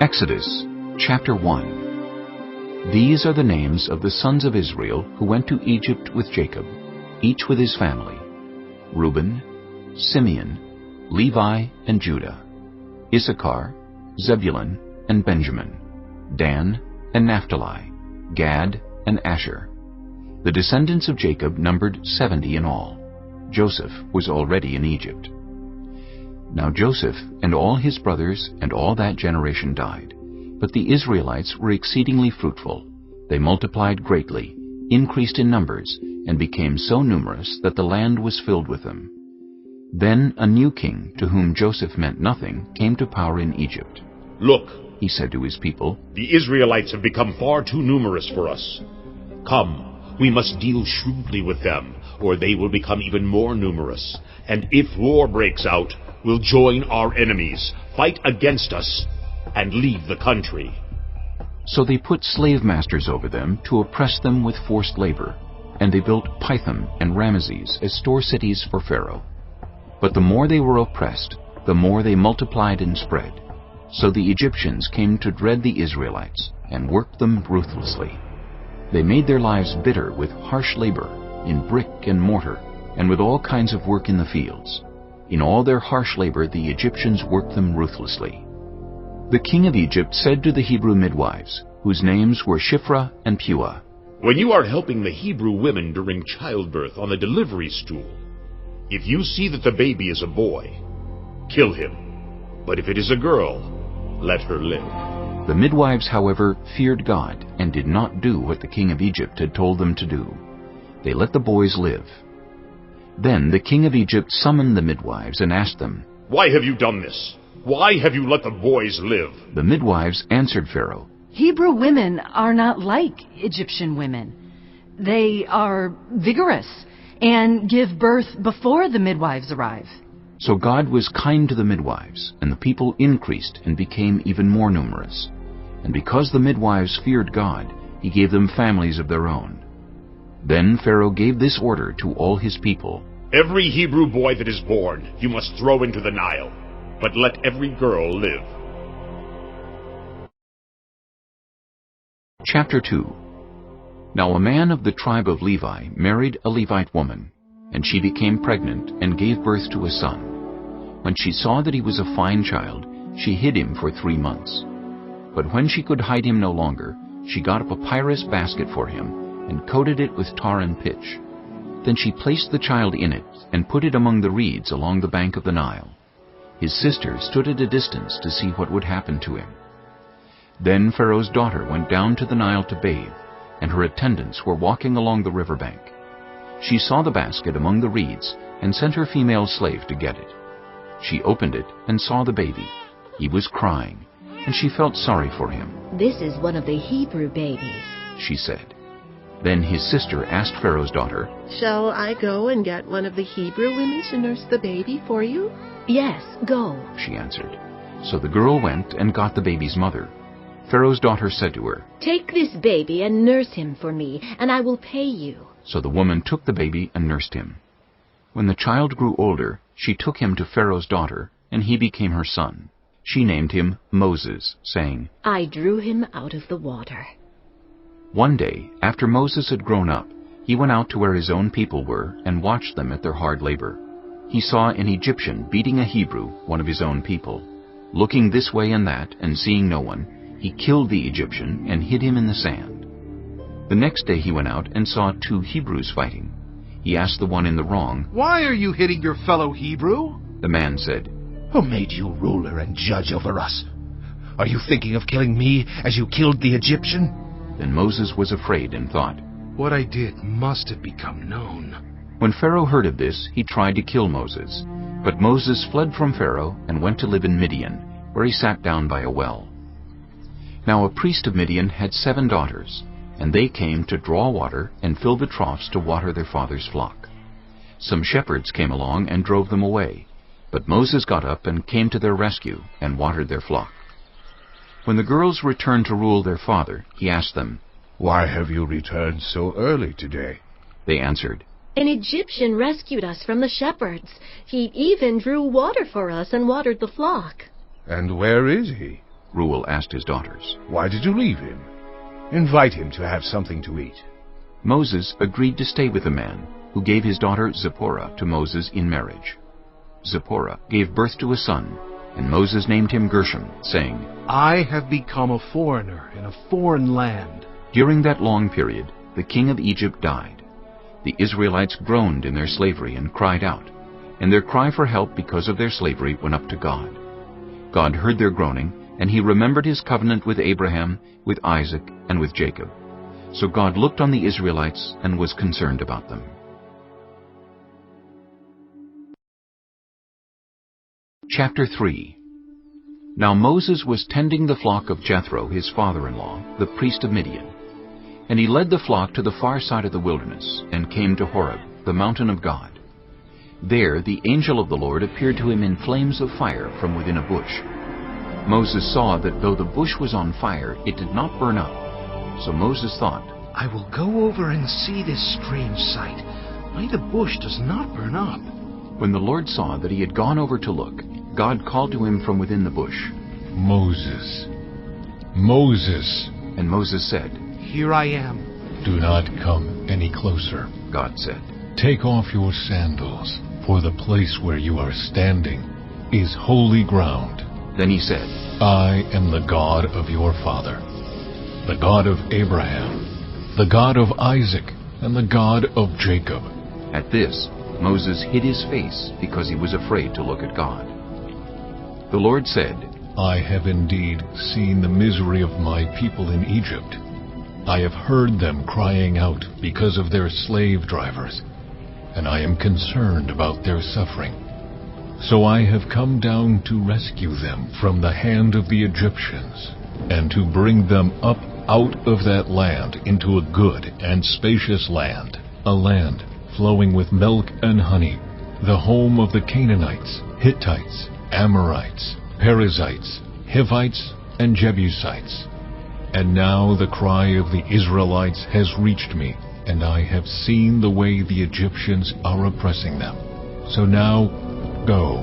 Exodus chapter 1. These are the names of the sons of Israel who went to Egypt with Jacob, each with his family: Reuben, Simeon, Levi, and Judah; Issachar, Zebulun, and Benjamin; Dan, and Naphtali; Gad, and Asher. The descendants of Jacob numbered 70 in all. Joseph was already in Egypt. Now Joseph and all his brothers and all that generation died, but the Israelites were exceedingly fruitful. They multiplied greatly, increased in numbers, and became so numerous that the land was filled with them. Then a new king, to whom Joseph meant nothing, came to power in Egypt. "Look," he said to his people, "the Israelites have become far too numerous for us. Come, we must deal shrewdly with them, or they will become even more numerous. And if war breaks out, we'll join our enemies, fight against us, and leave the country." So they put slave masters over them to oppress them with forced labor, and they built Pithom and Ramesses as store cities for Pharaoh. But the more they were oppressed, the more they multiplied and spread. So the Egyptians came to dread the Israelites and worked them ruthlessly. They made their lives bitter with harsh labor, in brick and mortar, and with all kinds of work in the fields. In all their harsh labor the Egyptians worked them ruthlessly. The king of Egypt said to the Hebrew midwives, whose names were Shiphrah and Puah, "When you are helping the Hebrew women during childbirth on the delivery stool, if you see that the baby is a boy, kill him. But if it is a girl, let her live." The midwives, however, feared God and did not do what the king of Egypt had told them to do. They let the boys live. Then the king of Egypt summoned the midwives and asked them, "Why have you done this? Why have you let the boys live?" The midwives answered Pharaoh, "Hebrew women are not like Egyptian women. They are vigorous and give birth before the midwives arrive." So God was kind to the midwives, and the people increased and became even more numerous. And because the midwives feared God, he gave them families of their own. Then Pharaoh gave this order to all his people: "Every Hebrew boy that is born you must throw into the Nile, but let every girl live." Chapter 2. Now a man of the tribe of Levi married a Levite woman, and she became pregnant and gave birth to a son. When she saw that he was a fine child, she hid him for 3 months. But when she could hide him no longer, she got a papyrus basket for him and coated it with tar and pitch. Then she placed the child in it and put it among the reeds along the bank of the Nile. His sister stood at a distance to see what would happen to him. Then Pharaoh's daughter went down to the Nile to bathe, and her attendants were walking along the river bank. She saw the basket among the reeds and sent her female slave to get it. She opened it and saw the baby. He was crying, and she felt sorry for him. "This is one of the Hebrew babies," she said. Then his sister asked Pharaoh's daughter, "Shall I go and get one of the Hebrew women to nurse the baby for you?" "Yes, go," she answered. So the girl went and got the baby's mother. Pharaoh's daughter said to her, "Take this baby and nurse him for me, and I will pay you." So the woman took the baby and nursed him. When the child grew older, she took him to Pharaoh's daughter, and he became her son. She named him Moses, saying, "I drew him out of the water." One day, after Moses had grown up, he went out to where his own people were and watched them at their hard labor. He saw an Egyptian beating a Hebrew, one of his own people. Looking this way and that, and seeing no one, he killed the Egyptian and hid him in the sand. The next day he went out and saw 2 Hebrews fighting. He asked the one in the wrong, "Why are you hitting your fellow Hebrew?" The man said, "Who made you ruler and judge over us? Are you thinking of killing me as you killed the Egyptian?" Then Moses was afraid and thought, "What I did must have become known." When Pharaoh heard of this, he tried to kill Moses. But Moses fled from Pharaoh and went to live in Midian, where he sat down by a well. Now a priest of Midian had 7 daughters, and they came to draw water and fill the troughs to water their father's flock. Some shepherds came along and drove them away, but Moses got up and came to their rescue and watered their flock. When the girls returned to rule their father, he asked them, "Why have you returned so early today?" They answered, "An Egyptian rescued us from the shepherds. He even drew water for us and watered the flock." "And where is he?" Reuel asked his daughters. Why did you leave him? Invite him to have something to eat. Moses agreed to stay with the man, who gave his daughter Zipporah to Moses in marriage. Zipporah gave birth to a son, and Moses named him Gershom, saying, I have become a foreigner in a foreign land. During that long period, the king of Egypt died. The Israelites groaned in their slavery and cried out, and their cry for help because of their slavery went up to God. God heard their groaning, and he remembered his covenant with Abraham, with Isaac, and with Jacob. So God looked on the Israelites and was concerned about them. Chapter 3. Now Moses was tending the flock of Jethro, his father-in-law, the priest of Midian. And he led the flock to the far side of the wilderness, and came to Horeb, the mountain of God. There the angel of the Lord appeared to him in flames of fire from within a bush. Moses saw that though the bush was on fire, it did not burn up. So Moses thought, I will go over and see this strange sight, why the bush does not burn up. When the Lord saw that he had gone over to look, God called to him from within the bush, Moses, Moses. And Moses said, Here I am. Do not come any closer. God said, Take off your sandals, for the place where you are standing is holy ground. Then he said, I am the God of your father, the God of Abraham, the God of Isaac, and the God of Jacob. At this, Moses hid his face because he was afraid to look at God. The Lord said, I have indeed seen the misery of my people in Egypt. I have heard them crying out because of their slave drivers, and I am concerned about their suffering. So I have come down to rescue them from the hand of the Egyptians, and to bring them up out of that land into a good and spacious land, a land flowing with milk and honey, the home of the Canaanites, Hittites, Amorites, Perizzites, Hivites, and Jebusites. And now the cry of the Israelites has reached me, and I have seen the way the Egyptians are oppressing them. So now, go,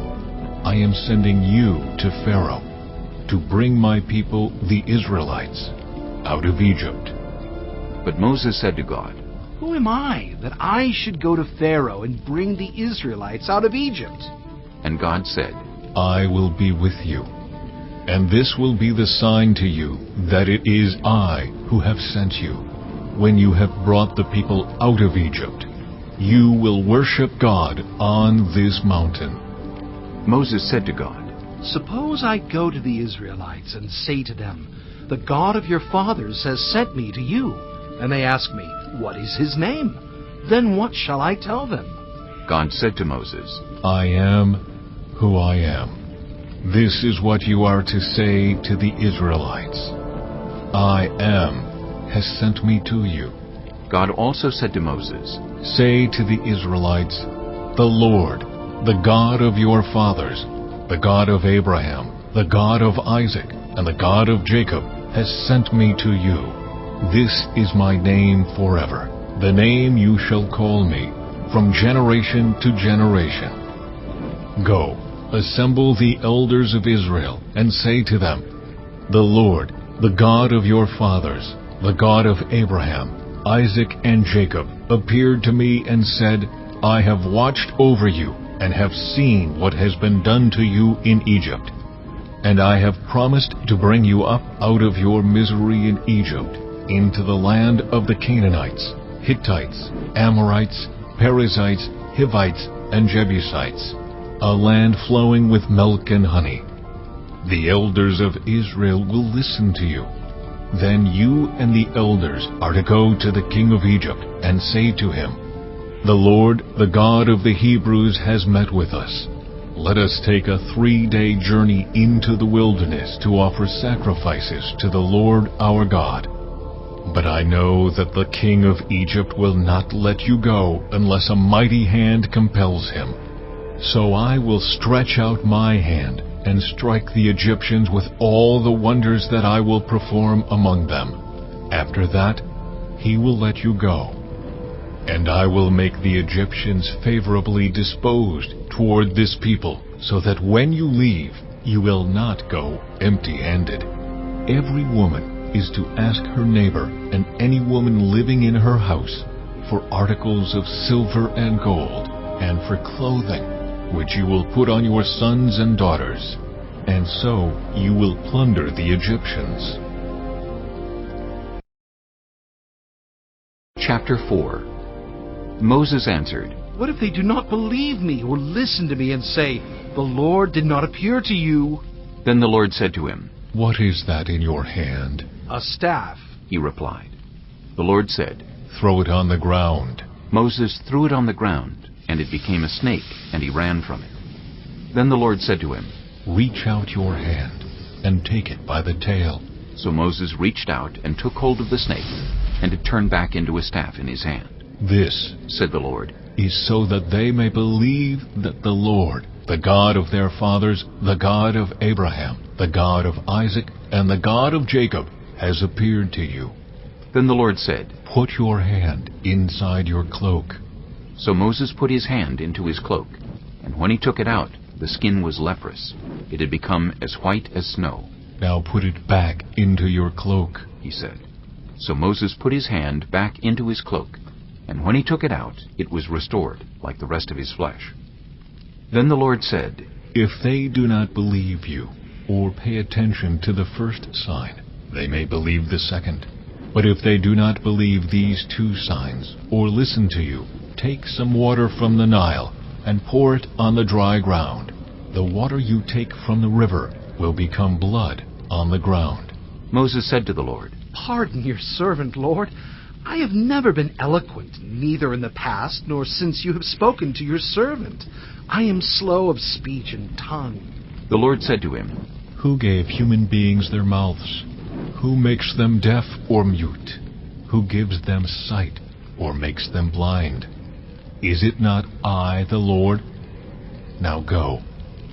I am sending you to Pharaoh, to bring my people, the Israelites, out of Egypt. But Moses said to God, Who am I that I should go to Pharaoh and bring the Israelites out of Egypt? And God said, I will be with you, and this will be the sign to you that it is I who have sent you. When you have brought the people out of Egypt, you will worship God on this mountain. Moses said to God, Suppose I go to the Israelites and say to them, The God of your fathers has sent me to you. And they ask me, What is his name? Then what shall I tell them? God said to Moses, I am who I am. This is what you are to say to the Israelites. I am has sent me to you. God also said to Moses, Say to the Israelites, The Lord, the God of your fathers, the God of Abraham, the God of Isaac, and the God of Jacob, has sent me to you. This is my name forever, the name you shall call me, from generation to generation. Go, assemble the elders of Israel, and say to them, The Lord, the God of your fathers, the God of Abraham, Isaac, and Jacob, appeared to me and said, I have watched over you, and have seen what has been done to you in Egypt. And I have promised to bring you up out of your misery in Egypt, into the land of the Canaanites, Hittites, Amorites, Perizzites, Hivites, and Jebusites, a land flowing with milk and honey. The elders of Israel will listen to you. Then you and the elders are to go to the king of Egypt and say to him, The Lord, the God of the Hebrews, has met with us. Let us take a 3-day journey into the wilderness to offer sacrifices to the Lord our God. But I know that the king of Egypt will not let you go unless a mighty hand compels him. So I will stretch out my hand and strike the Egyptians with all the wonders that I will perform among them. After that, he will let you go. And I will make the Egyptians favorably disposed toward this people, so that when you leave, you will not go empty-handed. every woman is to ask her neighbor and any woman living in her house for articles of silver and gold, and for clothing, which you will put on your sons and daughters, and so you will plunder the Egyptians. Chapter 4. Moses answered, What if they do not believe me or listen to me and say, The Lord did not appear to you? Then the Lord said to him, What is that in your hand? A staff. He replied. The Lord said, Throw it on the ground. Moses threw it on the ground, and it became a snake, and he ran from it. Then the Lord said to him, Reach out your hand and take it by the tail. So Moses reached out and took hold of the snake, and it turned back into a staff in his hand. This, said the Lord, is so that they may believe that the Lord, the God of their fathers, the God of Abraham, the God of Isaac, and the God of Jacob, has appeared to you. Then the Lord said, Put your hand inside your cloak. So Moses put his hand into his cloak, and when he took it out, the skin was leprous. It had become as white as snow. Now put it back into your cloak, he said. So Moses put his hand back into his cloak, and when he took it out, it was restored, like the rest of his flesh. Then the Lord said, If they do not believe you, or pay attention to the first sign, they may believe the second. But if they do not believe these two signs, or listen to you, take some water from the Nile, and pour it on the dry ground. The water you take from the river will become blood on the ground. Moses said to the Lord, Pardon your servant, Lord. I have never been eloquent, neither in the past nor since you have spoken to your servant. I am slow of speech and tongue. The Lord said to him, Who gave human beings their mouths? Who makes them deaf or mute? Who gives them sight or makes them blind? Is it not I, the Lord? Now go.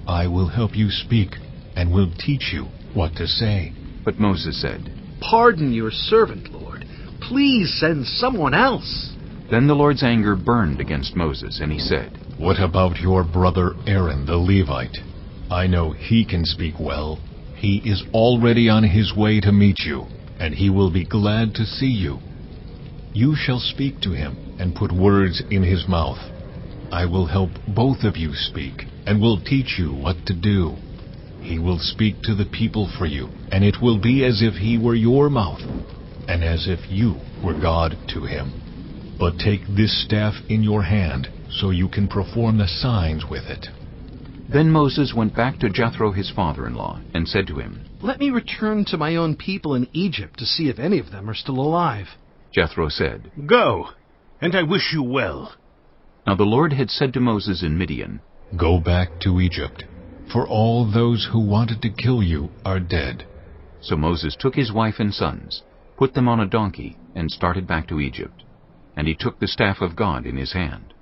I will help you speak, and will teach you what to say. But Moses said, Pardon your servant, Lord. Please send someone else. Then the Lord's anger burned against Moses, and he said, What about your brother Aaron the Levite? I know he can speak well. He is already on his way to meet you, and he will be glad to see you. You shall speak to him, and put words in his mouth. I will help both of you speak, and will teach you what to do. He will speak to the people for you, and it will be as if he were your mouth, and as if you were God to him. But take this staff in your hand, so you can perform the signs with it. Then Moses went back to Jethro his father-in-law, and said to him, Let me return to my own people in Egypt to see if any of them are still alive. Jethro said, Go, and I wish you well. Now the Lord had said to Moses in Midian, Go back to Egypt, for all those who wanted to kill you are dead. So Moses took his wife and sons, put them on a donkey, and started back to Egypt. And he took the staff of God in his hand.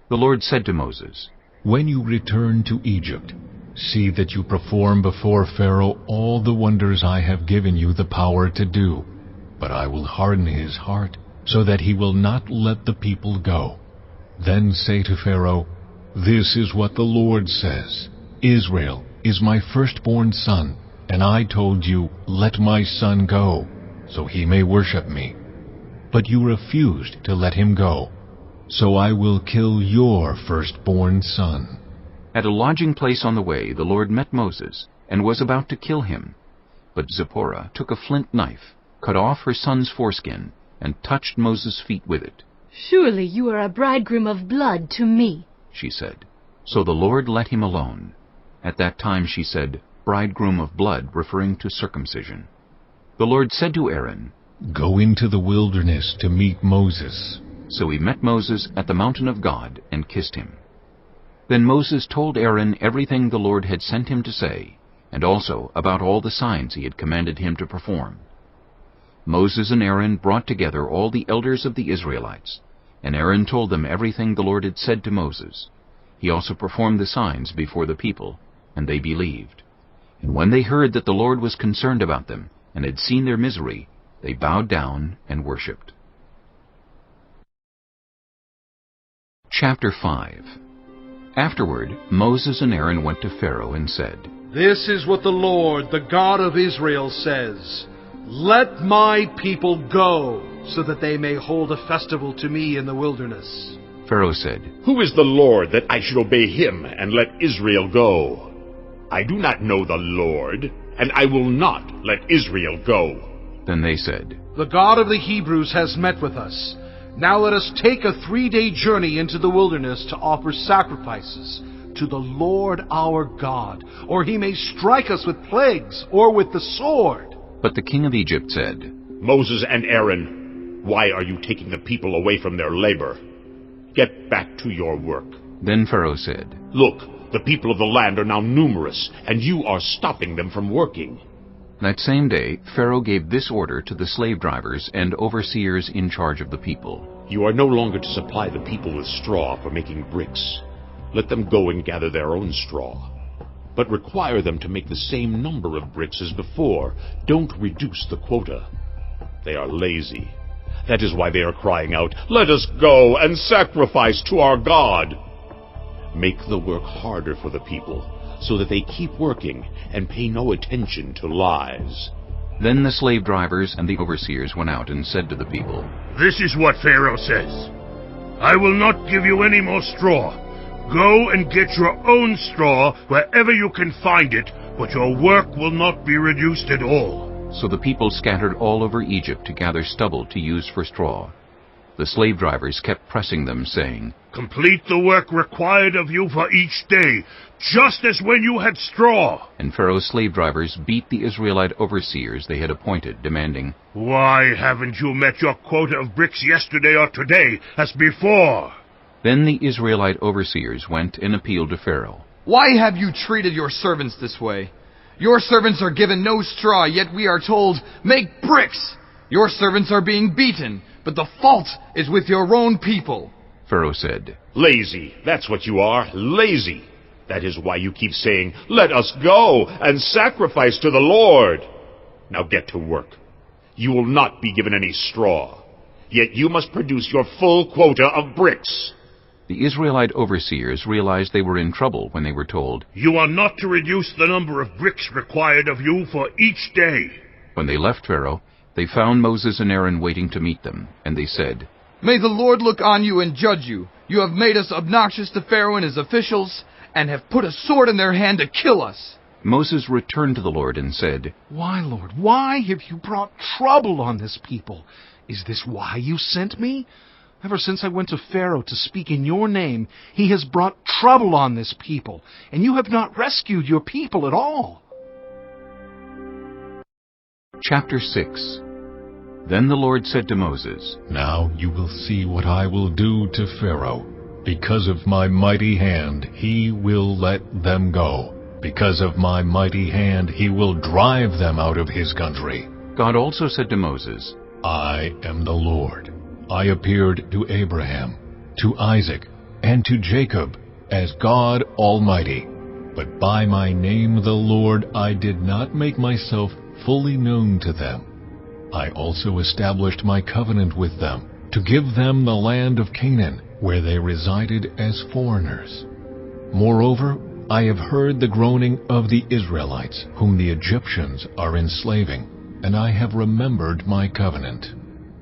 The Lord said to Moses, When you return to Egypt, see that you perform before Pharaoh all the wonders I have given you the power to do. But I will harden his heart, so that he will not let the people go. Then say to Pharaoh, This is what the Lord says. Israel is my firstborn son, and I told you, Let my son go, so he may worship me. But you refused to let him go, so I will kill your firstborn son. At a lodging place on the way, the Lord met Moses, and was about to kill him. But Zipporah took a flint knife, cut off her son's foreskin, and touched Moses' feet with it. Surely you are a bridegroom of blood to me, she said. So the Lord let him alone. At that time she said, Bridegroom of blood, referring to circumcision. The Lord said to Aaron, Go into the wilderness to meet Moses. So he met Moses at the mountain of God and kissed him. Then Moses told Aaron everything the Lord had sent him to say, and also about all the signs he had commanded him to perform. Moses and Aaron brought together all the elders of the Israelites, and Aaron told them everything the Lord had said to Moses. He also performed the signs before the people, and they believed. And when they heard that the Lord was concerned about them, and had seen their misery, they bowed down and worshipped. Chapter 5. Afterward, Moses and Aaron went to Pharaoh and said, This is what the Lord, the God of Israel, says. Let my people go, so that they may hold a festival to me in the wilderness. Pharaoh said, Who is the Lord that I should obey him and let Israel go? I do not know the Lord, and I will not let Israel go. Then they said, The God of the Hebrews has met with us. Now let us take a 3-day journey into the wilderness to offer sacrifices to the Lord our God, or he may strike us with plagues or with the sword. But the king of Egypt said, Moses and Aaron, why are you taking the people away from their labor? Get back to your work. Then Pharaoh said, Look, the people of the land are now numerous, and you are stopping them from working. That same day Pharaoh gave this order to the slave drivers and overseers in charge of the people. You are no longer to supply the people with straw for making bricks. Let them go and gather their own straw. But require them to make the same number of bricks as before. Don't reduce the quota. They are lazy. That is why they are crying out, Let us go and sacrifice to our God. Make the work harder for the people, so that they keep working and pay no attention to lies. Then the slave drivers and the overseers went out and said to the people, This is what Pharaoh says. I will not give you any more straw. Go and get your own straw wherever you can find it, but your work will not be reduced at all. So the people scattered all over Egypt to gather stubble to use for straw. The slave drivers kept pressing them, saying, Complete the work required of you for each day, just as when you had straw. And Pharaoh's slave drivers beat the Israelite overseers they had appointed, demanding, Why haven't you met your quota of bricks yesterday or today, as before? Then the Israelite overseers went and appealed to Pharaoh. Why have you treated your servants this way? Your servants are given no straw, yet we are told, Make bricks! Your servants are being beaten, but the fault is with your own people. Pharaoh said, Lazy, that's what you are, lazy. That is why you keep saying, Let us go and sacrifice to the Lord. Now get to work. You will not be given any straw, yet you must produce your full quota of bricks. The Israelite overseers realized they were in trouble when they were told, You are not to reduce the number of bricks required of you for each day. When they left Pharaoh, they found Moses and Aaron waiting to meet them, and they said, May the Lord look on you and judge you. You have made us obnoxious to Pharaoh and his officials, and have put a sword in their hand to kill us. Moses returned to the Lord and said, Why, Lord, why have you brought trouble on this people? Is this why you sent me? Ever since I went to Pharaoh to speak in your name, he has brought trouble on this people, and you have not rescued your people at all. Chapter 6. Then the Lord said to Moses, Now you will see what I will do to Pharaoh. Because of my mighty hand, he will let them go. Because of my mighty hand, he will drive them out of his country. God also said to Moses, I am the Lord. I appeared to Abraham, to Isaac, and to Jacob as God Almighty. But by my name the Lord I did not make myself fully known to them. I also established my covenant with them, to give them the land of Canaan, where they resided as foreigners. Moreover, I have heard the groaning of the Israelites, whom the Egyptians are enslaving, and I have remembered my covenant.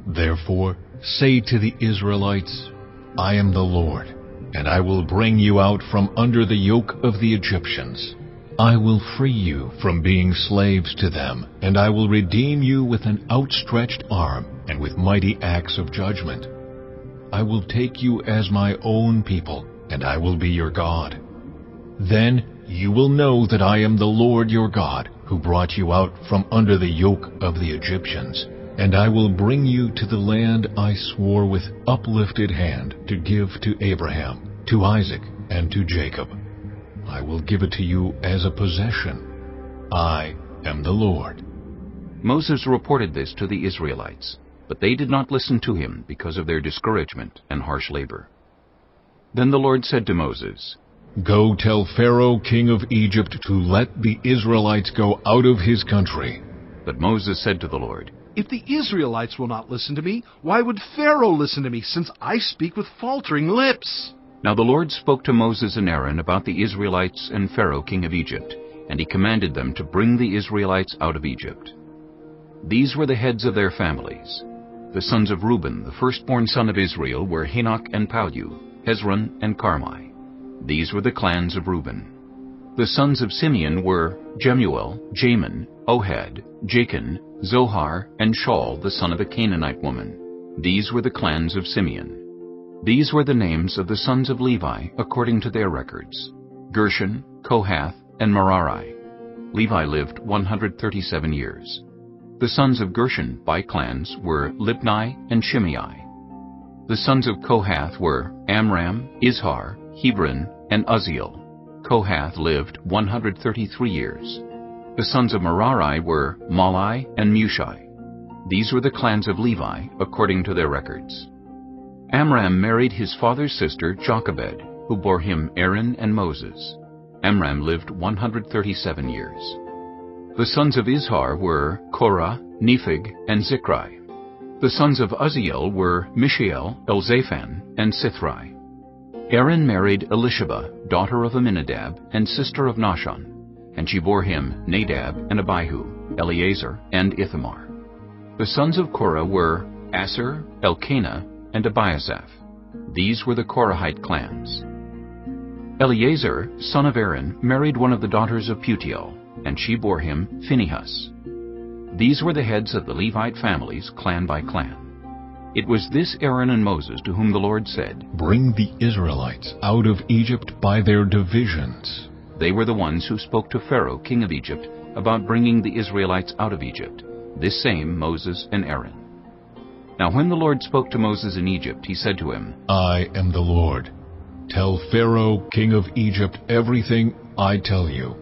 Therefore, say to the Israelites, I am the Lord, and I will bring you out from under the yoke of the Egyptians. I will free you from being slaves to them, and I will redeem you with an outstretched arm and with mighty acts of judgment. I will take you as my own people, and I will be your God. Then you will know that I am the Lord your God, who brought you out from under the yoke of the Egyptians. And I will bring you to the land I swore with uplifted hand to give to Abraham, to Isaac, and to Jacob. I will give it to you as a possession. I am the Lord. Moses reported this to the Israelites, but they did not listen to him because of their discouragement and harsh labor. Then the Lord said to Moses, Go tell Pharaoh, king of Egypt, to let the Israelites go out of his country. But Moses said to the Lord, If the Israelites will not listen to me, why would Pharaoh listen to me, since I speak with faltering lips? Now the Lord spoke to Moses and Aaron about the Israelites and Pharaoh king of Egypt. and he commanded them to bring the Israelites out of Egypt. These were the heads of their families. The sons of Reuben, the firstborn son of Israel, were Hanok and Palu, Hezron and Carmi. These were the clans of Reuben. The sons of Simeon were Jemuel, Jamin, Ohad, Jachin, Zohar, and Shaul, the son of a Canaanite woman. These were the clans of Simeon. These were the names of the sons of Levi according to their records: Gershon, Kohath, and Merari. Levi lived 137 years. The sons of Gershon by clans were Libni and Shimei. The sons of Kohath were Amram, Izhar, Hebron, and Uzziel. Kohath lived 133 years. The sons of Merari were Malai and Mushi. These were the clans of Levi according to their records. Amram married his father's sister Jochebed, who bore him Aaron and Moses. Amram lived 137 years. The sons of Izhar were Korah, Nepheg, and Zikri. The sons of Uzziel were Mishael, Elzaphan, and Sithri. Aaron married Elisheba, daughter of Amminadab and sister of Nahshon, and she bore him Nadab and Abihu, Eleazar, and Ithamar. The sons of Korah were Asher, Elkanah, and Abiasaph. These were the Korahite clans. Eleazar, son of Aaron, married one of the daughters of Putiel, and she bore him Phinehas. These were the heads of the Levite families, clan by clan. It was this Aaron and Moses to whom the Lord said, "Bring the Israelites out of Egypt by their divisions." They were the ones who spoke to Pharaoh, king of Egypt, about bringing the Israelites out of Egypt, this same Moses and Aaron. Now when the Lord spoke to Moses in Egypt, he said to him, "I am the Lord. Tell Pharaoh, king of Egypt, everything I tell you."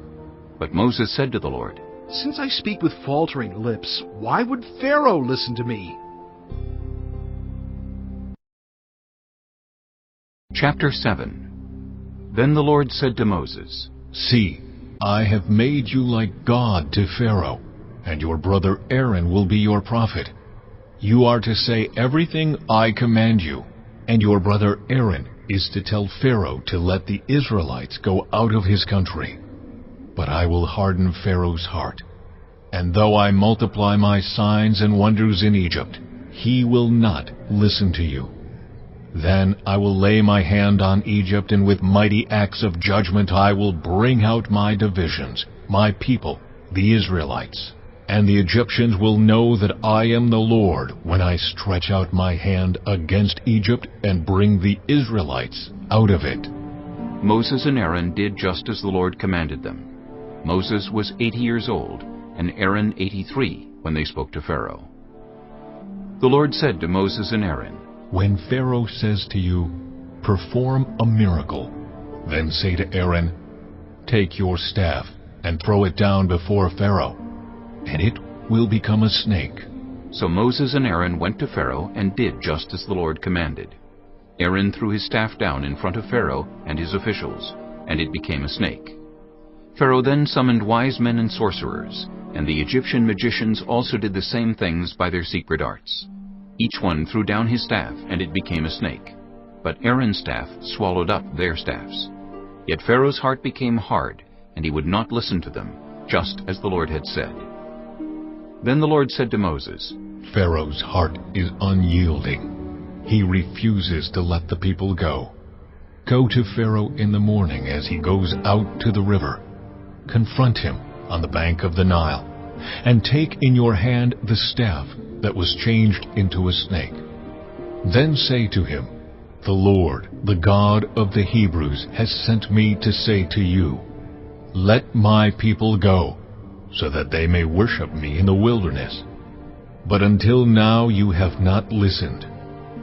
But Moses said to the Lord, "Since I speak with faltering lips, why would Pharaoh listen to me?" Chapter 7. Then the Lord said to Moses, "See, I have made you like God to Pharaoh, and your brother Aaron will be your prophet. You are to say everything I command you, and your brother Aaron is to tell Pharaoh to let the Israelites go out of his country. But I will harden Pharaoh's heart, and though I multiply my signs and wonders in Egypt, he will not listen to you. Then I will lay my hand on Egypt, and with mighty acts of judgment I will bring out my divisions, my people, the Israelites. And the Egyptians will know that I am the Lord when I stretch out my hand against Egypt and bring the Israelites out of it." Moses and Aaron did just as the Lord commanded them. Moses was 80 years old, and Aaron 83 when they spoke to Pharaoh. The Lord said to Moses and Aaron, "When Pharaoh says to you, 'Perform a miracle,' then say to Aaron, 'Take your staff and throw it down before Pharaoh, and it will become a snake.'" So Moses and Aaron went to Pharaoh and did just as the Lord commanded. Aaron threw his staff down in front of Pharaoh and his officials, and it became a snake. Pharaoh then summoned wise men and sorcerers, and the Egyptian magicians also did the same things by their secret arts. Each one threw down his staff, and it became a snake. But Aaron's staff swallowed up their staffs. Yet Pharaoh's heart became hard, and he would not listen to them, just as the Lord had said. Then the Lord said to Moses, "Pharaoh's heart is unyielding. He refuses to let the people go. Go to Pharaoh in the morning as he goes out to the river. Confront him on the bank of the Nile, and take in your hand the staff that was changed into a snake. Then say to him, 'The Lord, the God of the Hebrews, has sent me to say to you, let my people go, so that they may worship me in the wilderness. But until now you have not listened.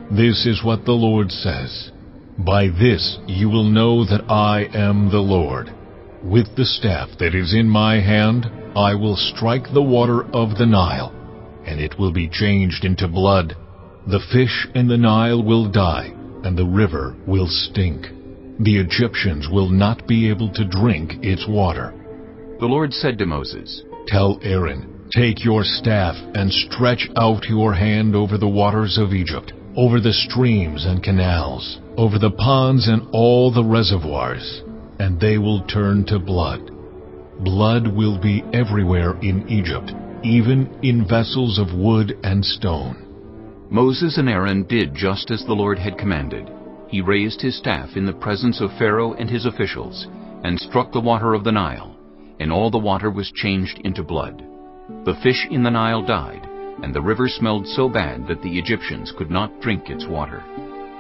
This is what the Lord says. By this you will know that I am the Lord. With the staff that is in my hand, I will strike the water of the Nile, and it will be changed into blood. The fish in the Nile will die, and the river will stink. The Egyptians will not be able to drink its water." The Lord said to Moses, "Tell Aaron, take your staff and stretch out your hand over the waters of Egypt, over the streams and canals, over the ponds and all the reservoirs, and they will turn to blood. Blood will be everywhere in Egypt, even in vessels of wood and stone. Moses and Aaron did just as the Lord had commanded. He raised his staff in the presence of Pharaoh and his officials, and struck the water of the Nile, and all the water was changed into blood. The fish in the Nile died, and the river smelled so bad that the Egyptians could not drink its water.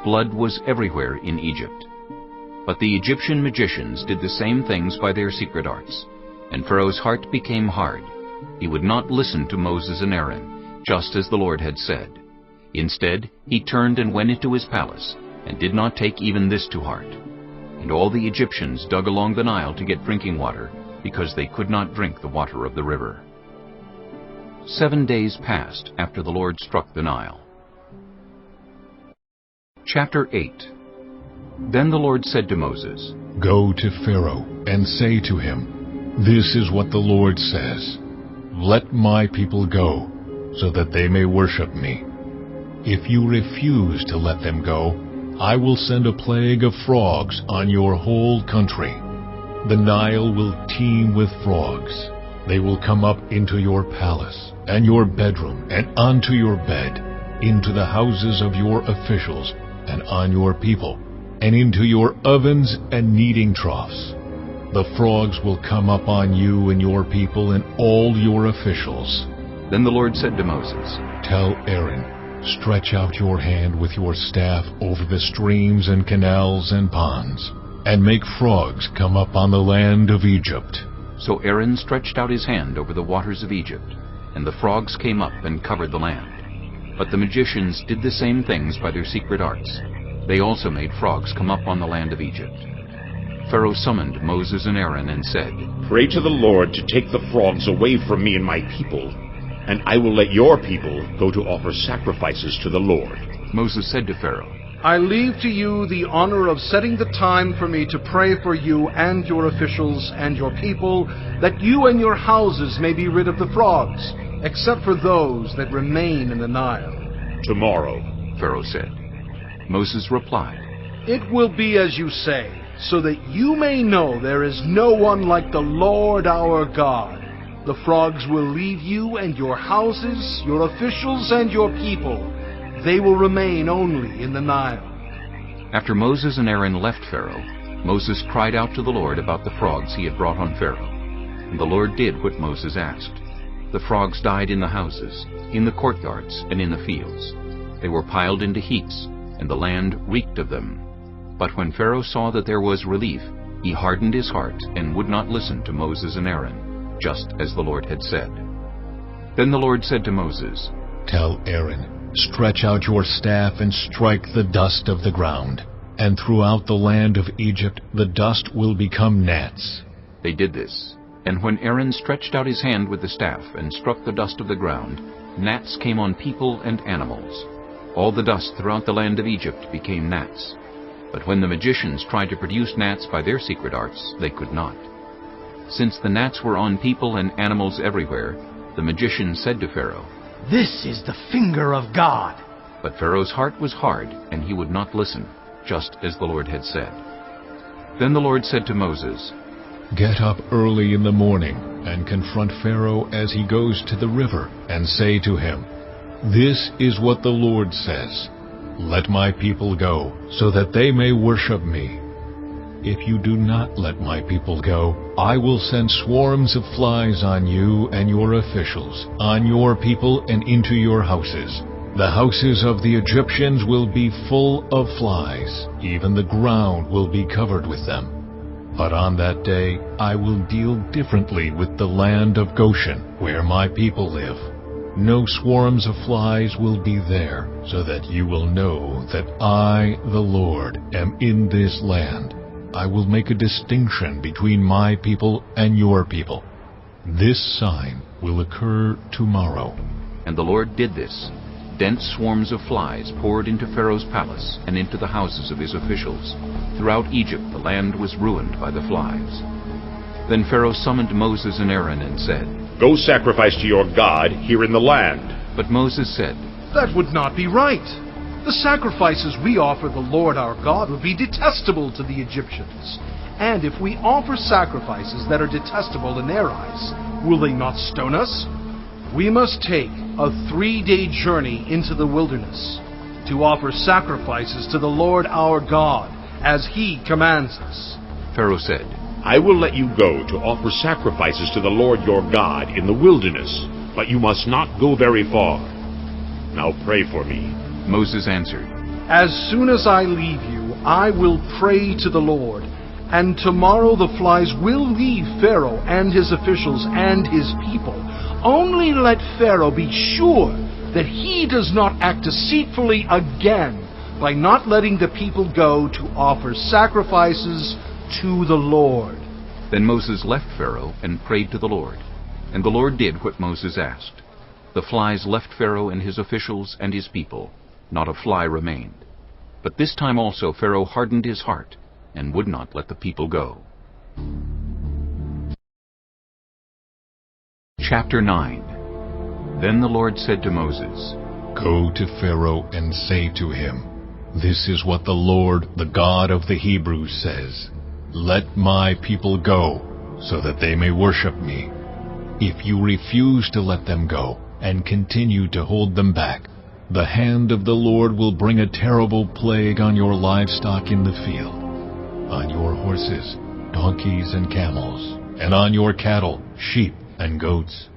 Blood was everywhere in Egypt. But the Egyptian magicians did the same things by their secret arts, and Pharaoh's heart became hard. He would not listen to Moses and Aaron, just as the Lord had said. Instead, he turned and went into his palace, and did not take even this to heart. And all the Egyptians dug along the Nile to get drinking water, because they could not drink the water of the river. 7 days passed after the Lord struck the Nile. Chapter 8. Then the Lord said to Moses, Go to Pharaoh and say to him, This is what the Lord says, Let my people go, so that they may worship me. If you refuse to let them go, I will send a plague of frogs on your whole country. The Nile will teem with frogs. They will come up into your palace and your bedroom and onto your bed, into the houses of your officials and on your people, and into your ovens and kneading troughs. The frogs will come up on you and your people and all your officials. Then the Lord said to Moses, Tell Aaron, Stretch out your hand with your staff over the streams and canals and ponds, and make frogs come up on the land of Egypt. So Aaron stretched out his hand over the waters of Egypt, and the frogs came up and covered the land. But the magicians did the same things by their secret arts. They also made frogs come up on the land of Egypt. Pharaoh summoned Moses and Aaron and said, Pray to the Lord to take the frogs away from me and my people, and I will let your people go to offer sacrifices to the Lord. Moses said to Pharaoh, I leave to you the honor of setting the time for me to pray for you and your officials and your people, that you and your houses may be rid of the frogs, except for those that remain in the Nile. Tomorrow, Pharaoh said. Moses replied, It will be as you say, so that you may know there is no one like the Lord our God. The frogs will leave you and your houses, your officials and your people. They will remain only in the Nile. After Moses and Aaron left Pharaoh, Moses cried out to the Lord about the frogs he had brought on Pharaoh. And the Lord did what Moses asked. The frogs died in the houses, in the courtyards, and in the fields. They were piled into heaps, and the land reeked of them. But when Pharaoh saw that there was relief, he hardened his heart and would not listen to Moses and Aaron, just as the Lord had said. Then the Lord said to Moses, Tell Aaron, Stretch out your staff and strike the dust of the ground, and throughout the land of Egypt the dust will become gnats. They did this, and when Aaron stretched out his hand with the staff and struck the dust of the ground, gnats came on people and animals. All the dust throughout the land of Egypt became gnats. But when the magicians tried to produce gnats by their secret arts, they could not. Since the gnats were on people and animals everywhere, the magicians said to Pharaoh, This is the finger of God. But Pharaoh's heart was hard, and he would not listen, just as the Lord had said. Then the Lord said to Moses, Get up early in the morning, and confront Pharaoh as he goes to the river, and say to him, This is what the Lord says, Let my people go, so that they may worship me. If you do not let my people go, I will send swarms of flies on you and your officials, on your people and into your houses. The houses of the Egyptians will be full of flies, even the ground will be covered with them. But on that day I will deal differently with the land of Goshen, where my people live. No swarms of flies will be there, so that you will know that I, the Lord, am in this land. I will make a distinction between my people and your people. This sign will occur tomorrow. And the Lord did this. Dense swarms of flies poured into Pharaoh's palace and into the houses of his officials. Throughout Egypt the land was ruined by the flies. Then Pharaoh summoned Moses and Aaron and said, Go sacrifice to your God here in the land. But Moses said, That would not be right. The sacrifices we offer the Lord our God would be detestable to the Egyptians. And if we offer sacrifices that are detestable in their eyes, will they not stone us? We must take a 3-day journey into the wilderness to offer sacrifices to the Lord our God, as He commands us." Pharaoh said, "I will let you go to offer sacrifices to the Lord your God in the wilderness, but you must not go very far. Now pray for me." Moses answered, "As soon as I leave you, I will pray to the Lord, and tomorrow the flies will leave Pharaoh and his officials and his people. Only let Pharaoh be sure that he does not act deceitfully again by not letting the people go to offer sacrifices to the Lord." Then Moses left Pharaoh and prayed to the Lord. And the Lord did what Moses asked. The flies left Pharaoh and his officials and his people. Not a fly remained. But this time also Pharaoh hardened his heart and would not let the people go. Chapter 9. Then the Lord said to Moses, "Go to Pharaoh and say to him, 'This is what the Lord, the God of the Hebrews, says. Let my people go, so that they may worship me. If you refuse to let them go and continue to hold them back, the hand of the Lord will bring a terrible plague on your livestock in the field, on your horses, donkeys, and camels, and on your cattle, sheep, and goats.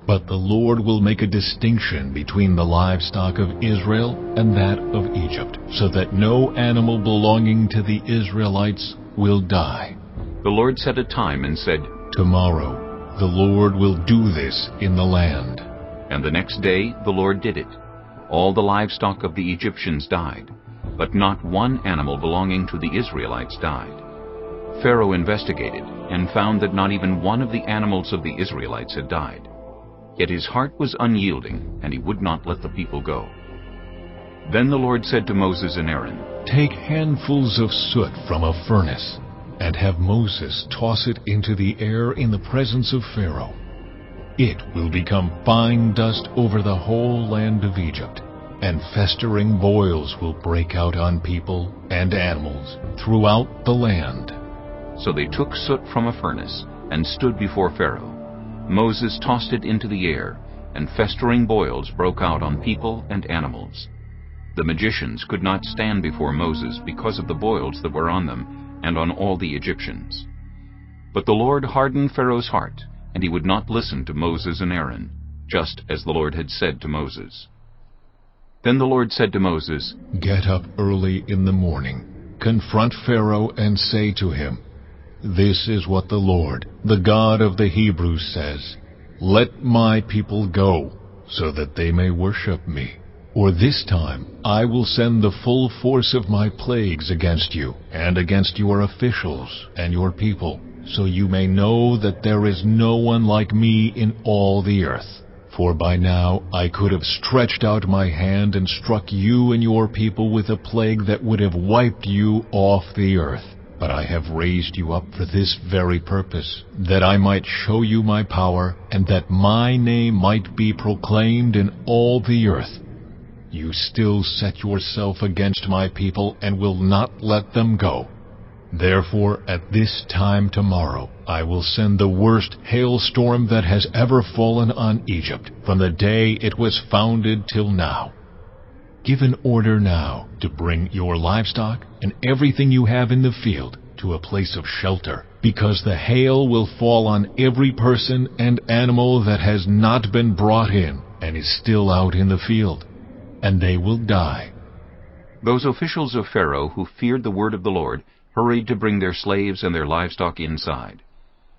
But the Lord will make a distinction between the livestock of Israel and that of Egypt, so that no animal belonging to the Israelites will die.'" The Lord set a time and said, "Tomorrow the Lord will do this in the land." And the next day the Lord did it. All the livestock of the Egyptians died, but not one animal belonging to the Israelites died. Pharaoh investigated and found that not even one of the animals of the Israelites had died. Yet his heart was unyielding, and he would not let the people go. Then the Lord said to Moses and Aaron, "Take handfuls of soot from a furnace, and have Moses toss it into the air in the presence of Pharaoh. It will become fine dust over the whole land of Egypt, and festering boils will break out on people and animals throughout the land." So they took soot from a furnace and stood before Pharaoh. Moses tossed it into the air, and festering boils broke out on people and animals. The magicians could not stand before Moses because of the boils that were on them and on all the Egyptians. But the Lord hardened Pharaoh's heart, and he would not listen to Moses and Aaron, just as the Lord had said to Moses. Then the Lord said to Moses, "Get up early in the morning, confront Pharaoh, and say to him, 'This is what the Lord, the God of the Hebrews, says. Let my people go, so that they may worship me. Or this time I will send the full force of my plagues against you, and against your officials and your people, so you may know that there is no one like me in all the earth. For by now I could have stretched out my hand and struck you and your people with a plague that would have wiped you off the earth. But I have raised you up for this very purpose, that I might show you my power, and that my name might be proclaimed in all the earth. You still set yourself against my people and will not let them go. Therefore, at this time tomorrow, I will send the worst hailstorm that has ever fallen on Egypt, from the day it was founded till now. Give an order now to bring your livestock and everything you have in the field to a place of shelter, because the hail will fall on every person and animal that has not been brought in and is still out in the field, and they will die." Those officials of Pharaoh who feared the word of the Lord hurried to bring their slaves and their livestock inside.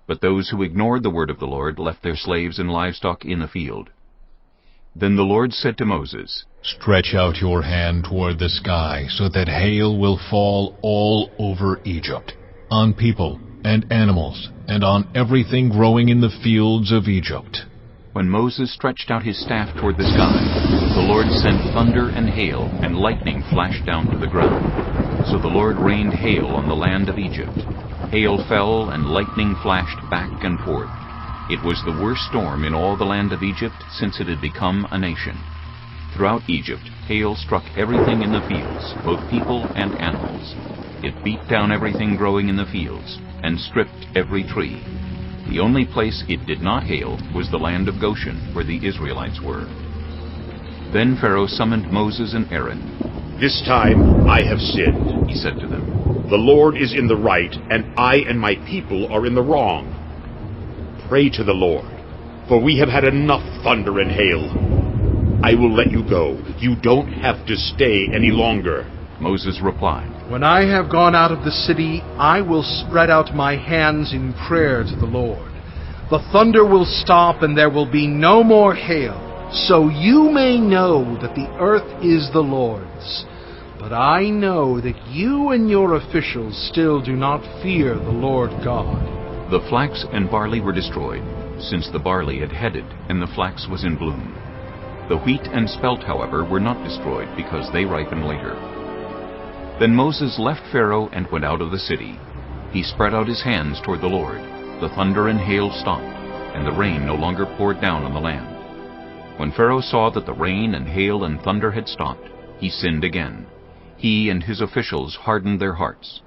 But those who ignored the word of the Lord left their slaves and livestock in the field. Then the Lord said to Moses, "Stretch out your hand toward the sky, so that hail will fall all over Egypt, on people and animals, and on everything growing in the fields of Egypt." When Moses stretched out his staff toward the sky, the Lord sent thunder and hail, and lightning flashed down to the ground. So the Lord rained hail on the land of Egypt. Hail fell, and lightning flashed back and forth. It was the worst storm in all the land of Egypt since it had become a nation. Throughout Egypt, hail struck everything in the fields, both people and animals. It beat down everything growing in the fields, and stripped every tree. The only place it did not hail was the land of Goshen, where the Israelites were. Then Pharaoh summoned Moses and Aaron. "This time I have sinned," he said to them. "The Lord is in the right, and I and my people are in the wrong. Pray to the Lord, for we have had enough thunder and hail. I will let you go. You don't have to stay any longer." Moses replied, "When I have gone out of the city, I will spread out my hands in prayer to the Lord. The thunder will stop, and there will be no more hail, so you may know that the earth is the Lord's. But I know that you and your officials still do not fear the Lord God." The flax and barley were destroyed, since the barley had headed and the flax was in bloom. The wheat and spelt, however, were not destroyed, because they ripened later. Then Moses left Pharaoh and went out of the city. He spread out his hands toward the Lord. The thunder and hail stopped, and the rain no longer poured down on the land. When Pharaoh saw that the rain and hail and thunder had stopped, he sinned again. He and his officials hardened their hearts.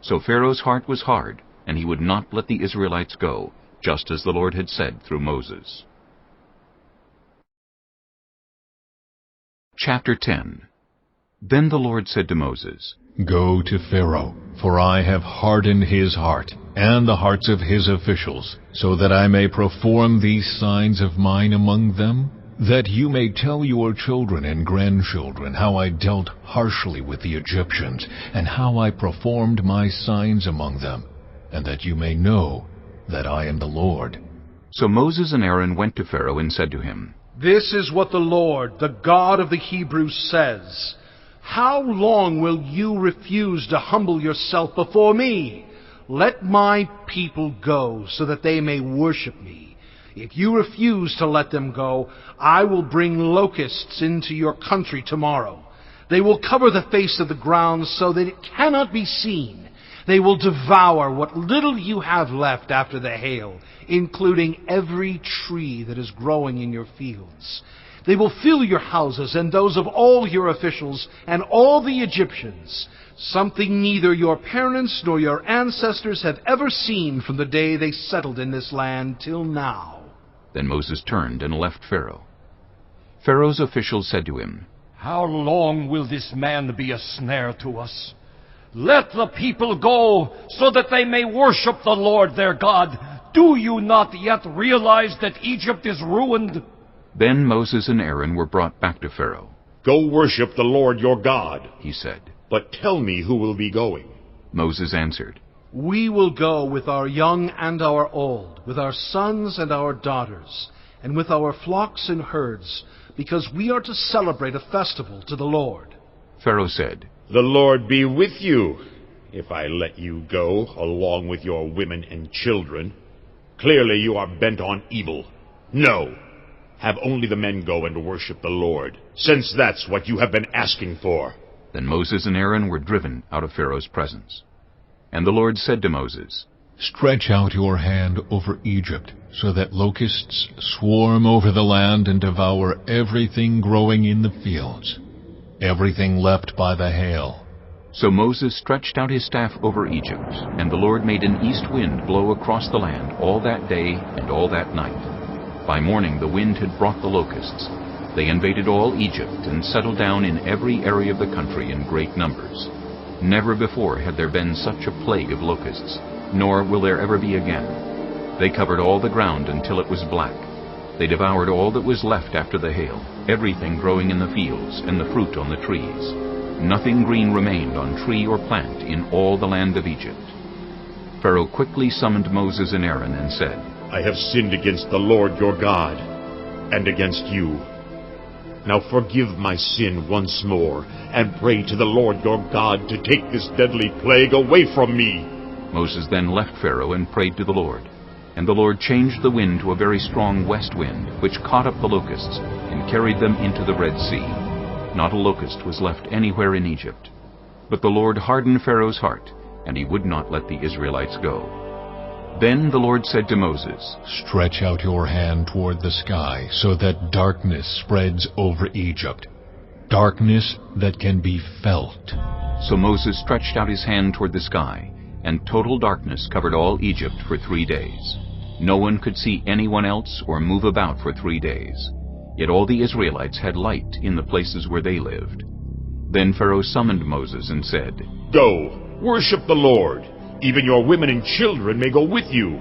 So Pharaoh's heart was hard, and he would not let the Israelites go, just as the Lord had said through Moses. Chapter 10. Then the Lord said to Moses, "Go to Pharaoh, for I have hardened his heart, and the hearts of his officials, so that I may perform these signs of mine among them, that you may tell your children and grandchildren how I dealt harshly with the Egyptians, and how I performed my signs among them, and that you may know that I am the Lord." So Moses and Aaron went to Pharaoh and said to him, "This is what the Lord, the God of the Hebrews, says. How long will you refuse to humble yourself before me? Let my people go, so that they may worship me. If you refuse to let them go, I will bring locusts into your country tomorrow. They will cover the face of the ground so that it cannot be seen. They will devour what little you have left after the hail, including every tree that is growing in your fields. They will fill your houses and those of all your officials and all the Egyptians, something neither your parents nor your ancestors have ever seen from the day they settled in this land till now." Then Moses turned and left Pharaoh. Pharaoh's officials said to him, "How long will this man be a snare to us? Let the people go, so that they may worship the Lord their God. Do you not yet realize that Egypt is ruined?" Then Moses and Aaron were brought back to Pharaoh. "Go worship the Lord your God," he said. "But tell me who will be going." Moses answered, "We will go with our young and our old, with our sons and our daughters, and with our flocks and herds, because we are to celebrate a festival to the Lord." Pharaoh said, "The Lord be with you, if I let you go, along with your women and children. Clearly you are bent on evil. No, have only the men go and worship the Lord, since that's what you have been asking for." Then Moses and Aaron were driven out of Pharaoh's presence. And the Lord said to Moses, "Stretch out your hand over Egypt, so that locusts swarm over the land and devour everything growing in the fields, everything left by the hail." So Moses stretched out his staff over Egypt, and the Lord made an east wind blow across the land all that day and all that night. By morning the wind had brought the locusts. They invaded all Egypt and settled down in every area of the country in great numbers. Never before had there been such a plague of locusts, nor will there ever be again. They covered all the ground until it was black. They devoured all that was left after the hail, everything growing in the fields and the fruit on the trees. Nothing green remained on tree or plant in all the land of Egypt. Pharaoh quickly summoned Moses and Aaron and said, "I have sinned against the Lord your God, and against you. Now forgive my sin once more, and pray to the Lord your God to take this deadly plague away from me." Moses then left Pharaoh and prayed to the Lord. And the Lord changed the wind to a very strong west wind, which caught up the locusts and carried them into the Red Sea. Not a locust was left anywhere in Egypt. But the Lord hardened Pharaoh's heart, and he would not let the Israelites go. Then the Lord said to Moses, "Stretch out your hand toward the sky, so that darkness spreads over Egypt, darkness that can be felt. So Moses stretched out his hand toward the sky, and total darkness covered all Egypt for 3 days. No one could see anyone else or move about for 3 days. Yet all the Israelites had light in the places where they lived. Then Pharaoh summoned Moses and said, "Go, worship the Lord. Even your women and children may go with you.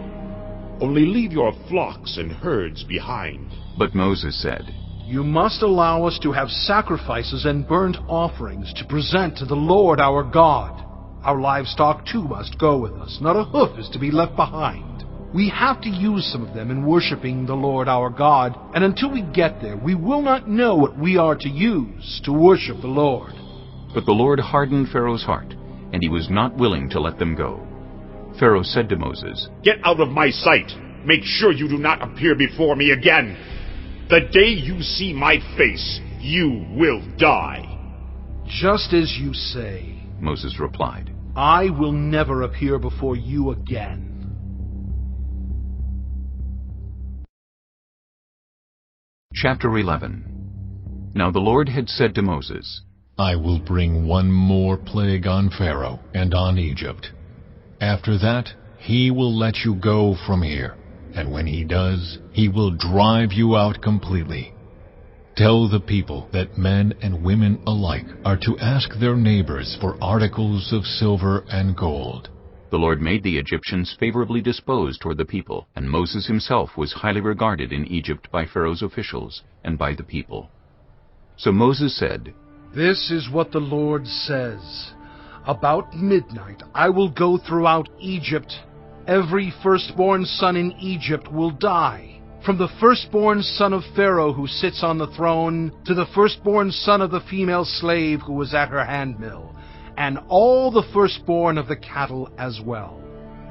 Only leave your flocks and herds behind." But Moses said, "You must allow us to have sacrifices and burnt offerings to present to the Lord our God. Our livestock too must go with us. Not a hoof is to be left behind. We have to use some of them in worshiping the Lord our God, and until we get there, we will not know what we are to use to worship the Lord." But the Lord hardened Pharaoh's heart, and he was not willing to let them go. Pharaoh said to Moses, "Get out of my sight. Make sure you do not appear before me again. The day you see my face, you will die." "Just as you say," Moses replied. "I will never appear before you again." Chapter 11. Now the Lord had said to Moses, I will bring one more plague on Pharaoh and on Egypt. After that, he will let you go from here, and when he does, he will drive you out completely. Tell the people that men and women alike are to ask their neighbors for articles of silver and gold. The Lord made the Egyptians favorably disposed toward the people, and Moses himself was highly regarded in Egypt by Pharaoh's officials and by the people. So Moses said, "This is what the Lord says. About midnight I will go throughout Egypt. Every firstborn son in Egypt will die, from the firstborn son of Pharaoh who sits on the throne to the firstborn son of the female slave who was at her handmill, and all the firstborn of the cattle as well.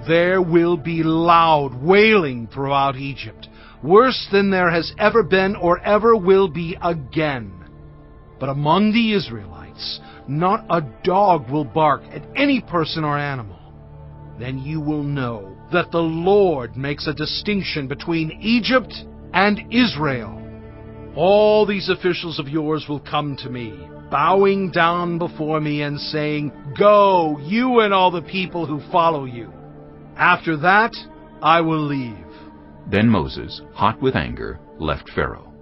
There will be loud wailing throughout Egypt, worse than there has ever been or ever will be again. But among the Israelites, not a dog will bark at any person or animal. Then you will know that the Lord makes a distinction between Egypt and Israel. All these officials of yours will come to me, bowing down before me and saying, 'Go, you and all the people who follow you.' After that, I will leave." Then Moses, hot with anger, left Pharaoh.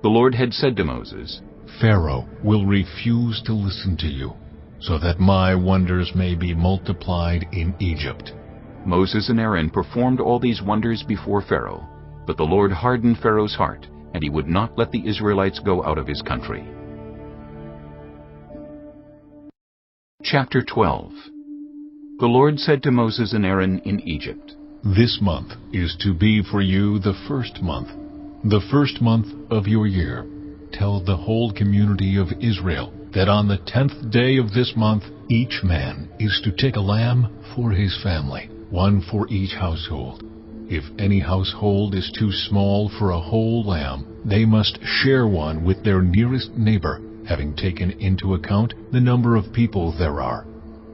The Lord had said to Moses, Pharaoh will refuse to listen to you, so that my wonders may be multiplied in Egypt. Moses and Aaron performed all these wonders before Pharaoh, but the Lord hardened Pharaoh's heart, and he would not let the Israelites go out of his country. Chapter 12. The Lord said to Moses and Aaron in Egypt, This month is to be for you the first month of your year. Tell the whole community of Israel that on the 10th day of this month, each man is to take a lamb for his family, one for each household. If any household is too small for a whole lamb, they must share one with their nearest neighbor, having taken into account the number of people there are.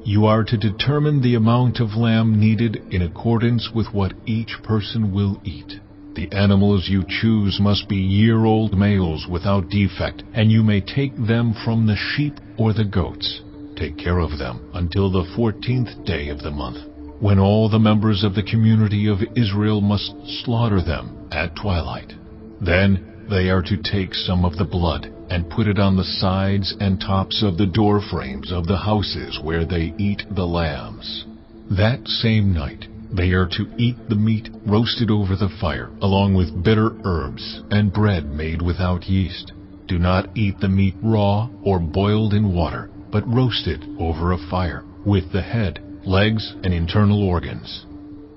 You are to determine the amount of lamb needed in accordance with what each person will eat. The animals you choose must be year-old males without defect, and you may take them from the sheep or the goats. Take care of them until the 14th day of the month, when all the members of the community of Israel must slaughter them at twilight. Then they are to take some of the blood and put it on the sides and tops of the door frames of the houses where they eat the lambs. That same night they are to eat the meat roasted over the fire, along with bitter herbs and bread made without yeast. Do not eat the meat raw or boiled in water, but roasted over a fire, with the head, legs, and internal organs.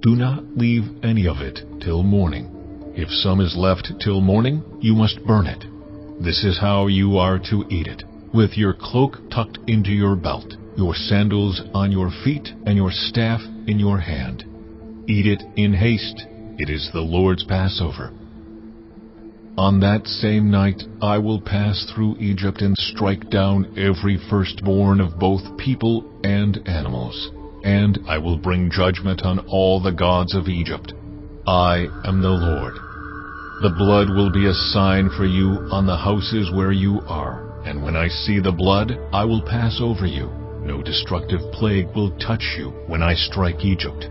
Do not leave any of it till morning. If some is left till morning, you must burn it. This is how you are to eat it, with your cloak tucked into your belt, your sandals on your feet, and your staff in your hand. Eat it in haste. It is the Lord's Passover. On that same night I will pass through Egypt and strike down every firstborn of both people and animals, and I will bring judgment on all the gods of Egypt. I am the Lord. The blood will be a sign for you on the houses where you are, And when I see the blood, I will pass over you. No destructive plague will touch you when I strike Egypt.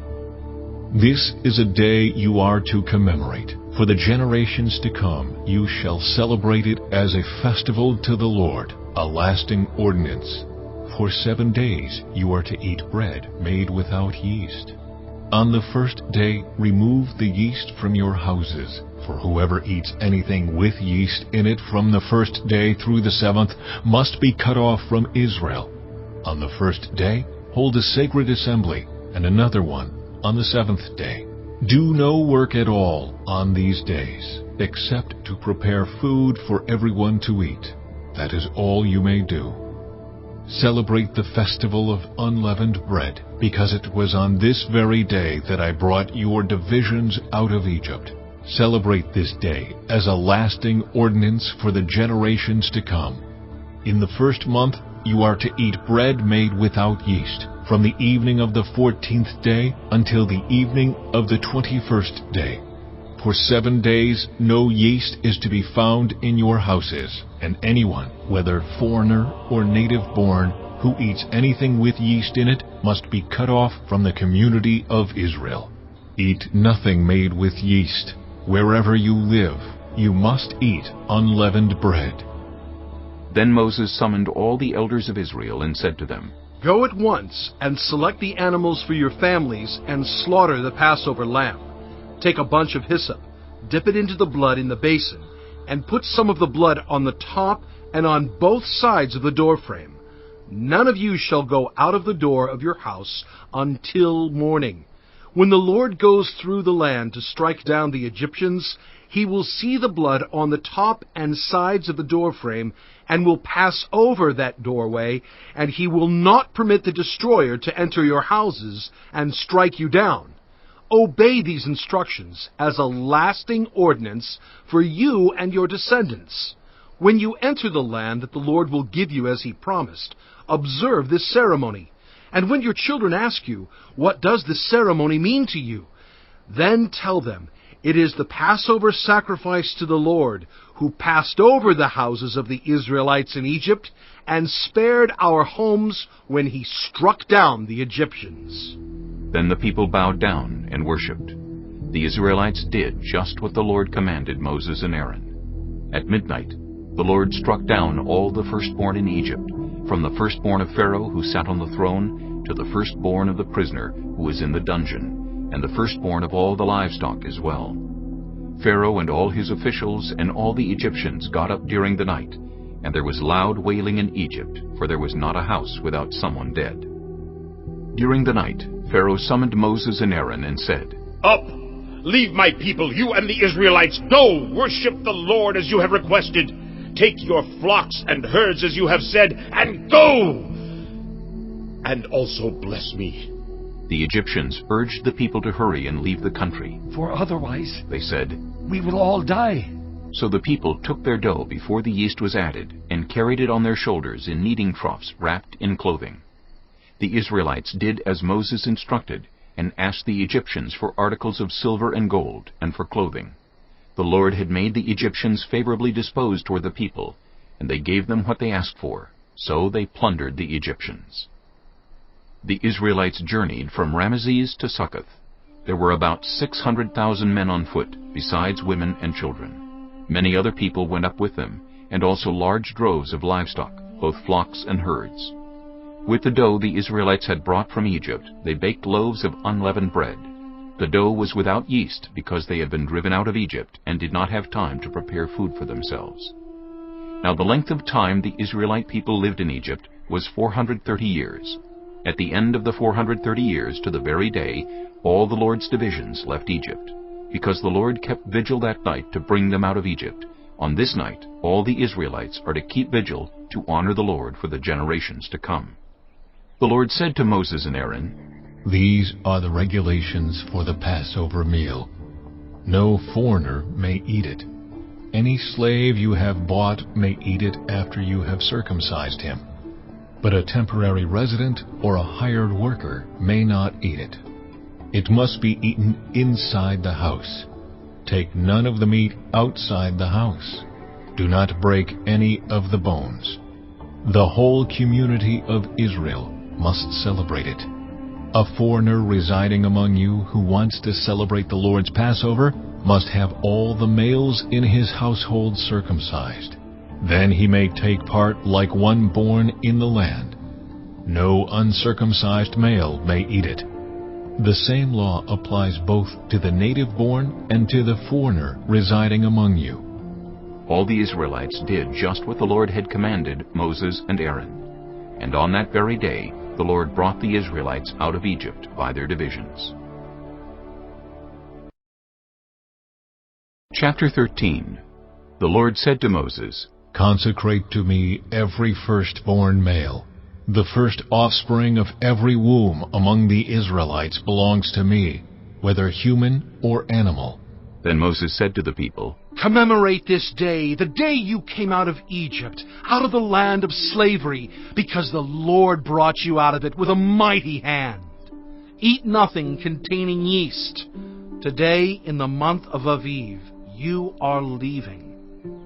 This is a day you are to commemorate. For the generations to come, you shall celebrate it as a festival to the Lord, a lasting ordinance. For 7 days you are to eat bread made without yeast. On the first day remove the yeast from your houses, for whoever eats anything with yeast in it from the first day through the 7th must be cut off from Israel. On the first day hold a sacred assembly, and another one on the 7th day. Do no work at all on these days, except to prepare food for everyone to eat. That is all you may do. Celebrate the festival of unleavened bread, because it was on this very day that I brought your divisions out of Egypt. Celebrate this day as a lasting ordinance for the generations to come. In the first month you are to eat bread made without yeast, from the evening of the 14th day until the evening of the 21st day. For 7 days no yeast is to be found in your houses, and anyone, whether foreigner or native-born, who eats anything with yeast in it must be cut off from the community of Israel. Eat nothing made with yeast. Wherever you live, you must eat unleavened bread. Then Moses summoned all the elders of Israel and said to them, Go at once and select the animals for your families and slaughter the Passover lamb. Take a bunch of hyssop, dip it into the blood in the basin, and put some of the blood on the top and on both sides of the doorframe. None of you shall go out of the door of your house until morning. When the Lord goes through the land to strike down the Egyptians, he will see the blood on the top and sides of the doorframe and will pass over that doorway, and he will not permit the destroyer to enter your houses and strike you down. Obey these instructions as a lasting ordinance for you and your descendants. When you enter the land that the Lord will give you as he promised, observe this ceremony. And when your children ask you, What does this ceremony mean to you? Then tell them, It is the Passover sacrifice to the Lord, who passed over the houses of the Israelites in Egypt and spared our homes when he struck down the Egyptians. Then the people bowed down and worshipped. The Israelites did just what the Lord commanded Moses and Aaron. At midnight, the Lord struck down all the firstborn in Egypt, from the firstborn of Pharaoh who sat on the throne to the firstborn of the prisoner who was in the dungeon, and the firstborn of all the livestock as well. Pharaoh and all his officials and all the Egyptians got up during the night, and there was loud wailing in Egypt, for there was not a house without someone dead. During the night, Pharaoh summoned Moses and Aaron and said, Up! Leave my people, you and the Israelites. Go! Worship the Lord as you have requested. Take your flocks and herds as you have said, and go! And also bless me. The Egyptians urged the people to hurry and leave the country. For otherwise, they said, we will all die. So the people took their dough before the yeast was added, and carried it on their shoulders in kneading troughs wrapped in clothing. The Israelites did as Moses instructed, and asked the Egyptians for articles of silver and gold, and for clothing. The Lord had made the Egyptians favorably disposed toward the people, and they gave them what they asked for. So they plundered the Egyptians. The Israelites journeyed from Ramesses to Succoth. There were about 600,000 men on foot, besides women and children. Many other people went up with them, and also large droves of livestock, both flocks and herds. With the dough the Israelites had brought from Egypt, they baked loaves of unleavened bread. The dough was without yeast, because they had been driven out of Egypt and did not have time to prepare food for themselves. Now the length of time the Israelite people lived in Egypt was 430 years. At the end of the 430 years, to the very day, all the Lord's divisions left Egypt, because the Lord kept vigil that night to bring them out of Egypt. On this night, all the Israelites are to keep vigil to honor the Lord for the generations to come. The Lord said to Moses and Aaron, These are the regulations for the Passover meal. No foreigner may eat it. Any slave you have bought may eat it after you have circumcised him. But a temporary resident or a hired worker may not eat it. It must be eaten inside the house. Take none of the meat outside the house. Do not break any of the bones. The whole community of Israel must celebrate it. A foreigner residing among you who wants to celebrate the Lord's Passover must have all the males in his household circumcised. Then he may take part like one born in the land. No uncircumcised male may eat it. The same law applies both to the native-born and to the foreigner residing among you. All the Israelites did just what the Lord had commanded Moses and Aaron. And on that very day, the Lord brought the Israelites out of Egypt by their divisions. Chapter 13. The Lord said to Moses, Consecrate to me every firstborn male. The first offspring of every womb among the Israelites belongs to me, whether human or animal. Then Moses said to the people, Commemorate this day, the day you came out of Egypt, out of the land of slavery, because the Lord brought you out of it with a mighty hand. Eat nothing containing yeast. Today, in the month of Aviv, you are leaving.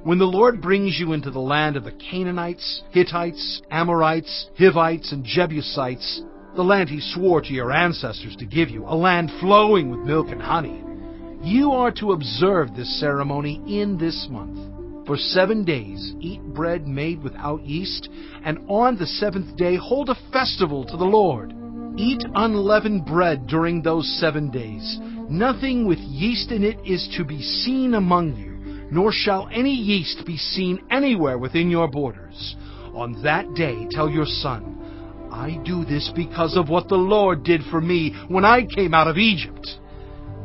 When the Lord brings you into the land of the Canaanites, Hittites, Amorites, Hivites, and Jebusites, the land he swore to your ancestors to give you, a land flowing with milk and honey, you are to observe this ceremony in this month. For 7 days eat bread made without yeast, and on the 7th day hold a festival to the Lord. Eat unleavened bread during those 7 days. Nothing with yeast in it is to be seen among you, nor shall any yeast be seen anywhere within your borders. On that day tell your son, I do this because of what the Lord did for me when I came out of Egypt.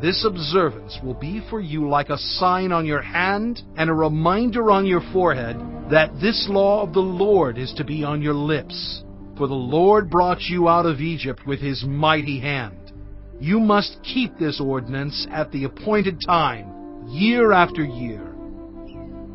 This observance will be for you like a sign on your hand and a reminder on your forehead that this law of the Lord is to be on your lips. For the Lord brought you out of Egypt with his mighty hand. You must keep this ordinance at the appointed time, year after year.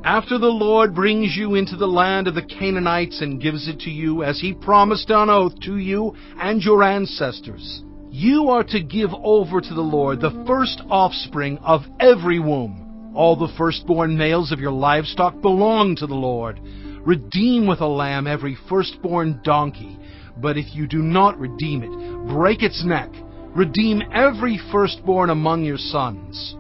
After the Lord brings you into the land of the Canaanites and gives it to you as he promised on oath to you and your ancestors, you are to give over to the Lord the first offspring of every womb. All the firstborn males of your livestock belong to the Lord. Redeem with a lamb every firstborn donkey. But if you do not redeem it, break its neck. Redeem every firstborn among your sons.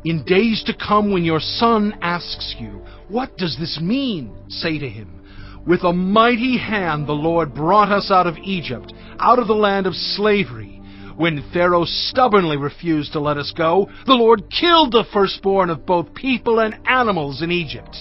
In days to come, when your son asks you, What does this mean? Say to him, With a mighty hand the Lord brought us out of Egypt, out of the land of slavery. When Pharaoh stubbornly refused to let us go, the Lord killed the firstborn of both people and animals in Egypt.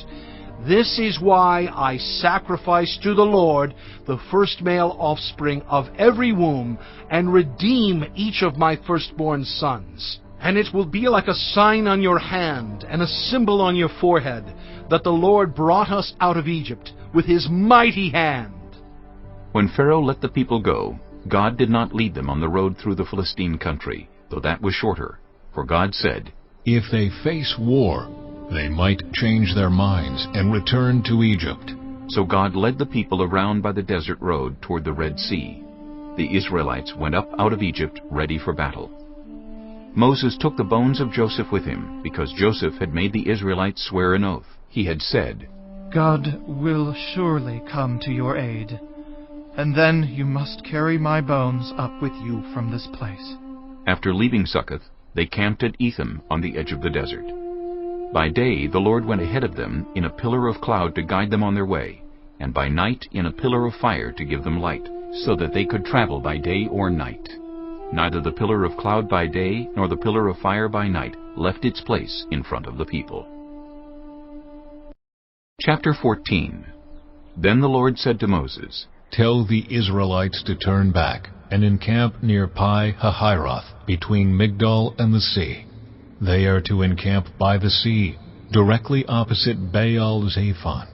This is why I sacrifice to the Lord the first male offspring of every womb, and redeem each of my firstborn sons. And it will be like a sign on your hand and a symbol on your forehead that the Lord brought us out of Egypt with his mighty hand. When Pharaoh let the people go, God did not lead them on the road through the Philistine country, though that was shorter. For God said, If they face war, they might change their minds and return to Egypt. So God led the people around by the desert road toward the Red Sea. The Israelites went up out of Egypt ready for battle. Moses took the bones of Joseph with him, because Joseph had made the Israelites swear an oath. He had said, God will surely come to your aid, and then you must carry my bones up with you from this place. After leaving Succoth, they camped at Etham on the edge of the desert. By day the Lord went ahead of them in a pillar of cloud to guide them on their way, and by night in a pillar of fire to give them light, so that they could travel by day or night. Neither the pillar of cloud by day nor the pillar of fire by night left its place in front of the people. Chapter 14. Then the Lord said to Moses, Tell the Israelites to turn back and encamp near Pi-hahiroth, between Migdol and the sea. They are to encamp by the sea, directly opposite Baal-Zephon.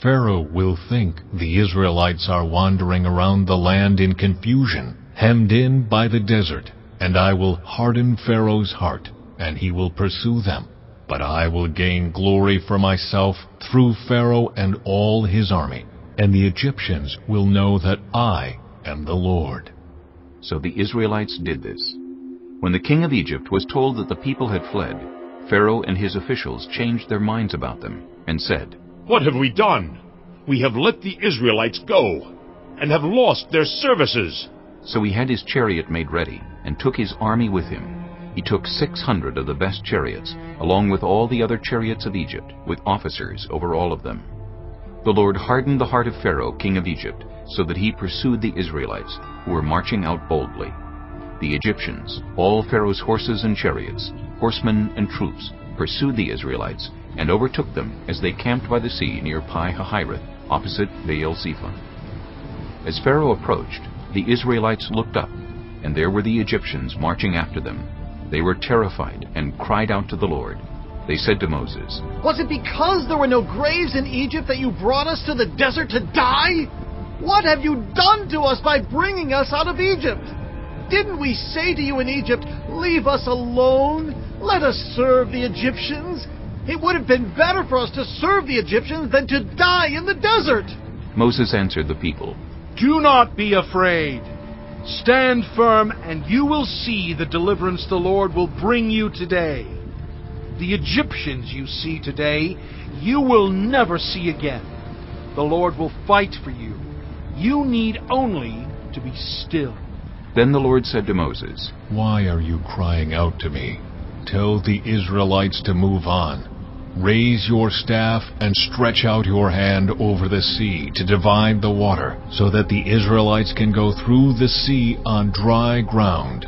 Pharaoh will think the Israelites are wandering around the land in confusion, hemmed in by the desert, and I will harden Pharaoh's heart, and he will pursue them. But I will gain glory for myself through Pharaoh and all his army, and the Egyptians will know that I am the Lord. So the Israelites did this. When the king of Egypt was told that the people had fled, Pharaoh and his officials changed their minds about them, and said, What have we done? We have let the Israelites go, and have lost their services." So he had his chariot made ready, and took his army with him. He took 600 of the best chariots, along with all the other chariots of Egypt, with officers over all of them. The Lord hardened the heart of Pharaoh, king of Egypt, so that he pursued the Israelites, who were marching out boldly. The Egyptians, all Pharaoh's horses and chariots, horsemen and troops, pursued the Israelites, and overtook them as they camped by the sea near Pi-hahiroth, opposite Baal-zephon. As Pharaoh approached, the Israelites looked up, and there were the Egyptians marching after them. They were terrified and cried out to the Lord. They said to Moses, "Was it because there were no graves in Egypt that you brought us to the desert to die? What have you done to us by bringing us out of Egypt? Didn't we say to you in Egypt, 'Leave us alone, let us serve the Egyptians'? It would have been better for us to serve the Egyptians than to die in the desert." Moses answered the people, "Do not be afraid. Stand firm, and you will see the deliverance the Lord will bring you today. The Egyptians you see today, you will never see again. The Lord will fight for you. You need only to be still." Then the Lord said to Moses, "Why are you crying out to me? Tell the Israelites to move on. Raise your staff and stretch out your hand over the sea to divide the water, so that the Israelites can go through the sea on dry ground.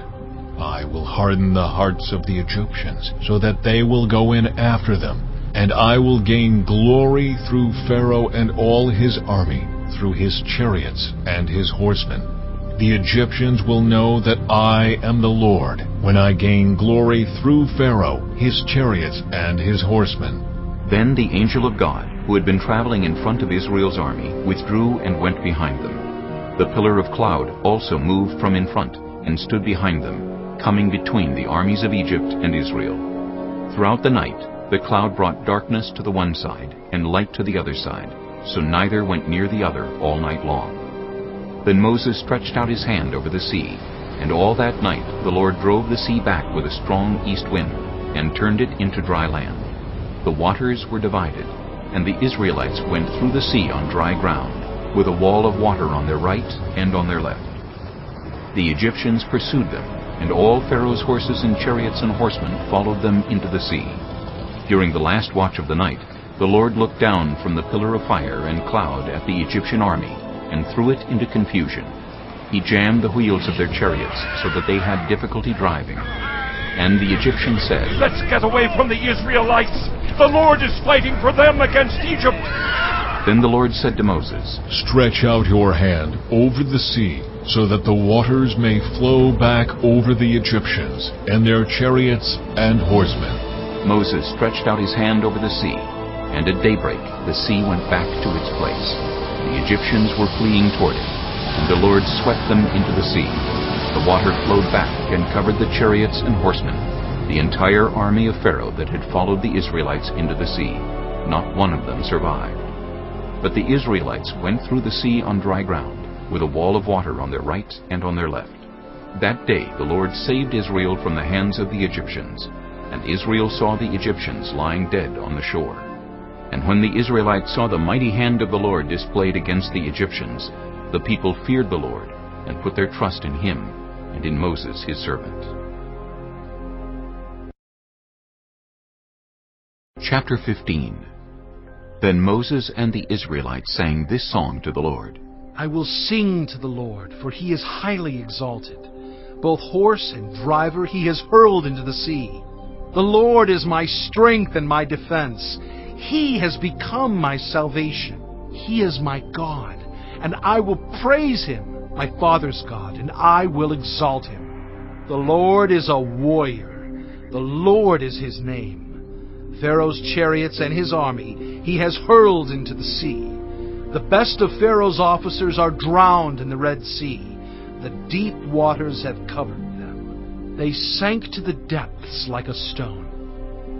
I will harden the hearts of the Egyptians, so that they will go in after them, and I will gain glory through Pharaoh and all his army, through his chariots and his horsemen. The Egyptians will know that I am the Lord, when I gain glory through Pharaoh, his chariots, and his horsemen." Then the angel of God, who had been traveling in front of Israel's army, withdrew and went behind them. The pillar of cloud also moved from in front, and stood behind them, coming between the armies of Egypt and Israel. Throughout the night, the cloud brought darkness to the one side, and light to the other side, so neither went near the other all night long. Then Moses stretched out his hand over the sea, and all that night the Lord drove the sea back with a strong east wind, and turned it into dry land. The waters were divided, and the Israelites went through the sea on dry ground, with a wall of water on their right and on their left. The Egyptians pursued them, and all Pharaoh's horses and chariots and horsemen followed them into the sea. During the last watch of the night, the Lord looked down from the pillar of fire and cloud at the Egyptian army, and threw it into confusion. He jammed the wheels of their chariots, so that they had difficulty driving. And the Egyptians said, "Let's get away from the Israelites! The Lord is fighting for them against Egypt!" Then the Lord said to Moses, "Stretch out your hand over the sea, so that the waters may flow back over the Egyptians, and their chariots and horsemen." Moses stretched out his hand over the sea, and at daybreak the sea went back to its place. The Egyptians were fleeing toward it, and the Lord swept them into the sea. The water flowed back and covered the chariots and horsemen, the entire army of Pharaoh that had followed the Israelites into the sea. Not one of them survived. But the Israelites went through the sea on dry ground, with a wall of water on their right and on their left. That day the Lord saved Israel from the hands of the Egyptians, and Israel saw the Egyptians lying dead on the shore. And when the Israelites saw the mighty hand of the Lord displayed against the Egyptians, the people feared the Lord, and put their trust in him and in Moses his servant. Chapter 15. Then Moses and the Israelites sang this song to the Lord. "I will sing to the Lord, for he is highly exalted. Both horse and driver he has hurled into the sea. The Lord is my strength and my defense. He has become my salvation. He is my God, and I will praise him, my father's God, and I will exalt him. The Lord is a warrior. The Lord is his name. Pharaoh's chariots and his army he has hurled into the sea. The best of Pharaoh's officers are drowned in the Red Sea. The deep waters have covered them. They sank to the depths like a stone.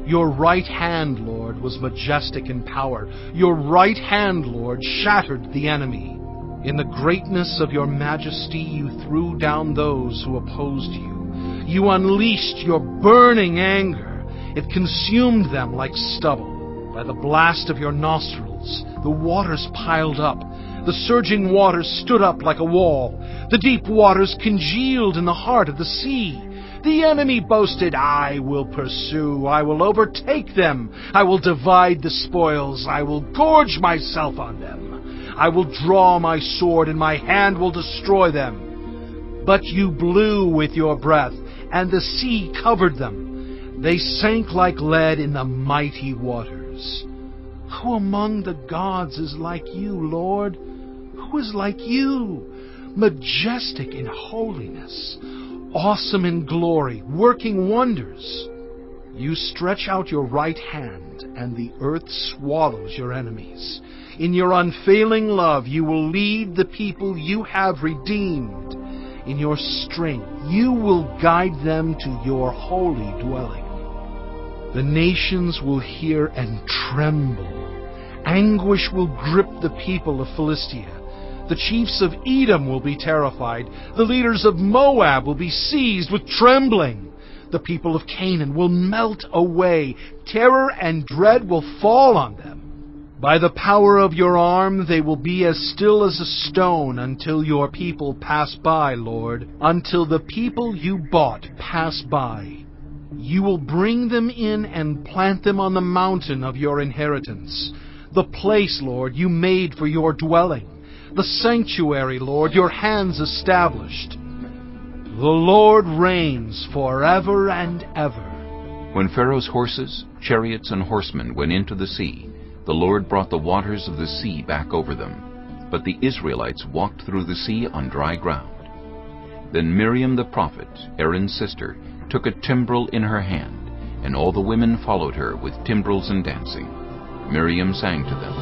Your right hand, Lord, was majestic in power. Your right hand, Lord, shattered the enemy. In the greatness of your majesty you threw down those who opposed you. You unleashed your burning anger. It consumed them like stubble, By the blast of your nostrils, the waters piled up. The surging waters stood up like a wall. The deep waters congealed in the heart of the sea. The enemy boasted, I will pursue, I will overtake them, I will divide the spoils, I will gorge myself on them. I will draw my sword, and my hand will destroy them. But you blew with your breath, and the sea covered them. They sank like lead in the mighty waters. Who among the gods is like you, Lord? Who is like you, majestic in holiness, awesome in glory, working wonders? You stretch out your right hand, and the earth swallows your enemies. In your unfailing love you will lead the people you have redeemed. In your strength you will guide them to your holy dwelling. The nations will hear and tremble. Anguish will grip the people of Philistia. The chiefs of Edom will be terrified. The leaders of Moab will be seized with trembling. The people of Canaan will melt away. Terror and dread will fall on them. By the power of your arm they will be as still as a stone until your people pass by, Lord, until the people you bought pass by. You will bring them in and plant them on the mountain of your inheritance, the place, Lord, you made for your dwelling, the sanctuary, Lord, your hands established. The Lord reigns forever and ever. When Pharaoh's horses, chariots, and horsemen went into the sea, the Lord brought the waters of the sea back over them. But the Israelites walked through the sea on dry ground. Then Miriam the prophet, Aaron's sister, took a timbrel in her hand, and all the women followed her with timbrels and dancing. Miriam sang to them,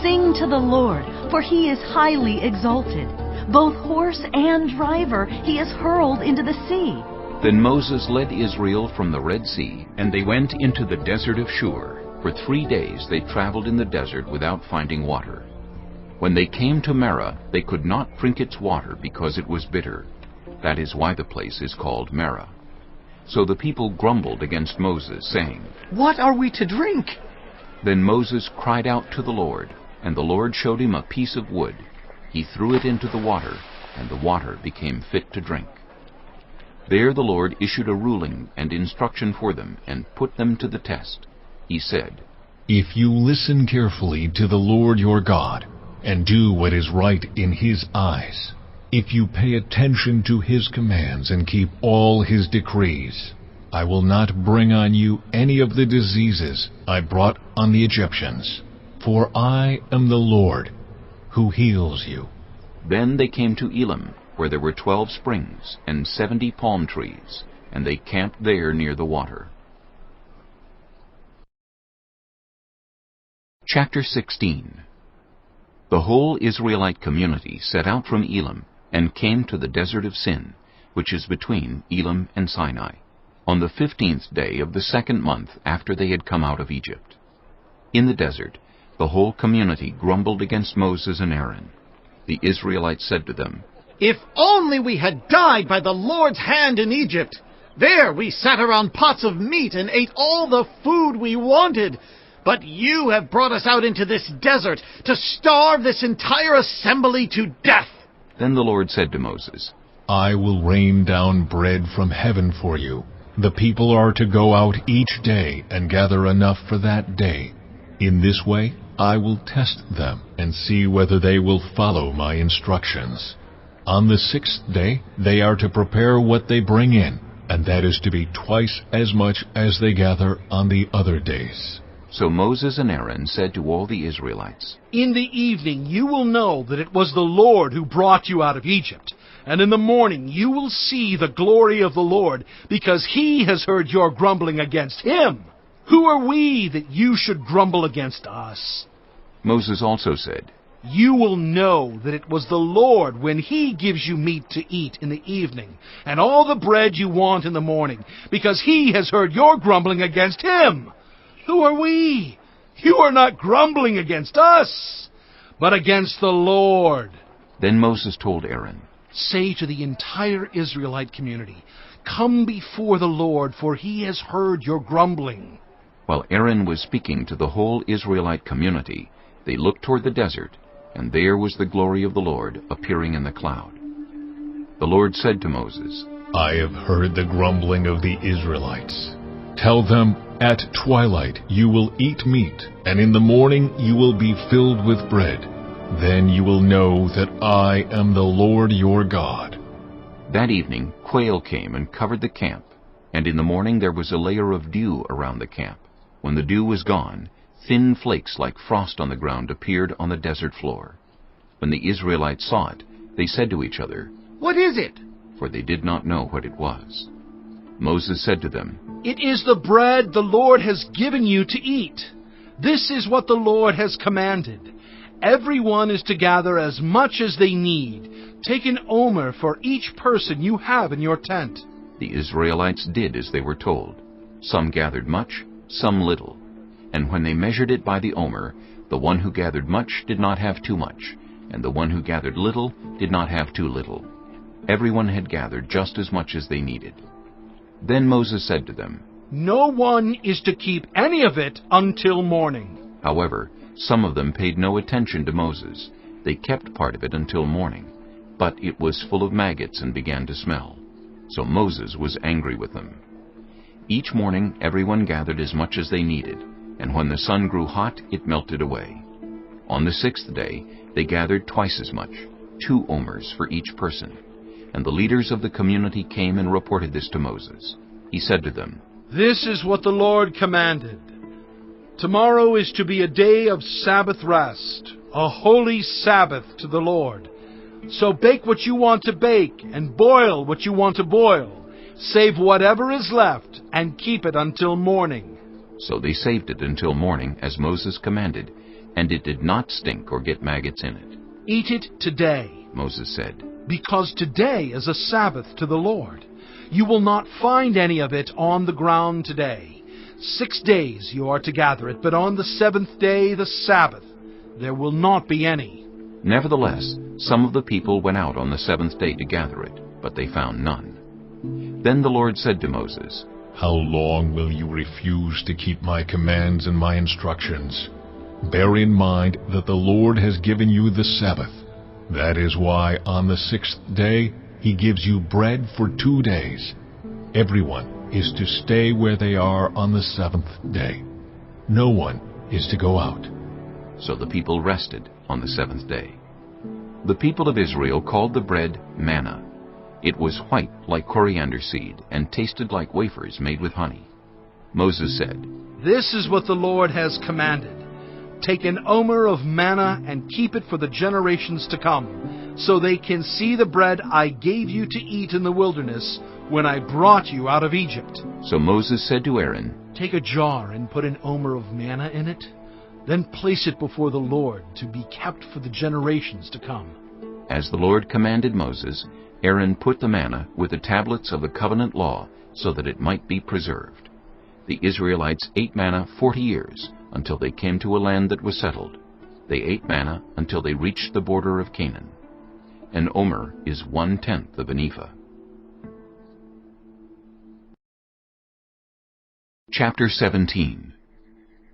Sing to the Lord, for he is highly exalted. Both horse and driver he is hurled into the sea. Then Moses led Israel from the Red Sea, and they went into the desert of Shur. For 3 days they traveled in the desert without finding water. When they came to Marah, they could not drink its water because it was bitter. That is why the place is called Marah. So the people grumbled against Moses, saying, What are we to drink? Then Moses cried out to the Lord, and the Lord showed him a piece of wood. He threw it into the water, and the water became fit to drink. There the Lord issued a ruling and instruction for them, and put them to the test. He said, If you listen carefully to the Lord your God, and do what is right in His eyes, if you pay attention to His commands and keep all His decrees, I will not bring on you any of the diseases I brought on the Egyptians, for I am the Lord who heals you. Then they came to Elim, where there were 12 springs and 70 palm trees, and they camped there near the water. Chapter 16. The whole Israelite community set out from Elim and came to the desert of Sin, which is between Elim and Sinai, on the 15th day of the 2nd month after they had come out of Egypt. In the desert, the whole community grumbled against Moses and Aaron. The Israelites said to them, If only we had died by the Lord's hand in Egypt! There we sat around pots of meat and ate all the food we wanted. But you have brought us out into this desert to starve this entire assembly to death. Then the Lord said to Moses, I will rain down bread from heaven for you. The people are to go out each day and gather enough for that day. In this way I will test them and see whether they will follow my instructions. On the 6th day they are to prepare what they bring in, and that is to be twice as much as they gather on the other days. So Moses and Aaron said to all the Israelites, In the evening you will know that it was the Lord who brought you out of Egypt. And in the morning you will see the glory of the Lord, because He has heard your grumbling against Him. Who are we that you should grumble against us? Moses also said, You will know that it was the Lord when He gives you meat to eat in the evening, and all the bread you want in the morning, because He has heard your grumbling against Him. Who are we? You are not grumbling against us, but against the Lord. Then Moses told Aaron, Say to the entire Israelite community, Come before the Lord, for He has heard your grumbling. While Aaron was speaking to the whole Israelite community, they looked toward the desert, and there was the glory of the Lord appearing in the cloud. The Lord said to Moses, I have heard the grumbling of the Israelites. Tell them, at twilight you will eat meat, and in the morning you will be filled with bread. Then you will know that I am the Lord your God. That evening quail came and covered the camp, and in the morning there was a layer of dew around the camp. When the dew was gone, thin flakes like frost on the ground appeared on the desert floor. When the Israelites saw it, they said to each other, What is it? For they did not know what it was. Moses said to them, It is the bread the Lord has given you to eat. This is what the Lord has commanded. Everyone is to gather as much as they need. Take an omer for each person you have in your tent. The Israelites did as they were told. Some gathered much, some little. And when they measured it by the omer, the one who gathered much did not have too much, and the one who gathered little did not have too little. Everyone had gathered just as much as they needed. Then Moses said to them, No one is to keep any of it until morning. However, some of them paid no attention to Moses. They kept part of it until morning, but it was full of maggots and began to smell. So Moses was angry with them. Each morning everyone gathered as much as they needed, and when the sun grew hot, it melted away. On the 6th day they gathered twice as much, 2 omers for each person. And the leaders of the community came and reported this to Moses. He said to them, This is what the Lord commanded. Tomorrow is to be a day of Sabbath rest, a holy Sabbath to the Lord. So bake what you want to bake, and boil what you want to boil. Save whatever is left, and keep it until morning. So they saved it until morning, as Moses commanded, and it did not stink or get maggots in it. Eat it today, Moses said, because today is a Sabbath to the Lord. You will not find any of it on the ground today. 6 days you are to gather it, but on the 7th day, the Sabbath, there will not be any. Nevertheless, some of the people went out on the 7th day to gather it, but they found none. Then the Lord said to Moses, How long will you refuse to keep my commands and my instructions? Bear in mind that the Lord has given you the Sabbath. That is why on the 6th day he gives you bread for 2 days. Everyone is to stay where they are on the 7th day. No one is to go out. So the people rested on the 7th day. The people of Israel called the bread manna. It was white like coriander seed, and tasted like wafers made with honey. Moses said, This is what the Lord has commanded. Take an omer of manna and keep it for the generations to come, so they can see the bread I gave you to eat in the wilderness when I brought you out of Egypt. So Moses said to Aaron, Take a jar and put an omer of manna in it. Then place it before the Lord to be kept for the generations to come. As the Lord commanded Moses, Aaron put the manna with the tablets of the covenant law so that it might be preserved. The Israelites ate manna 40 years, until they came to a land that was settled. They ate manna until they reached the border of Canaan. An omer is 1/10 of an ephah. Chapter 17.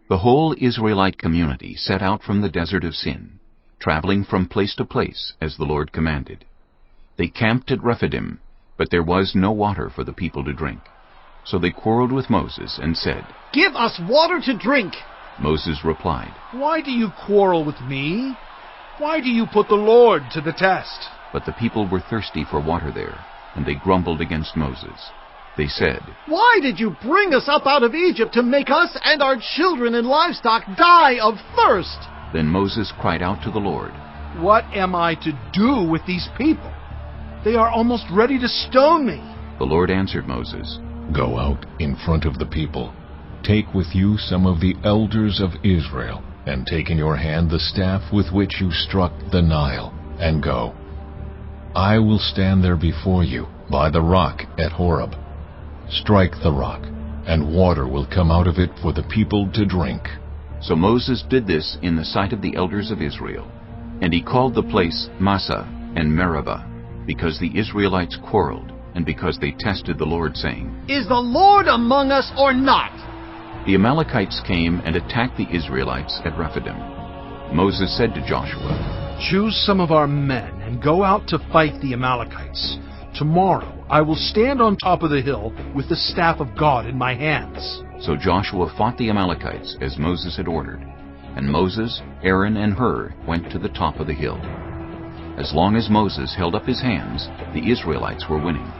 The whole Israelite community set out from the desert of Sin, traveling from place to place as the Lord commanded. They camped at Rephidim, but there was no water for the people to drink. So they quarreled with Moses and said, Give us water to drink! Moses replied, Why do you quarrel with me? Why do you put the Lord to the test? But the people were thirsty for water there, and they grumbled against Moses. They said, Why did you bring us up out of Egypt to make us and our children and livestock die of thirst? Then Moses cried out to the Lord, What am I to do with these people? They are almost ready to stone me. The Lord answered Moses, Go out in front of the people. Take with you some of the elders of Israel, and take in your hand the staff with which you struck the Nile, and go. I will stand there before you, by the rock at Horeb. Strike the rock, and water will come out of it for the people to drink. So Moses did this in the sight of the elders of Israel. And he called the place Massah and Meribah, because the Israelites quarreled, and because they tested the Lord, saying, Is the Lord among us or not? The Amalekites came and attacked the Israelites at Rephidim. Moses said to Joshua, "Choose some of our men and go out to fight the Amalekites. Tomorrow I will stand on top of the hill with the staff of God in my hands." So Joshua fought the Amalekites as Moses had ordered, and Moses, Aaron, and Hur went to the top of the hill. As long as Moses held up his hands, the Israelites were winning,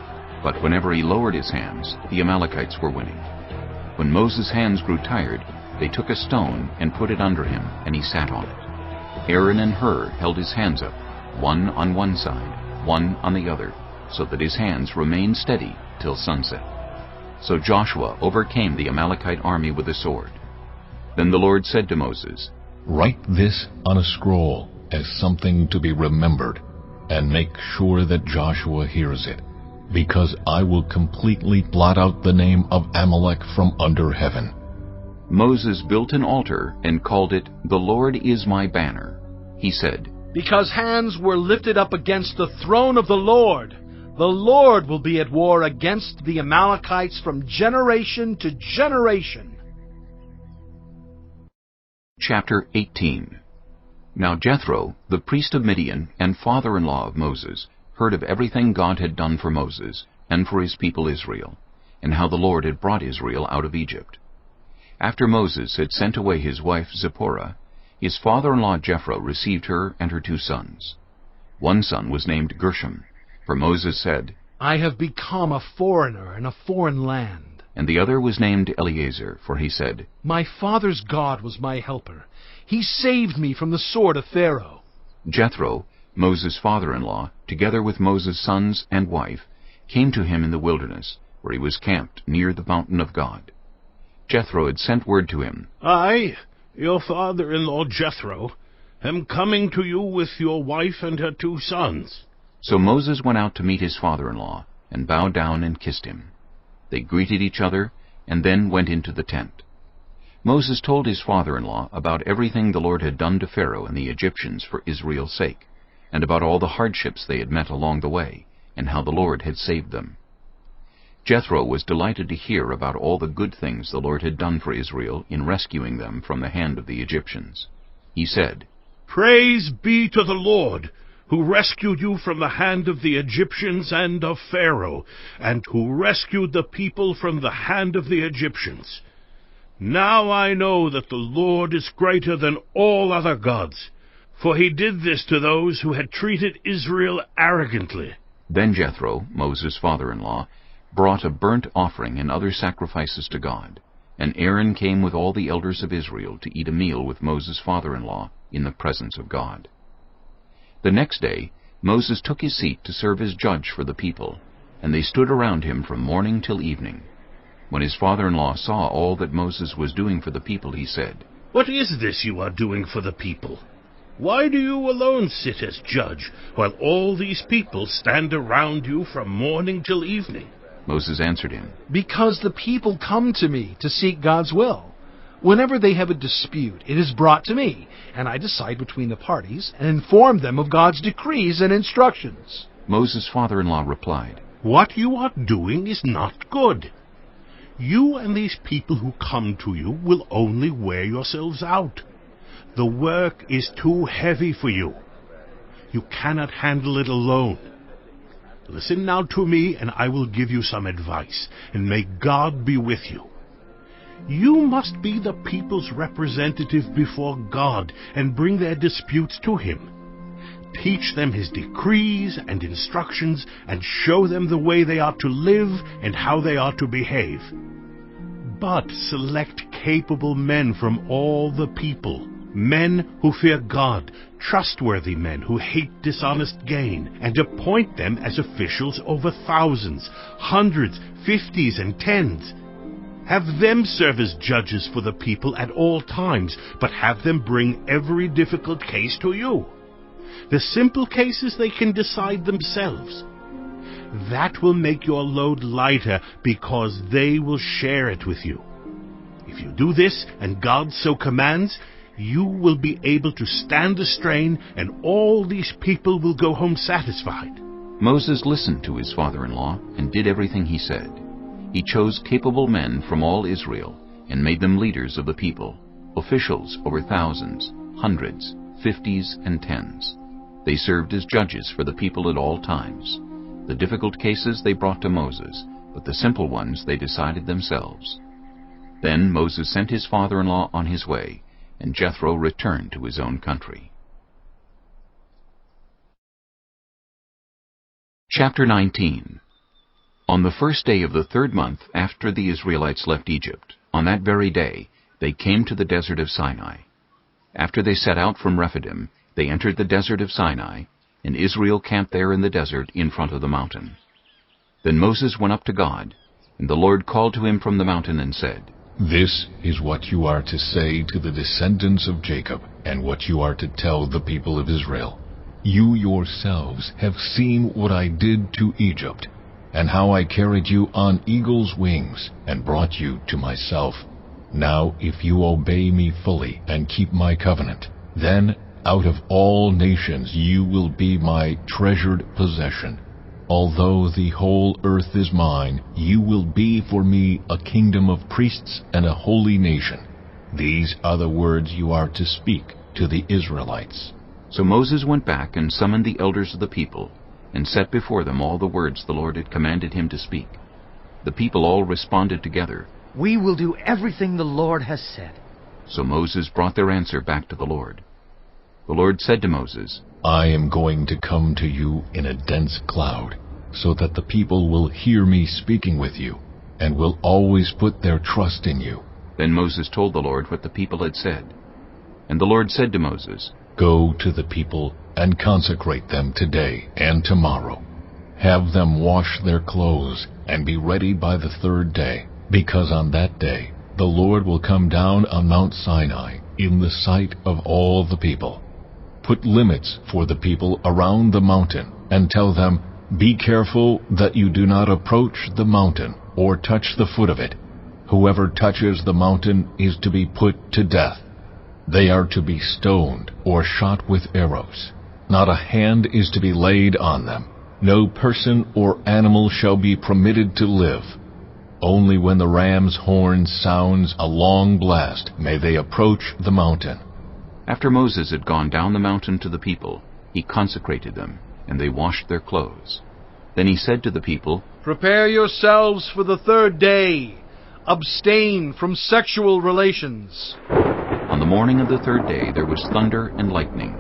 but whenever he lowered his hands, the Amalekites were winning. When Moses' hands grew tired, they took a stone and put it under him, and he sat on it. Aaron and Hur held his hands up, one on one side, one on the other, so that his hands remained steady till sunset. So Joshua overcame the Amalekite army with the sword. Then the Lord said to Moses, "Write this on a scroll as something to be remembered, and make sure that Joshua hears it, because I will completely blot out the name of Amalek from under heaven." Moses built an altar and called it, "The Lord is my banner." He said, "Because hands were lifted up against the throne of the Lord will be at war against the Amalekites from generation to generation." Chapter 18. Now Jethro, the priest of Midian and father-in-law of Moses, heard of everything God had done for Moses and for his people Israel, and how the Lord had brought Israel out of Egypt. After Moses had sent away his wife Zipporah, his father-in-law Jethro received her and her 2 sons. One son was named Gershom, for Moses said, "I have become a foreigner in a foreign land." And the other was named Eleazar, for he said, "My father's God was my helper. He saved me from the sword of Pharaoh." Jethro, Moses' father-in-law, together with Moses' sons and wife, came to him in the wilderness, where he was camped near the mountain of God. Jethro had sent word to him, "I, your father-in-law Jethro, am coming to you with your wife and her 2 sons. So Moses went out to meet his father-in-law, and bowed down and kissed him. They greeted each other, and then went into the tent. Moses told his father-in-law about everything the Lord had done to Pharaoh and the Egyptians for Israel's sake, and about all the hardships they had met along the way, and how the Lord had saved them. Jethro was delighted to hear about all the good things the Lord had done for Israel in rescuing them from the hand of the Egyptians. He said, "Praise be to the Lord, who rescued you from the hand of the Egyptians and of Pharaoh, and who rescued the people from the hand of the Egyptians. Now I know that the Lord is greater than all other gods, for he did this to those who had treated Israel arrogantly." Then Jethro, Moses' father-in-law, brought a burnt offering and other sacrifices to God, and Aaron came with all the elders of Israel to eat a meal with Moses' father-in-law in the presence of God. The next day Moses took his seat to serve as judge for the people, and they stood around him from morning till evening. When his father-in-law saw all that Moses was doing for the people, he said, "What is this you are doing for the people? Why do you alone sit as judge, while all these people stand around you from morning till evening?" Moses answered him, "Because the people come to me to seek God's will. Whenever they have a dispute, it is brought to me, and I decide between the parties and inform them of God's decrees and instructions." Moses' father-in-law replied, "What you are doing is not good. You and these people who come to you will only wear yourselves out. The work is too heavy for you. You cannot handle it alone. Listen now to me, and I will give you some advice, and may God be with you. You must be the people's representative before God and bring their disputes to him. Teach them his decrees and instructions and show them the way they are to live and how they are to behave. But select capable men from all the people, men who fear God, trustworthy men who hate dishonest gain, and appoint them as officials over thousands, hundreds, 50s, and 10s. Have them serve as judges for the people at all times, but have them bring every difficult case to you. The simple cases they can decide themselves. That will make your load lighter because they will share it with you. If you do this, and God so commands, you will be able to stand the strain, and all these people will go home satisfied." Moses listened to his father-in-law and did everything he said. He chose capable men from all Israel and made them leaders of the people, officials over thousands, hundreds, 50s, and 10s. They served as judges for the people at all times. The difficult cases they brought to Moses, but the simple ones they decided themselves. Then Moses sent his father-in-law on his way, and Jethro returned to his own country. Chapter 19. On the first day of the 3rd month after the Israelites left Egypt, on that very day, they came to the desert of Sinai. After they set out from Rephidim, they entered the desert of Sinai, and Israel camped there in the desert in front of the mountain. Then Moses went up to God, and the Lord called to him from the mountain and said, This is what you are to say to the descendants of Jacob, and what you are to tell the people of Israel. You yourselves have seen what I did to Egypt, and how I carried you on eagle's wings, and brought you to myself. Now if you obey me fully, and keep my covenant, then out of all nations you will be my treasured possession. Although the whole earth is mine, you will be for me a kingdom of priests and a holy nation. These are the words you are to speak to the Israelites. So Moses went back and summoned the elders of the people, and set before them all the words the Lord had commanded him to speak. The people all responded together, We will do everything the Lord has said. So Moses brought their answer back to the Lord. The Lord said to Moses, I am going to come to you in a dense cloud, so that the people will hear me speaking with you, and will always put their trust in you. Then Moses told the Lord what the people had said. And the Lord said to Moses, Go to the people and consecrate them today and tomorrow. Have them wash their clothes and be ready by the 3rd day, because on that day the Lord will come down on Mount Sinai in the sight of all the people. Put limits for the people around the mountain, and tell them, Be careful that you do not approach the mountain or touch the foot of it. Whoever touches the mountain is to be put to death. They are to be stoned or shot with arrows. Not a hand is to be laid on them. No person or animal shall be permitted to live. Only when the ram's horn sounds a long blast may they approach the mountain. After Moses had gone down the mountain to the people, he consecrated them, and they washed their clothes. Then he said to the people, Prepare yourselves for the 3rd day. Abstain from sexual relations. On the morning of the 3rd day there was thunder and lightning,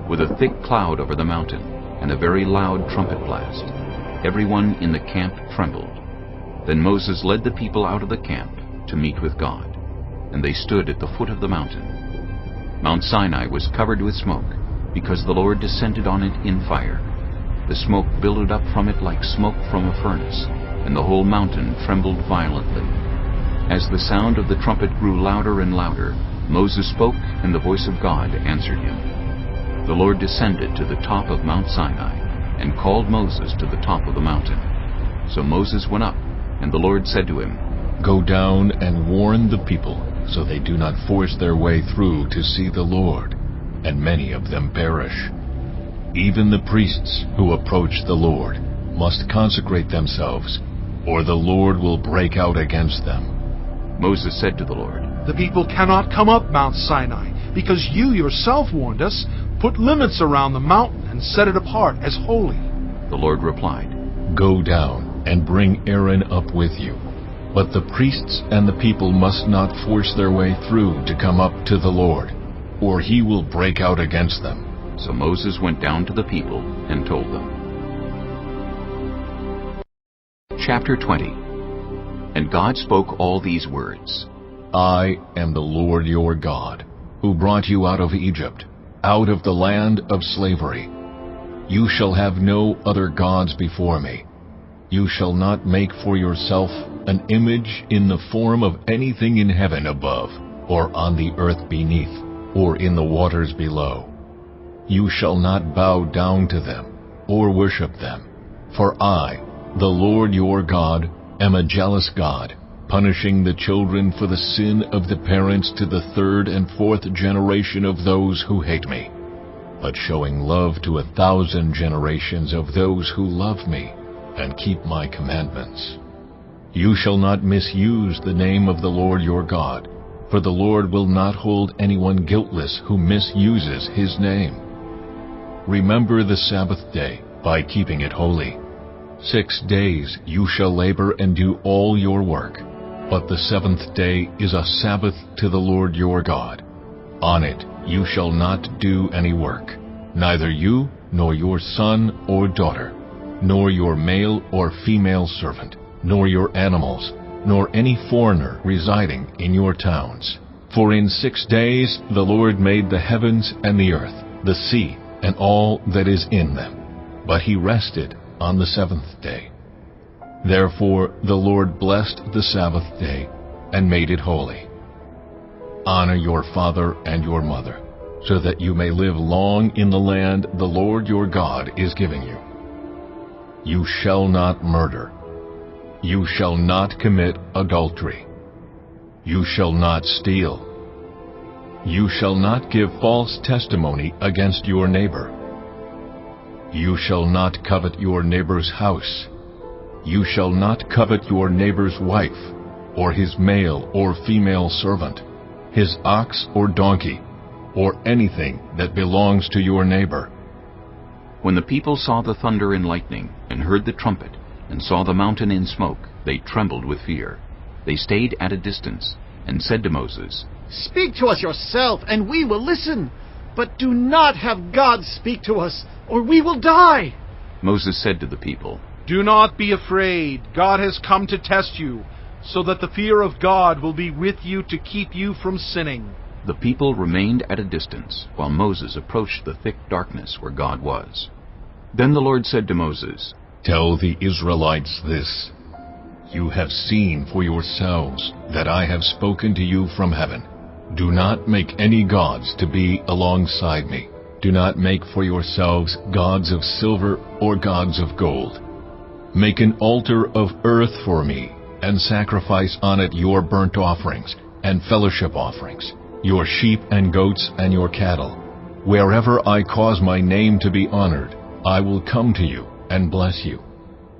with a thick cloud over the mountain, and a very loud trumpet blast. Everyone in the camp trembled. Then Moses led the people out of the camp to meet with God, and they stood at the foot of the mountain. Mount Sinai was covered with smoke, because the Lord descended on it in fire. The smoke billowed up from it like smoke from a furnace, and the whole mountain trembled violently. As the sound of the trumpet grew louder and louder, Moses spoke, and the voice of God answered him. The Lord descended to the top of Mount Sinai, and called Moses to the top of the mountain. So Moses went up, and the Lord said to him, Go down and warn the people, so they do not force their way through to see the Lord, and many of them perish. Even the priests who approach the Lord must consecrate themselves, or the Lord will break out against them. Moses said to the Lord, The people cannot come up Mount Sinai, because you yourself warned us. Put limits around the mountain and set it apart as holy. The Lord replied, Go down and bring Aaron up with you. But the priests and the people must not force their way through to come up to the Lord, or he will break out against them. So Moses went down to the people and told them. Chapter 20. And God spoke all these words. I am the Lord your God, who brought you out of Egypt, out of the land of slavery. You shall have no other gods before me. You shall not make for yourself an image in the form of anything in heaven above, or on the earth beneath, or in the waters below. You shall not bow down to them, or worship them. For I, the Lord your God, am a jealous God, punishing the children for the sin of the parents to the 3rd and 4th generation of those who hate me, but showing love to 1,000 generations of those who love me and keep my commandments. You shall not misuse the name of the Lord your God, for the Lord will not hold anyone guiltless who misuses his name. Remember the Sabbath day by keeping it holy. 6 days you shall labor and do all your work, but the 7th day is a Sabbath to the Lord your God. On it you shall not do any work, neither you nor your son or daughter, nor your male or female servant, nor your animals, nor any foreigner residing in your towns. For in 6 days the Lord made the heavens and the earth, the sea, and all that is in them. But he rested on the 7th day. Therefore the Lord blessed the Sabbath day and made it holy. Honor your father and your mother, so that you may live long in the land the Lord your God is giving you. You shall not murder. You shall not commit adultery. You shall not steal. You shall not give false testimony against your neighbor. You shall not covet your neighbor's house. You shall not covet your neighbor's wife, or his male or female servant, his ox or donkey, or anything that belongs to your neighbor. When the people saw the thunder and lightning, and heard the trumpet, and saw the mountain in smoke, they trembled with fear. They stayed at a distance, and said to Moses, "Speak to us yourself, and we will listen. But do not have God speak to us, or we will die." Moses said to the people, "Do not be afraid. God has come to test you, so that the fear of God will be with you to keep you from sinning." The people remained at a distance, while Moses approached the thick darkness where God was. Then the Lord said to Moses, Tell the Israelites this: You have seen for yourselves that I have spoken to you from heaven. Do not make any gods to be alongside me. Do not make for yourselves gods of silver or gods of gold. Make an altar of earth for me, and sacrifice on it your burnt offerings and fellowship offerings, your sheep and goats and your cattle. Wherever I cause my name to be honored, I will come to you and bless you.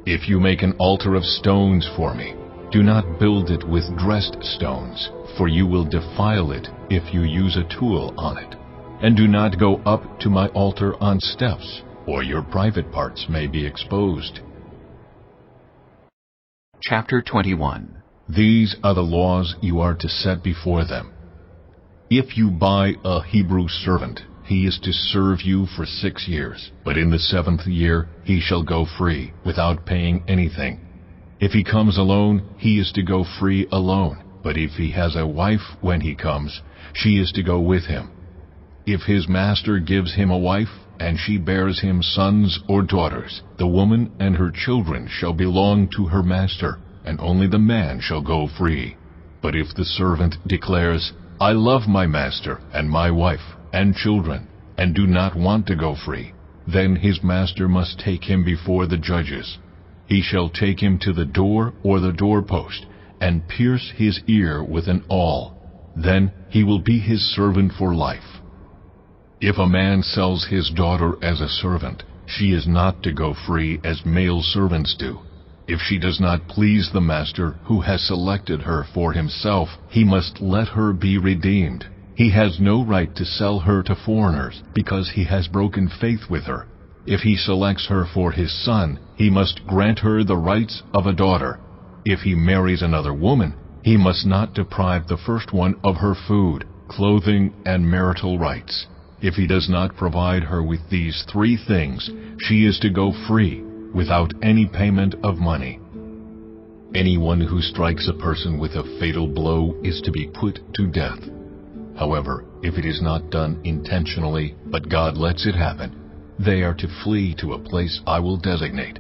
If you make an altar of stones for me, do not build it with dressed stones, for you will defile it if you use a tool on it. And do not go up to my altar on steps, or your private parts may be exposed. Chapter 21. These are the laws you are to set before them. If you buy a Hebrew servant, he is to serve you for 6 years, but in the 7th year he shall go free, without paying anything. If he comes alone, he is to go free alone, but if he has a wife when he comes, she is to go with him. If his master gives him a wife, and she bears him sons or daughters, the woman and her children shall belong to her master, and only the man shall go free. But if the servant declares, I love my master and my wife and children, and do not want to go free, then his master must take him before the judges. He shall take him to the door or the doorpost, and pierce his ear with an awl. Then he will be his servant for life. If a man sells his daughter as a servant, she is not to go free as male servants do. If she does not please the master who has selected her for himself, he must let her be redeemed. He has no right to sell her to foreigners, because he has broken faith with her. If he selects her for his son, he must grant her the rights of a daughter. If he marries another woman, he must not deprive the first one of her food, clothing, and marital rights. If he does not provide her with these 3 things, she is to go free, without any payment of money. Anyone who strikes a person with a fatal blow is to be put to death. However, if it is not done intentionally, but God lets it happen, they are to flee to a place I will designate.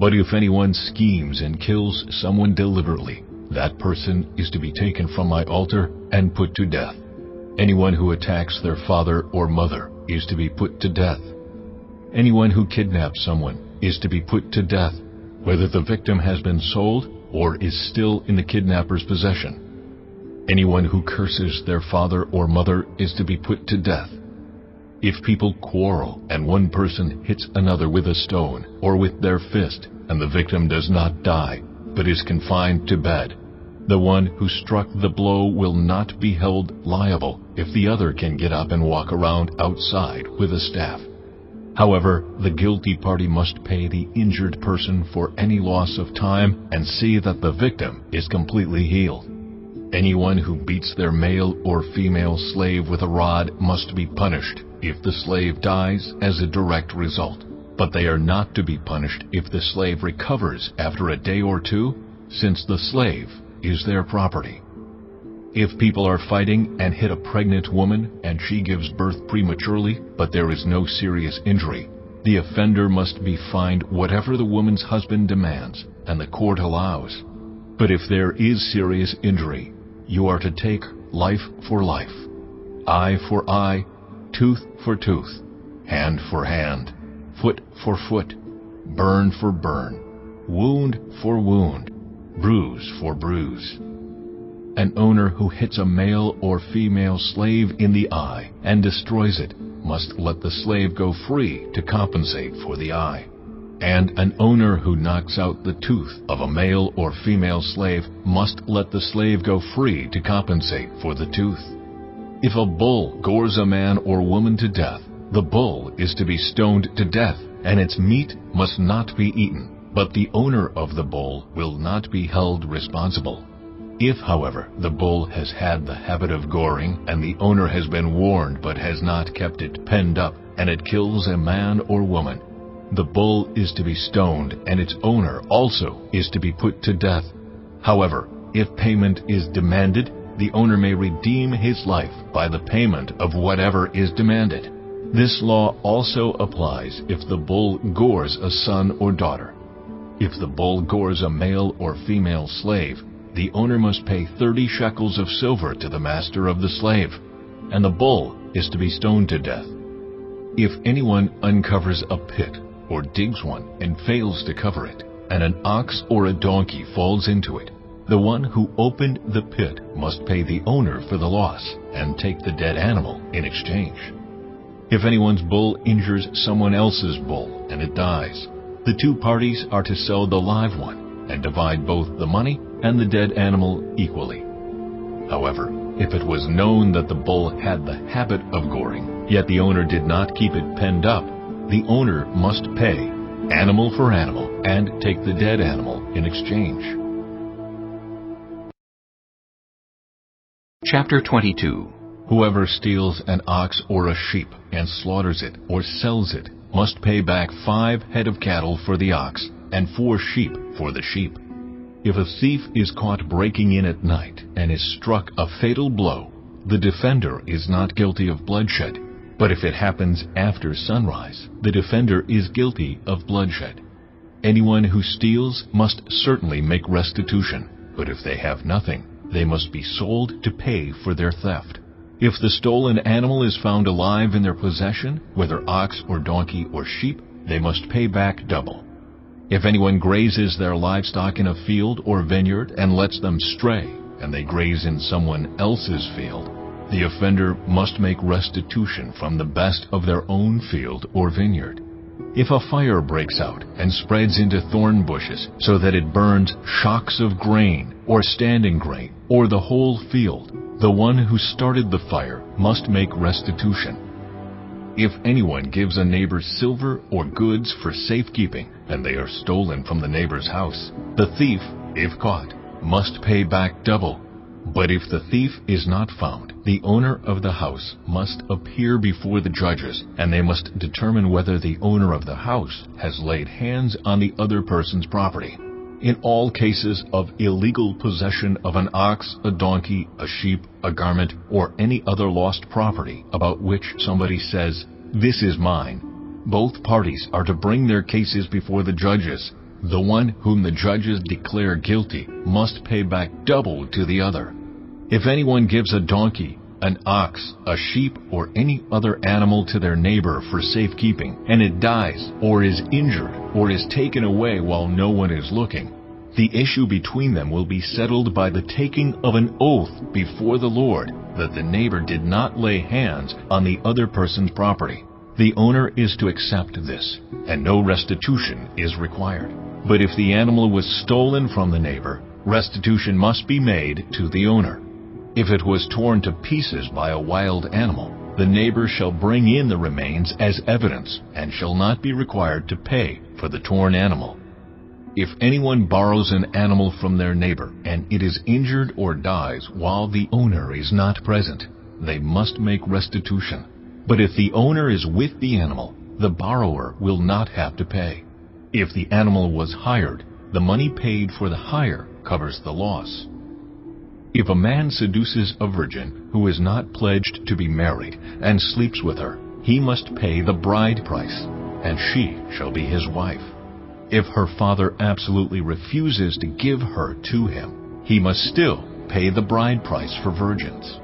But if anyone schemes and kills someone deliberately, that person is to be taken from my altar and put to death. Anyone who attacks their father or mother is to be put to death. Anyone who kidnaps someone is to be put to death, whether the victim has been sold or is still in the kidnapper's possession. Anyone who curses their father or mother is to be put to death. If people quarrel and one person hits another with a stone or with their fist, and the victim does not die, but is confined to bed. The one who struck the blow will not be held liable if the other can get up and walk around outside with a staff. However, the guilty party must pay the injured person for any loss of time and see that the victim is completely healed. Anyone who beats their male or female slave with a rod must be punished if the slave dies as a direct result, but they are not to be punished if the slave recovers after a day or two, since the slave is their property. If people are fighting and hit a pregnant woman and she gives birth prematurely, but there is no serious injury, the offender must be fined whatever the woman's husband demands and the court allows. But if there is serious injury, you are to take life for life, eye for eye, tooth for tooth, hand for hand, foot for foot, burn for burn, wound for wound, bruise for bruise. An owner who hits a male or female slave in the eye and destroys it must let the slave go free to compensate for the eye. And an owner who knocks out the tooth of a male or female slave must let the slave go free to compensate for the tooth. If a bull gores a man or woman to death, the bull is to be stoned to death, and its meat must not be eaten, but the owner of the bull will not be held responsible. If, however, the bull has had the habit of goring, and the owner has been warned but has not kept it penned up, and it kills a man or woman, the bull is to be stoned, and its owner also is to be put to death. However, if payment is demanded, the owner may redeem his life by the payment of whatever is demanded. This law also applies if the bull gores a son or daughter. If the bull gores a male or female slave, the owner must pay 30 shekels of silver to the master of the slave, and the bull is to be stoned to death. If anyone uncovers a pit or digs one and fails to cover it, and an ox or a donkey falls into it, the one who opened the pit must pay the owner for the loss and take the dead animal in exchange. If anyone's bull injures someone else's bull and it dies, the two parties are to sell the live one and divide both the money and the dead animal equally. However, if it was known that the bull had the habit of goring, yet the owner did not keep it penned up, the owner must pay, animal for animal, and take the dead animal in exchange. Chapter 22. Whoever steals an ox or a sheep and slaughters it or sells it must pay back 5 head of cattle for the ox and 4 sheep for the sheep. If a thief is caught breaking in at night and is struck a fatal blow, the defender is not guilty of bloodshed. But if it happens after sunrise, the defender is guilty of bloodshed. Anyone who steals must certainly make restitution, but if they have nothing, they must be sold to pay for their theft. If the stolen animal is found alive in their possession, whether ox or donkey or sheep, they must pay back double. If anyone grazes their livestock in a field or vineyard and lets them stray, and they graze in someone else's field, the offender must make restitution from the best of their own field or vineyard. If a fire breaks out and spreads into thorn bushes so that it burns shocks of grain or standing grain or the whole field, the one who started the fire must make restitution. If anyone gives a neighbor silver or goods for safekeeping and they are stolen from the neighbor's house, the thief, if caught, must pay back double. But if the thief is not found, the owner of the house must appear before the judges, and they must determine whether the owner of the house has laid hands on the other person's property. In all cases of illegal possession of an ox, a donkey, a sheep, a garment, or any other lost property about which somebody says, "This is mine," both parties are to bring their cases before the judges. The one whom the judges declare guilty must pay back double to the other. If anyone gives a donkey, an ox, a sheep, or any other animal to their neighbor for safekeeping, and it dies, or is injured, or is taken away while no one is looking, the issue between them will be settled by the taking of an oath before the Lord that the neighbor did not lay hands on the other person's property. The owner is to accept this, and no restitution is required. But if the animal was stolen from the neighbor, restitution must be made to the owner. If it was torn to pieces by a wild animal, the neighbor shall bring in the remains as evidence and shall not be required to pay for the torn animal. If anyone borrows an animal from their neighbor and it is injured or dies while the owner is not present, they must make restitution. But if the owner is with the animal, the borrower will not have to pay. If the animal was hired, the money paid for the hire covers the loss. If a man seduces a virgin who is not pledged to be married and sleeps with her, he must pay the bride price, and she shall be his wife. If her father absolutely refuses to give her to him, he must still pay the bride price for virgins.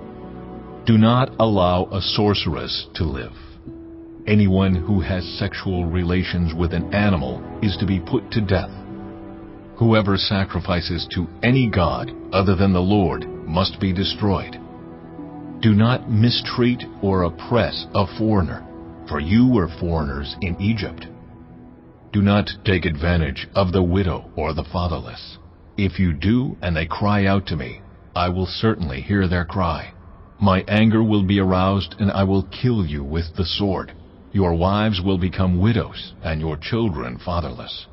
Do not allow a sorceress to live. Anyone who has sexual relations with an animal is to be put to death. Whoever sacrifices to any god other than the Lord must be destroyed. Do not mistreat or oppress a foreigner, for you were foreigners in Egypt. Do not take advantage of the widow or the fatherless. If you do and they cry out to me, I will certainly hear their cry. My anger will be aroused and I will kill you with the sword. Your wives will become widows and your children fatherless.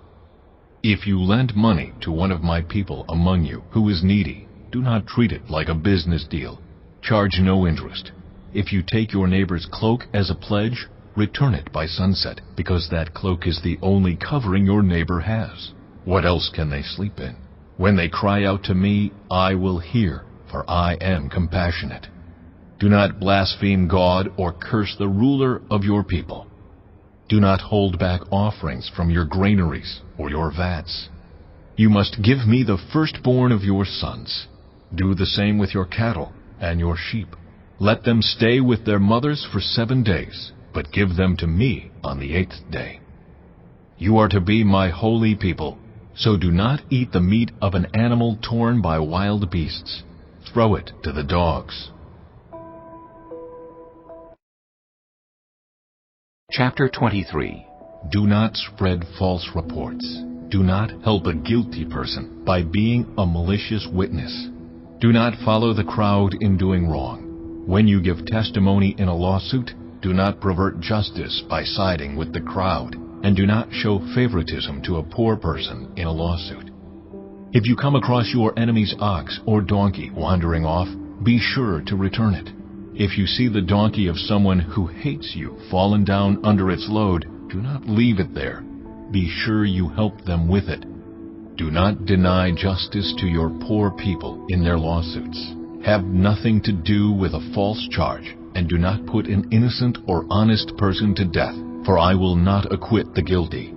If you lend money to one of my people among you who is needy, do not treat it like a business deal. Charge no interest. If you take your neighbor's cloak as a pledge, return it by sunset, because that cloak is the only covering your neighbor has. What else can they sleep in? When they cry out to me, I will hear, for I am compassionate. Do not blaspheme God or curse the ruler of your people. Do not hold back offerings from your granaries or your vats. You must give me the firstborn of your sons. Do the same with your cattle and your sheep. Let them stay with their mothers for 7 days, but give them to me on the 8th day. You are to be my holy people, so do not eat the meat of an animal torn by wild beasts. Throw it to the dogs. Chapter 23. Do not spread false reports. Do not help a guilty person by being a malicious witness. Do not follow the crowd in doing wrong. When you give testimony in a lawsuit, do not pervert justice by siding with the crowd, and do not show favoritism to a poor person in a lawsuit. If you come across your enemy's ox or donkey wandering off, be sure to return it. If you see the donkey of someone who hates you fallen down under its load, do not leave it there. Be sure you help them with it. Do not deny justice to your poor people in their lawsuits. Have nothing to do with a false charge, and do not put an innocent or honest person to death, for I will not acquit the guilty.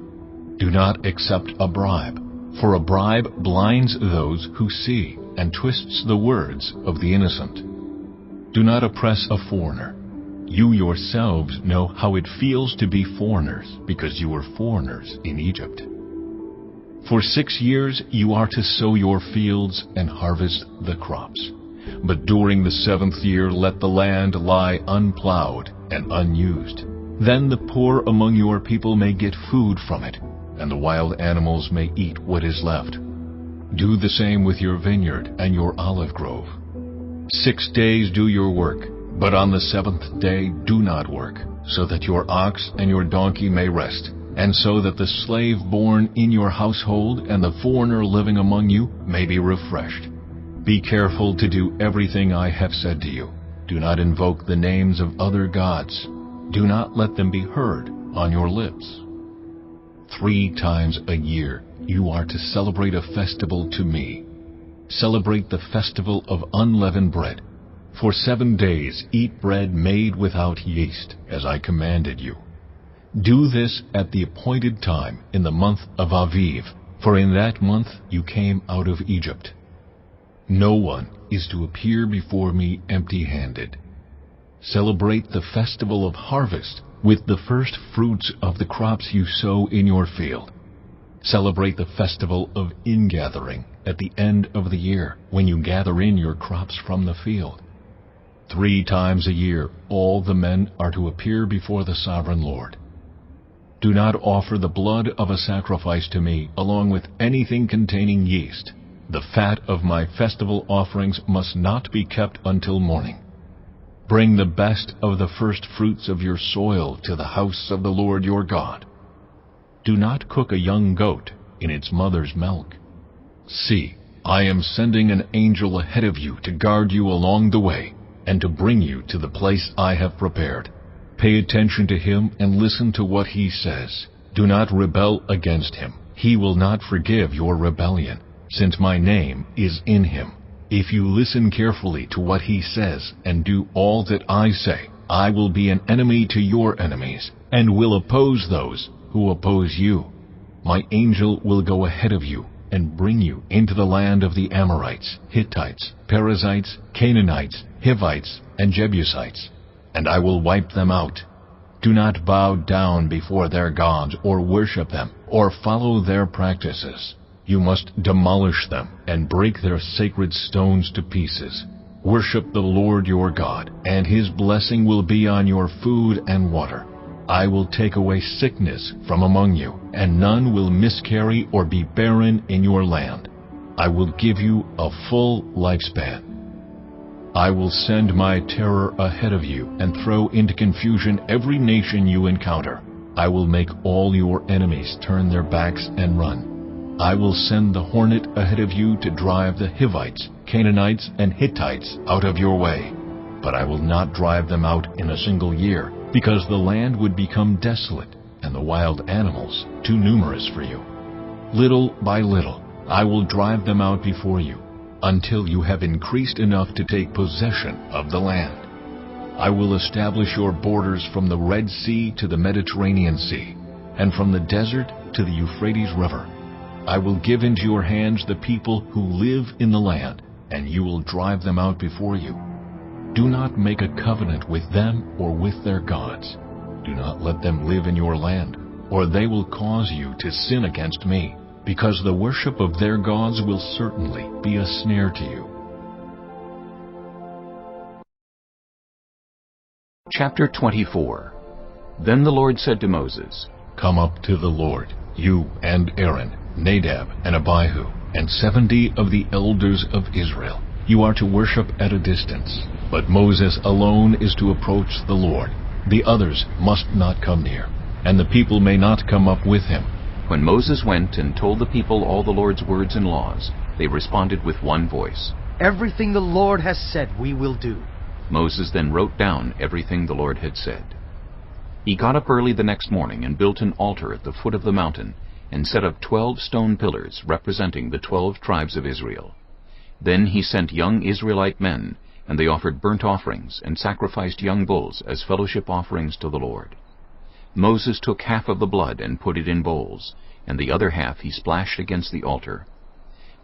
Do not accept a bribe, for a bribe blinds those who see and twists the words of the innocent. Do not oppress a foreigner. You yourselves know how it feels to be foreigners, because you were foreigners in Egypt. For 6 years you are to sow your fields and harvest the crops. But during the 7th year let the land lie unplowed and unused. Then the poor among your people may get food from it, and the wild animals may eat what is left. Do the same with your vineyard and your olive grove. 6 days do your work, but on the 7th day do not work, so that your ox and your donkey may rest, and so that the slave born in your household and the foreigner living among you may be refreshed. Be careful to do everything I have said to you. Do not invoke the names of other gods. Do not let them be heard on your lips. 3 times a year you are to celebrate a festival to me. Celebrate the festival of unleavened bread. For 7 days eat bread made without yeast, as I commanded you. Do this at the appointed time in the month of Aviv, for in that month you came out of Egypt. No one is to appear before me empty-handed. Celebrate the festival of harvest with the first fruits of the crops you sow in your field. Celebrate the festival of ingathering at the end of the year, when you gather in your crops from the field. 3 times a year all the men are to appear before the sovereign Lord. Do not offer the blood of a sacrifice to me along with anything containing yeast. The fat of my festival offerings must not be kept until morning. Bring the best of the first fruits of your soil to the house of the Lord your God. Do not cook a young goat in its mother's milk. See, I am sending an angel ahead of you to guard you along the way and to bring you to the place I have prepared. Pay attention to him and listen to what he says. Do not rebel against him. He will not forgive your rebellion, since my name is in him. If you listen carefully to what he says and do all that I say, I will be an enemy to your enemies and will oppose those who oppose you. My angel will go ahead of you and bring you into the land of the Amorites, Hittites, Perizzites, Canaanites, Hivites, and Jebusites, and I will wipe them out. Do not bow down before their gods or worship them or follow their practices. You must demolish them and break their sacred stones to pieces. Worship the Lord your God, and his blessing will be on your food and water. I will take away sickness from among you, and none will miscarry or be barren in your land. I will give you a full lifespan. I will send my terror ahead of you and throw into confusion every nation you encounter. I will make all your enemies turn their backs and run. I will send the hornet ahead of you to drive the Hivites, Canaanites, and Hittites out of your way. But I will not drive them out in a single year, because the land would become desolate and the wild animals too numerous for you. Little by little, I will drive them out before you, until you have increased enough to take possession of the land. I will establish your borders from the Red Sea to the Mediterranean Sea, and from the desert to the Euphrates River. I will give into your hands the people who live in the land, and you will drive them out before you. Do not make a covenant with them or with their gods. Do not let them live in your land, or they will cause you to sin against me, because the worship of their gods will certainly be a snare to you. Chapter 24. Then the Lord said to Moses, Come up to the Lord, you and Aaron, Nadab and Abihu, and 70 of the elders of Israel. You are to worship at a distance, but Moses alone is to approach the Lord. The others must not come near, and the people may not come up with him. When Moses went and told the people all the Lord's words and laws, they responded with one voice, Everything the Lord has said we will do. Moses then wrote down everything the Lord had said. He got up early the next morning and built an altar at the foot of the mountain and set up 12 stone pillars representing the 12 tribes of Israel. Then he sent young Israelite men, and they offered burnt offerings and sacrificed young bulls as fellowship offerings to the Lord. Moses took half of the blood and put it in bowls, and the other half he splashed against the altar.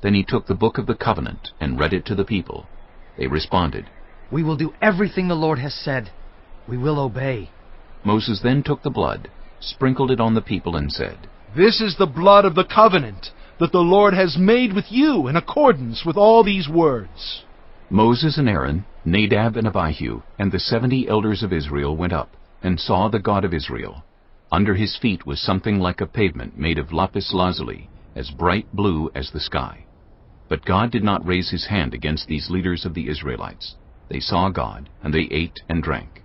Then he took the book of the covenant and read it to the people. They responded, We will do everything the Lord has said. We will obey. Moses then took the blood, sprinkled it on the people, and said, This is the blood of the covenant that the Lord has made with you in accordance with all these words. Moses and Aaron, Nadab and Abihu, and the 70 elders of Israel went up and saw the God of Israel. Under his feet was something like a pavement made of lapis lazuli, as bright blue as the sky. But God did not raise his hand against these leaders of the Israelites. They saw God, and they ate and drank.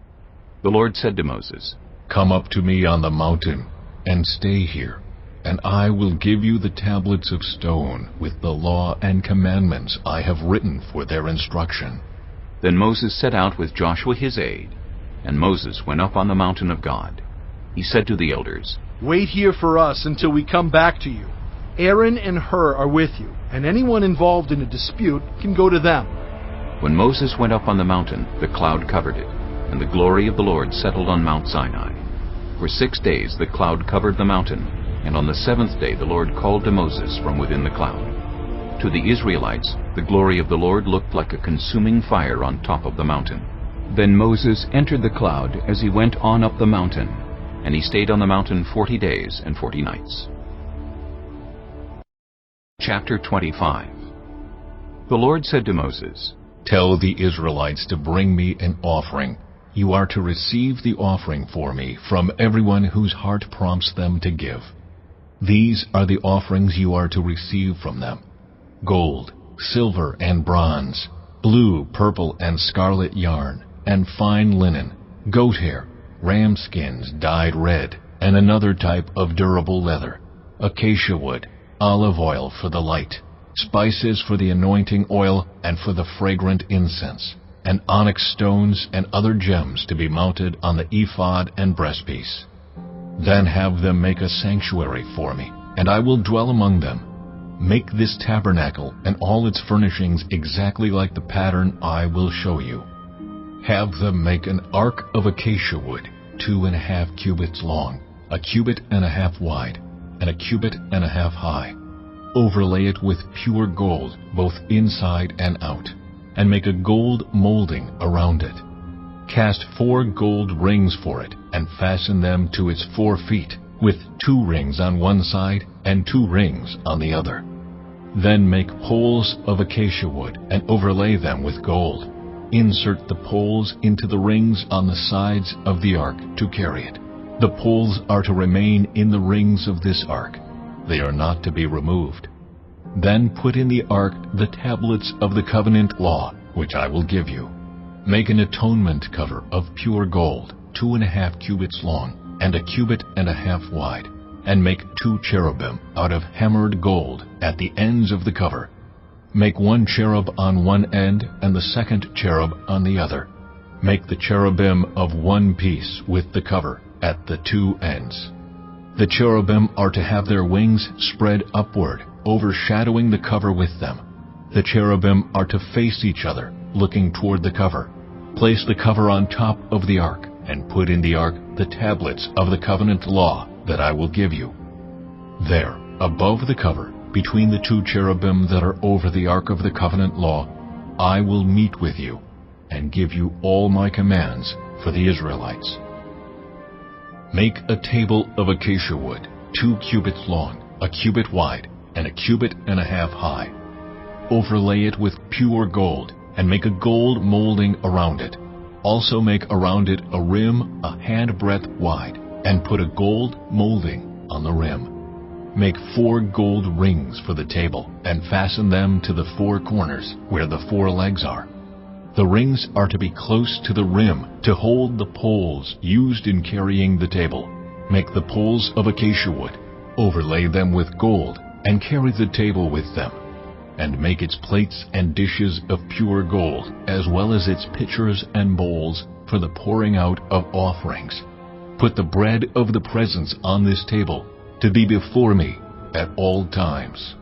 The Lord said to Moses, Come up to me on the mountain, and stay here, and I will give you the tablets of stone with the law and commandments I have written for their instruction. Then Moses set out with Joshua his aide, and Moses went up on the mountain of God. He said to the elders, Wait here for us until we come back to you. Aaron and Hur are with you, and anyone involved in a dispute can go to them. When Moses went up on the mountain, the cloud covered it, and the glory of the Lord settled on Mount Sinai. For 6 days the cloud covered the mountain, and on the 7th day the Lord called to Moses from within the cloud. To the Israelites, the glory of the Lord looked like a consuming fire on top of the mountain. Then Moses entered the cloud as he went on up the mountain, and he stayed on the mountain 40 days and 40 nights. Chapter 25. The Lord said to Moses, Tell the Israelites to bring me an offering. you are to receive the offering for me from everyone whose heart prompts them to give. These are the offerings you are to receive from them: gold, silver, and bronze, blue, purple, and scarlet yarn, and fine linen, goat hair, ram skins dyed red, and another type of durable leather, acacia wood, olive oil for the light, spices for the anointing oil and for the fragrant incense, and onyx stones and other gems to be mounted on the ephod and breastpiece. Then have them make a sanctuary for me, and I will dwell among them. Make this tabernacle and all its furnishings exactly like the pattern I will show you. Have them make an ark of acacia wood, 2.5 cubits long, 1.5 cubits wide, and 1.5 cubits high. Overlay it with pure gold, both inside and out, and make a gold molding around it. Cast 4 gold rings for it, and fasten them to its 4 feet, with 2 rings on one side and 2 rings on the other. Then make poles of acacia wood, and overlay them with gold. Insert the poles into the rings on the sides of the ark to carry it. The poles are to remain in the rings of this ark. They are not to be removed. Then put in the ark the tablets of the covenant law, which I will give you. Make an atonement cover of pure gold, 2.5 cubits long, and 1.5 cubits wide, and make 2 cherubim out of hammered gold at the ends of the cover. Make 1 cherub on one end and the second cherub on the other. Make the cherubim of one piece with the cover at the 2 ends. The cherubim are to have their wings spread upward, overshadowing the cover with them. The cherubim are to face each other, looking toward the cover. Place the cover on top of the ark, and put in the ark the tablets of the covenant law that I will give you. There, above the cover, between the 2 cherubim that are over the ark of the covenant law, I will meet with you, and give you all my commands for the Israelites. Make a table of acacia wood, 2 cubits long, 1 cubit wide, and 1.5 cubits high. Overlay it with pure gold, and make a gold molding around it. Also make around it a rim a handbreadth wide, and put a gold molding on the rim. Make 4 gold rings for the table, and fasten them to the 4 corners, where the 4 legs are. The rings are to be close to the rim to hold the poles used in carrying the table. Make the poles of acacia wood, overlay them with gold, and carry the table with them. And make its plates and dishes of pure gold, as well as its pitchers and bowls for the pouring out of offerings. Put the bread of the presence on this table, to be before me at all times.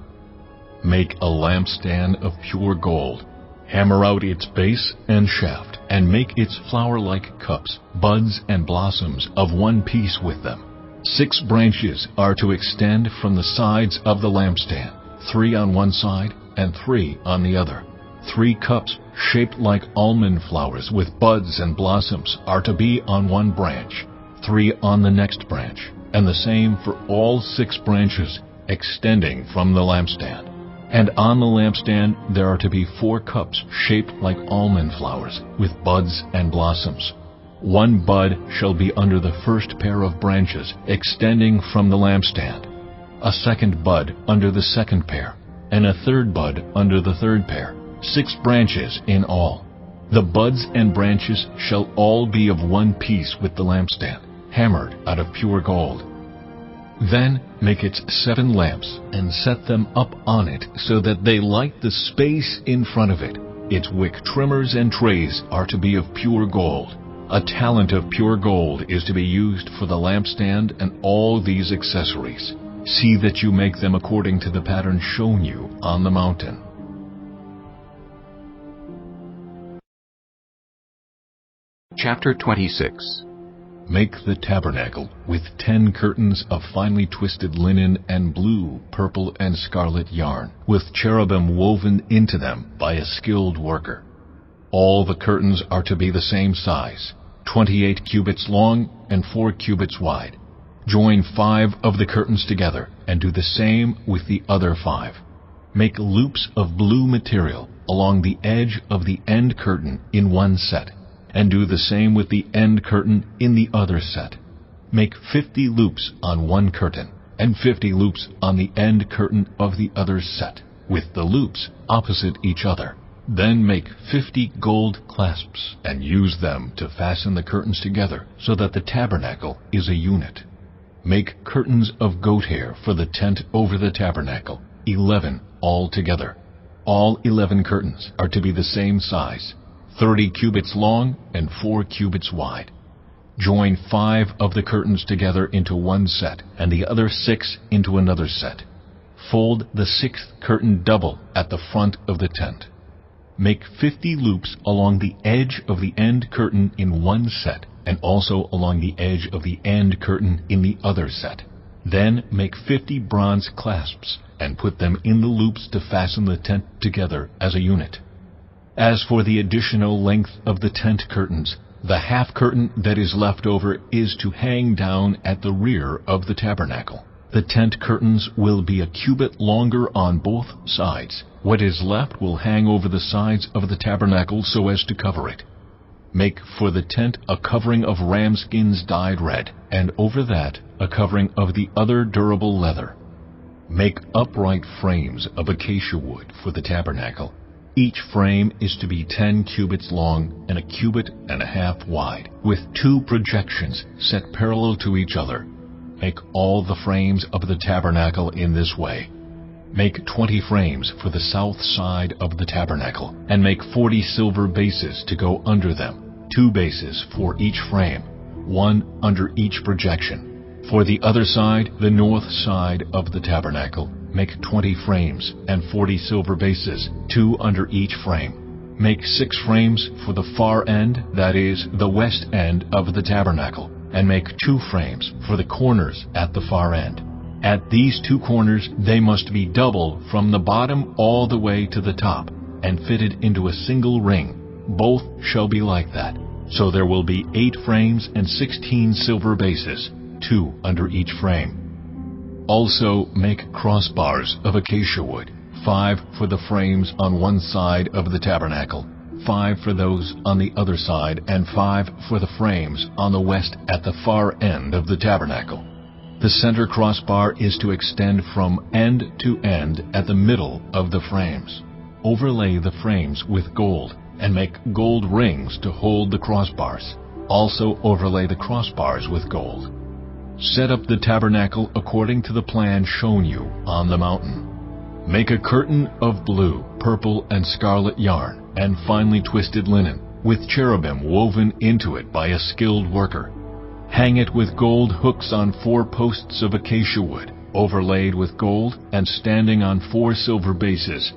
Make a lampstand of pure gold. Hammer out its base and shaft, and make its flower-like cups, buds, and blossoms of one piece with them. 6 branches are to extend from the sides of the lampstand, 3 on one side and 3 on the other. 3 cups shaped like almond flowers with buds and blossoms are to be on one branch, 3 on the next branch, and the same for all 6 branches extending from the lampstand. And on the lampstand there are to be 4 cups shaped like almond flowers, with buds and blossoms. 1 bud shall be under the first pair of branches extending from the lampstand, a 2nd bud under the 2nd pair, and a 3rd bud under the 3rd pair, 6 branches in all. The buds and branches shall all be of one piece with the lampstand, hammered out of pure gold. Then make its 7 lamps, and set them up on it, so that they light the space in front of it. Its wick trimmers and trays are to be of pure gold. A talent of pure gold is to be used for the lampstand and all these accessories. See that you make them according to the pattern shown you on the mountain. Chapter 26. Make the tabernacle with 10 curtains of finely twisted linen and blue, purple, and scarlet yarn, with cherubim woven into them by a skilled worker. All the curtains are to be the same size, 28 cubits long and 4 cubits wide. Join 5 of the curtains together, and do the same with the other 5. Make loops of blue material along the edge of the end curtain in one set. and do the same with the end curtain in the other set. Make 50 loops on one curtain, and 50 loops on the end curtain of the other set, with the loops opposite each other. Then make 50 gold clasps, and use them to fasten the curtains together, so that the tabernacle is a unit. Make curtains of goat hair for the tent over the tabernacle, 11 altogether. All 11 curtains are to be the same size, 30 cubits long and 4 cubits wide. Join 5 of the curtains together into one set, and the other 6 into another set. Fold the 6th curtain double at the front of the tent. Make 50 loops along the edge of the end curtain in one set, and also along the edge of the end curtain in the other set. Then make 50 bronze clasps, and put them in the loops to fasten the tent together as a unit. As for the additional length of the tent curtains, the half curtain that is left over is to hang down at the rear of the tabernacle. The tent curtains will be a cubit longer on both sides. What is left will hang over the sides of the tabernacle so as to cover it. Make for the tent a covering of ram skins dyed red, and over that a covering of the other durable leather. Make upright frames of acacia wood for the tabernacle. Each frame is to be 10 cubits long and a cubit and a half wide, with 2 projections set parallel to each other. Make all the frames of the tabernacle in this way. Make 20 frames for the south side of the tabernacle, and make 40 silver bases to go under them, 2 bases for each frame, 1 under each projection. For the other side, the north side of the tabernacle, make 20 frames and 40 silver bases, 2 under each frame. Make 6 frames for the far end, that is, the west end of the tabernacle, and make 2 frames for the corners at the far end. At these 2 corners they must be double from the bottom all the way to the top, and fitted into a single ring. Both shall be like that. So there will be 8 frames and 16 silver bases, 2 under each frame. Also make crossbars of acacia wood, 5 for the frames on one side of the tabernacle, 5 for those on the other side, and 5 for the frames on the west at the far end of the tabernacle. The center crossbar is to extend from end to end at the middle of the frames. Overlay the frames with gold, and make gold rings to hold the crossbars. Also overlay the crossbars with gold. Set up the tabernacle according to the plan shown you on the mountain. Make a curtain of blue, purple, and scarlet yarn, and finely twisted linen, with cherubim woven into it by a skilled worker. Hang it with gold hooks on 4 posts of acacia wood, overlaid with gold, and standing on 4 silver bases.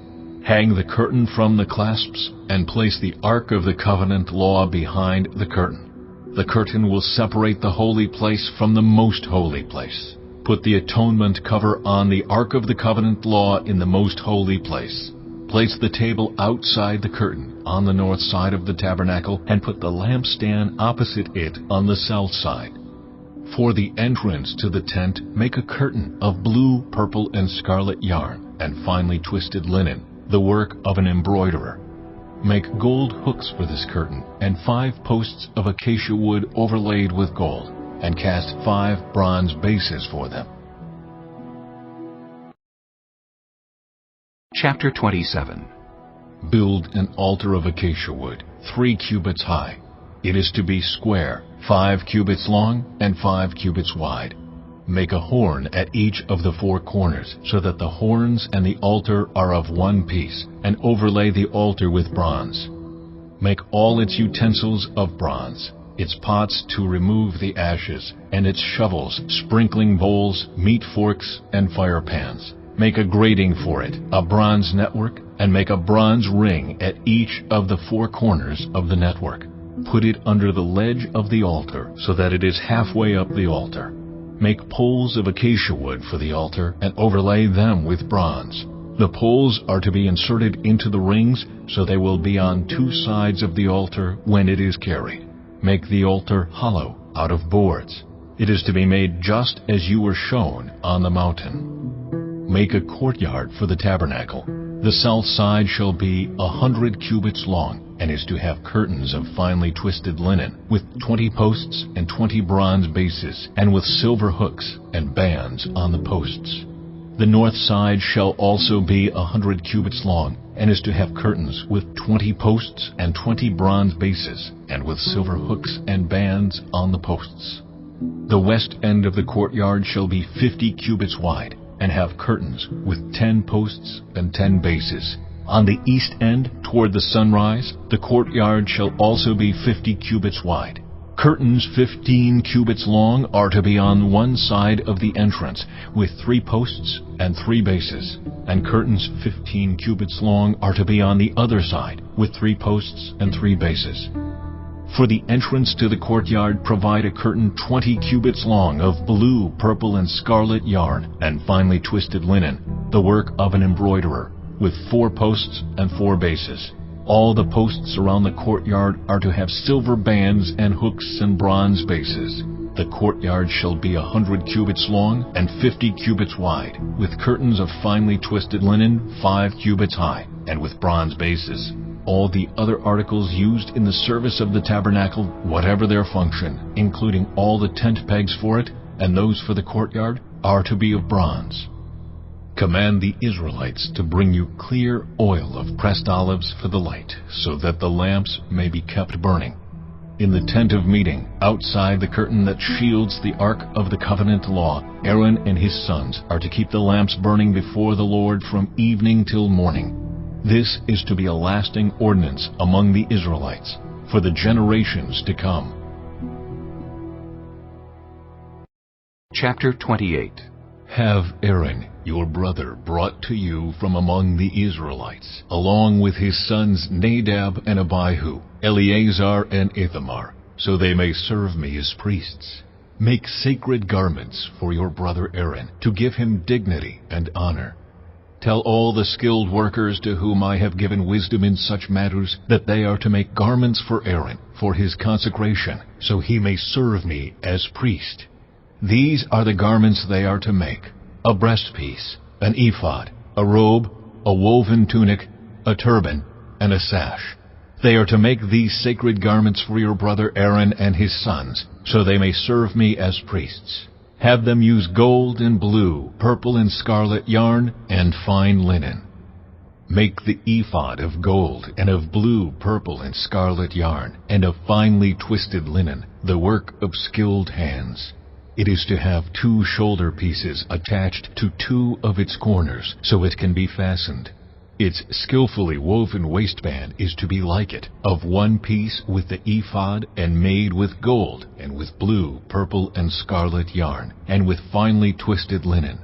Hang the curtain from the clasps, and place the Ark of the Covenant law behind the curtain. The curtain will separate the holy place from the most holy place. Put the atonement cover on the Ark of the Covenant law in the most holy place. Place the table outside the curtain on the north side of the tabernacle, and put the lampstand opposite it on the south side. For the entrance to the tent, make a curtain of blue, purple, and scarlet yarn, and finely twisted linen, the work of an embroiderer. Make gold hooks for this curtain, and 5 posts of acacia wood overlaid with gold, and cast 5 bronze bases for them. Chapter 27. Build an altar of acacia wood, 3 cubits high. It is to be square, 5 cubits long and 5 cubits wide. Make a horn at each of the 4 corners, so that the horns and the altar are of one piece, and overlay the altar with bronze. Make all its utensils of bronze, its pots to remove the ashes, and its shovels, sprinkling bowls, meat forks, and fire pans. Make a grating for it, a bronze network, and make a bronze ring at each of the 4 corners of the network. Put it under the ledge of the altar, so that it is halfway up the altar. Make poles of acacia wood for the altar, and overlay them with bronze. The poles are to be inserted into the rings, so they will be on 2 sides of the altar when it is carried. Make the altar hollow, out of boards. It is to be made just as you were shown on the mountain. Make a courtyard for the tabernacle. The south side shall be 100 cubits long, and is to have curtains of finely twisted linen, with 20 posts and 20 bronze bases, and with silver hooks and bands on the posts. The north side shall also be 100 cubits long, and is to have curtains with 20 posts and 20 bronze bases, and with silver hooks and bands on the posts. The west end of the courtyard shall be 50 cubits wide, and have curtains with 10 posts and 10 bases. On the east end, toward the sunrise, the courtyard shall also be 50 cubits wide. Curtains 15 cubits long are to be on one side of the entrance, with 3 posts and 3 bases, and curtains 15 cubits long are to be on the other side, with 3 posts and 3 bases. For the entrance to the courtyard, provide a curtain 20 cubits long of blue, purple, and scarlet yarn, and finely twisted linen, the work of an embroiderer, with 4 posts and 4 bases. All the posts around the courtyard are to have silver bands and hooks and bronze bases. The courtyard shall be 100 cubits long and 50 cubits wide, with curtains of finely twisted linen 5 cubits high, and with bronze bases. All the other articles used in the service of the tabernacle, whatever their function, including all the tent pegs for it and those for the courtyard, are to be of bronze. Command the Israelites to bring you clear oil of pressed olives for the light, so that the lamps may be kept burning. In the tent of meeting, outside the curtain that shields the ark of the covenant law, Aaron and his sons are to keep the lamps burning before the Lord from evening till morning. This is to be a lasting ordinance among the Israelites for the generations to come. Chapter 28. Have Aaron, your brother, brought to you from among the Israelites, along with his sons Nadab and Abihu, Eleazar and Ithamar, so they may serve me as priests. Make sacred garments for your brother Aaron, to give him dignity and honor. Tell all the skilled workers to whom I have given wisdom in such matters that they are to make garments for Aaron, for his consecration, so he may serve me as priest. These are the garments they are to make: a breastpiece, an ephod, a robe, a woven tunic, a turban, and a sash. They are to make these sacred garments for your brother Aaron and his sons, so they may serve me as priests. Have them use gold and blue, purple and scarlet yarn, and fine linen. Make the ephod of gold and of blue, purple, and scarlet yarn, and of finely twisted linen, the work of skilled hands. It is to have 2 shoulder pieces attached to 2 of its corners, so it can be fastened. Its skillfully woven waistband is to be like it, of 1 piece with the ephod, and made with gold, and with blue, purple, and scarlet yarn, and with finely twisted linen.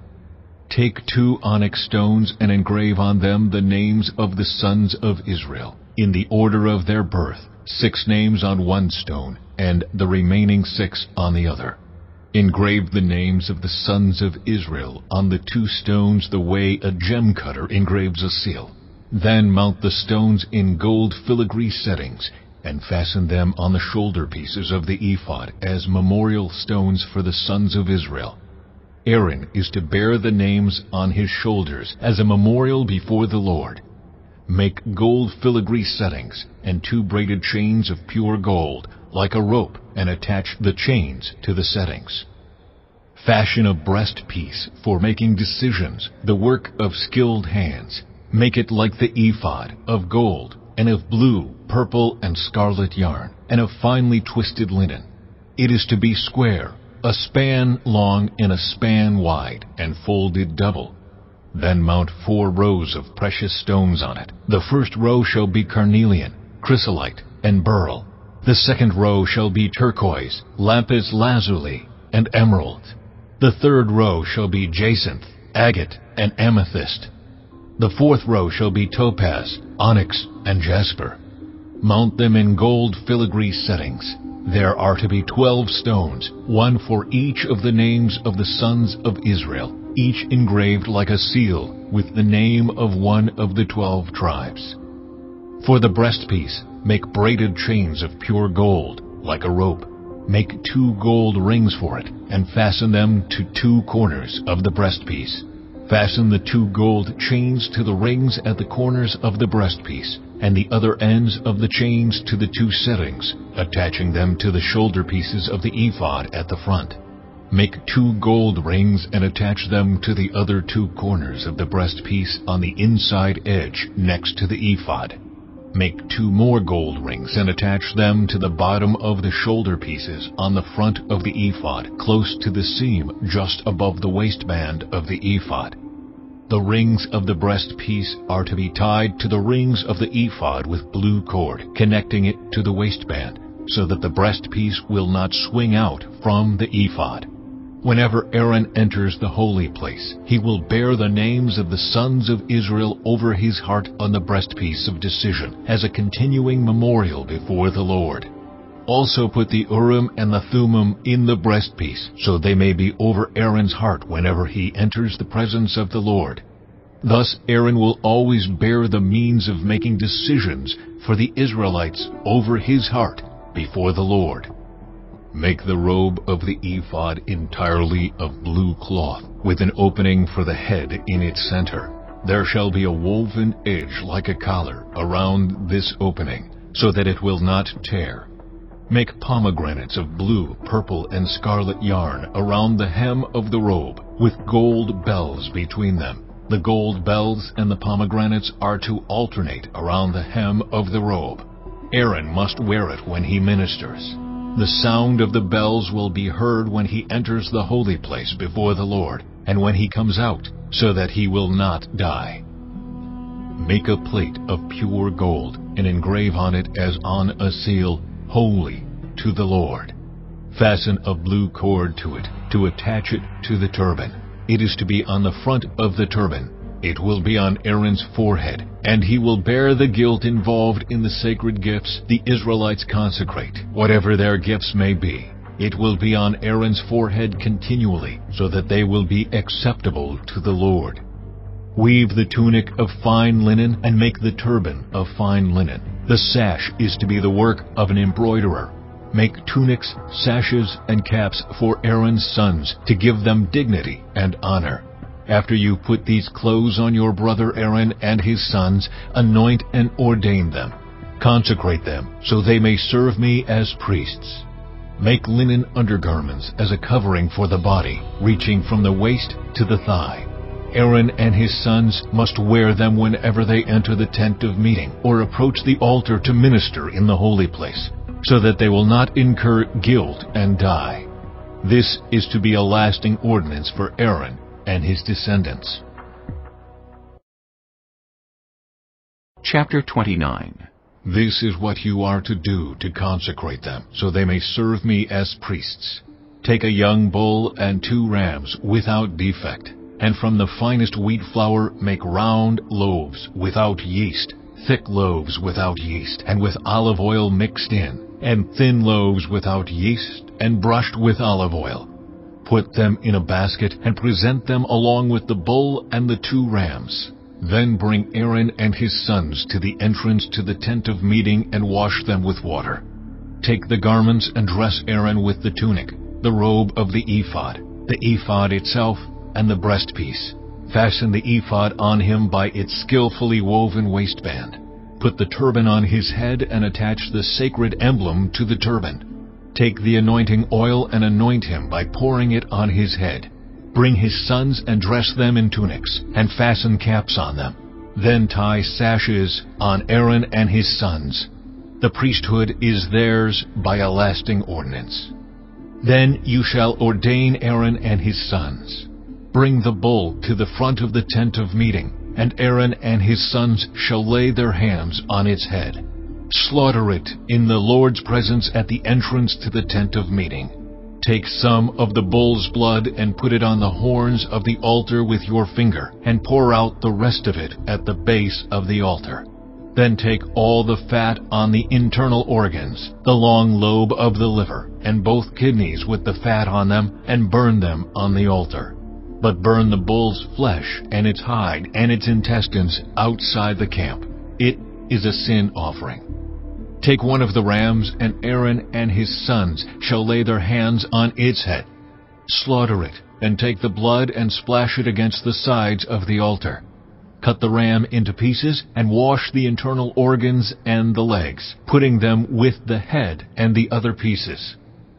Take 2 onyx stones and engrave on them the names of the sons of Israel, in the order of their birth, 6 names on 1 stone, and the remaining 6 on the other. Engrave the names of the sons of Israel on the 2 stones the way a gem cutter engraves a seal. Then mount the stones in gold filigree settings, and fasten them on the shoulder pieces of the ephod as memorial stones for the sons of Israel. Aaron is to bear the names on his shoulders as a memorial before the Lord. Make gold filigree settings and 2 braided chains of pure gold, like a rope, and attach the chains to the settings. Fashion a breastpiece for making decisions, the work of skilled hands. Make it like the ephod, of gold, and of blue, purple, and scarlet yarn, and of finely twisted linen. It is to be square, a span long and a span wide, and folded double. Then mount 4 rows of precious stones on it. The first row shall be carnelian, chrysolite, and beryl. The second row shall be turquoise, lapis lazuli, and emerald. The third row shall be jacinth, agate, and amethyst. The 4th row shall be topaz, onyx, and jasper. Mount them in gold filigree settings. There are to be 12 stones, 1 for each of the names of the sons of Israel, each engraved like a seal with the name of one of the 12 tribes. For the breastpiece, make braided chains of pure gold, like a rope. Make 2 gold rings for it, and fasten them to 2 corners of the breastpiece. Fasten the 2 gold chains to the rings at the corners of the breastpiece, and the other ends of the chains to the 2 settings, attaching them to the shoulder pieces of the ephod at the front. Make 2 gold rings and attach them to the other 2 corners of the breastpiece on the inside edge next to the ephod. Make 2 more gold rings and attach them to the bottom of the shoulder pieces on the front of the ephod, close to the seam just above the waistband of the ephod. The rings of the breastpiece are to be tied to the rings of the ephod with blue cord, connecting it to the waistband, so that the breastpiece will not swing out from the ephod. Whenever Aaron enters the holy place, he will bear the names of the sons of Israel over his heart on the breastpiece of decision, as a continuing memorial before the Lord. Also put the Urim and the Thummim in the breastpiece, so they may be over Aaron's heart whenever he enters the presence of the Lord. Thus Aaron will always bear the means of making decisions for the Israelites over his heart before the Lord. Make the robe of the ephod entirely of blue cloth, with an opening for the head in its center. There shall be a woven edge like a collar around this opening, so that it will not tear. Make pomegranates of blue, purple, and scarlet yarn around the hem of the robe, with gold bells between them. The gold bells and the pomegranates are to alternate around the hem of the robe. Aaron must wear it when he ministers. The sound of the bells will be heard when he enters the holy place before the Lord, and when he comes out, so that he will not die. Make a plate of pure gold, and engrave on it as on a seal, Holy to the Lord. Fasten a blue cord to it, to attach it to the turban. It is to be on the front of the turban. It will be on Aaron's forehead, and he will bear the guilt involved in the sacred gifts the Israelites consecrate, whatever their gifts may be. It will be on Aaron's forehead continually, so that they will be acceptable to the Lord. Weave the tunic of fine linen, and make the turban of fine linen. The sash is to be the work of an embroiderer. Make tunics, sashes, and caps for Aaron's sons, to give them dignity and honor. After you put these clothes on your brother Aaron and his sons, anoint and ordain them. Consecrate them, so they may serve me as priests. Make linen undergarments as a covering for the body, reaching from the waist to the thigh. Aaron and his sons must wear them whenever they enter the tent of meeting, or approach the altar to minister in the holy place, so that they will not incur guilt and die. This is to be a lasting ordinance for Aaron and his descendants. Chapter 29. This is what you are to do to consecrate them, so they may serve me as priests. Take a young bull and 2 rams without defect, and from the finest wheat flour make round loaves without yeast, thick loaves without yeast, and with olive oil mixed in, and thin loaves without yeast, and brushed with olive oil. Put them in a basket, and present them along with the bull and the 2 rams. Then bring Aaron and his sons to the entrance to the tent of meeting, and wash them with water. Take the garments and dress Aaron with the tunic, the robe of the ephod itself, and the breastpiece. Fasten the ephod on him by its skillfully woven waistband. Put the turban on his head and attach the sacred emblem to the turban. Take the anointing oil and anoint him by pouring it on his head. Bring his sons and dress them in tunics, and fasten caps on them. Then tie sashes on Aaron and his sons. The priesthood is theirs by a lasting ordinance. Then you shall ordain Aaron and his sons. Bring the bull to the front of the tent of meeting, and Aaron and his sons shall lay their hands on its head. Slaughter it in the Lord's presence at the entrance to the tent of meeting. Take some of the bull's blood and put it on the horns of the altar with your finger, and pour out the rest of it at the base of the altar. Then take all the fat on the internal organs, the long lobe of the liver, and both kidneys with the fat on them, and burn them on the altar. But burn the bull's flesh and its hide and its intestines outside the camp. It is a sin offering. Take one of the rams, and Aaron and his sons shall lay their hands on its head. Slaughter it and take the blood and splash it against the sides of the altar. Cut the ram into pieces and wash the internal organs and the legs, putting them with the head and the other pieces.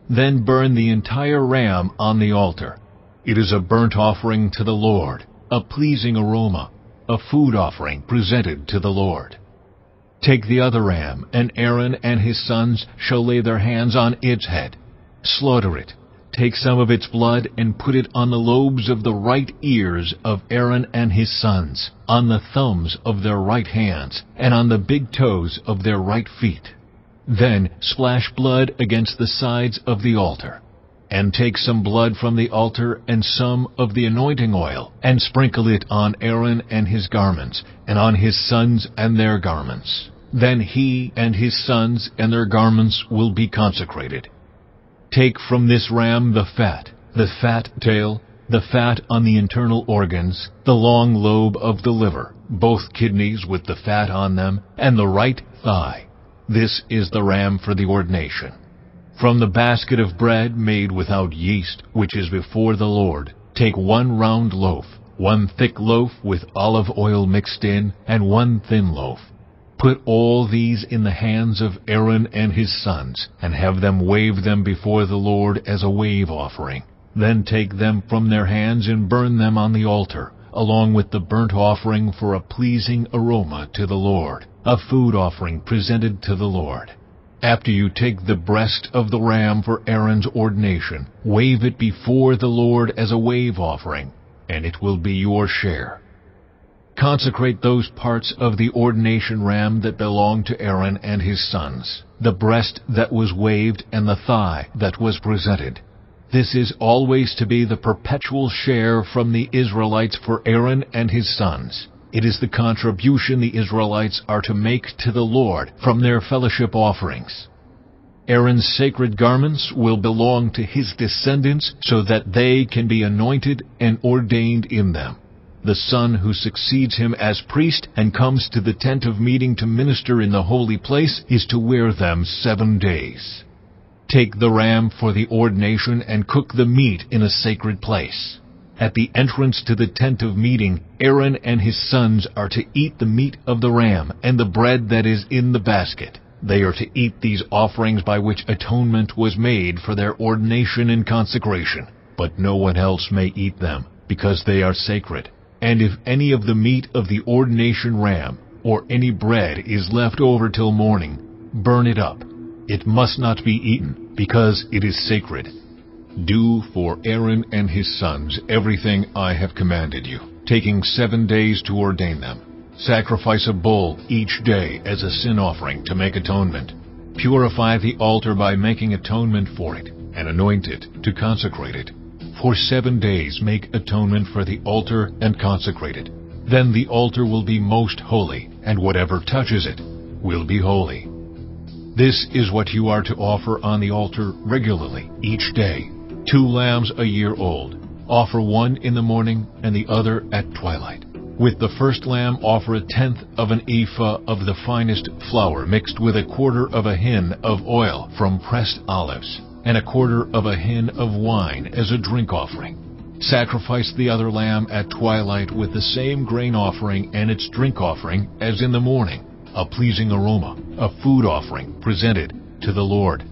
Then burn the entire ram on the altar. It is a burnt offering to the Lord, a pleasing aroma, a food offering presented to the Lord. Take the other ram, and Aaron and his sons shall lay their hands on its head. Slaughter it. Take some of its blood and put it on the lobes of the right ears of Aaron and his sons, on the thumbs of their right hands, and on the big toes of their right feet. Then splash blood against the sides of the altar. And take some blood from the altar and some of the anointing oil, and sprinkle it on Aaron and his garments, and on his sons and their garments. Then he and his sons and their garments will be consecrated. Take from this ram the fat tail, the fat on the internal organs, the long lobe of the liver, both kidneys with the fat on them, and the right thigh. This is the ram for the ordination. From the basket of bread made without yeast, which is before the Lord, take 1 round loaf, 1 thick loaf with olive oil mixed in, and 1 thin loaf. Put all these in the hands of Aaron and his sons, and have them wave them before the Lord as a wave offering. Then take them from their hands and burn them on the altar, along with the burnt offering for a pleasing aroma to the Lord, a food offering presented to the Lord. After you take the breast of the ram for Aaron's ordination, wave it before the Lord as a wave offering, and it will be your share. Consecrate those parts of the ordination ram that belong to Aaron and his sons, the breast that was waved and the thigh that was presented. This is always to be the perpetual share from the Israelites for Aaron and his sons. It is the contribution the Israelites are to make to the Lord from their fellowship offerings. Aaron's sacred garments will belong to his descendants so that they can be anointed and ordained in them. The son who succeeds him as priest and comes to the tent of meeting to minister in the holy place is to wear them 7 days. Take the ram for the ordination and cook the meat in a sacred place. At the entrance to the tent of meeting, Aaron and his sons are to eat the meat of the ram and the bread that is in the basket. They are to eat these offerings by which atonement was made for their ordination and consecration. But no one else may eat them, because they are sacred. And if any of the meat of the ordination ram or any bread is left over till morning, burn it up. It must not be eaten, because it is sacred. Do for Aaron and his sons everything I have commanded you, taking 7 days to ordain them. Sacrifice a bull each day as a sin offering to make atonement. Purify the altar by making atonement for it, and anoint it to consecrate it. For 7 days make atonement for the altar and consecrate it. Then the altar will be most holy, and whatever touches it will be holy. This is what you are to offer on the altar regularly, each day. 2 lambs a year old. Offer one in the morning and the other at twilight. With the first lamb offer 1/10 of an ephah of the finest flour mixed with 1/4 of a hin of oil from pressed olives, and 1/4 of a hin of wine as a drink offering. Sacrifice the other lamb at twilight with the same grain offering and its drink offering as in the morning, a pleasing aroma, a food offering presented to the Lord.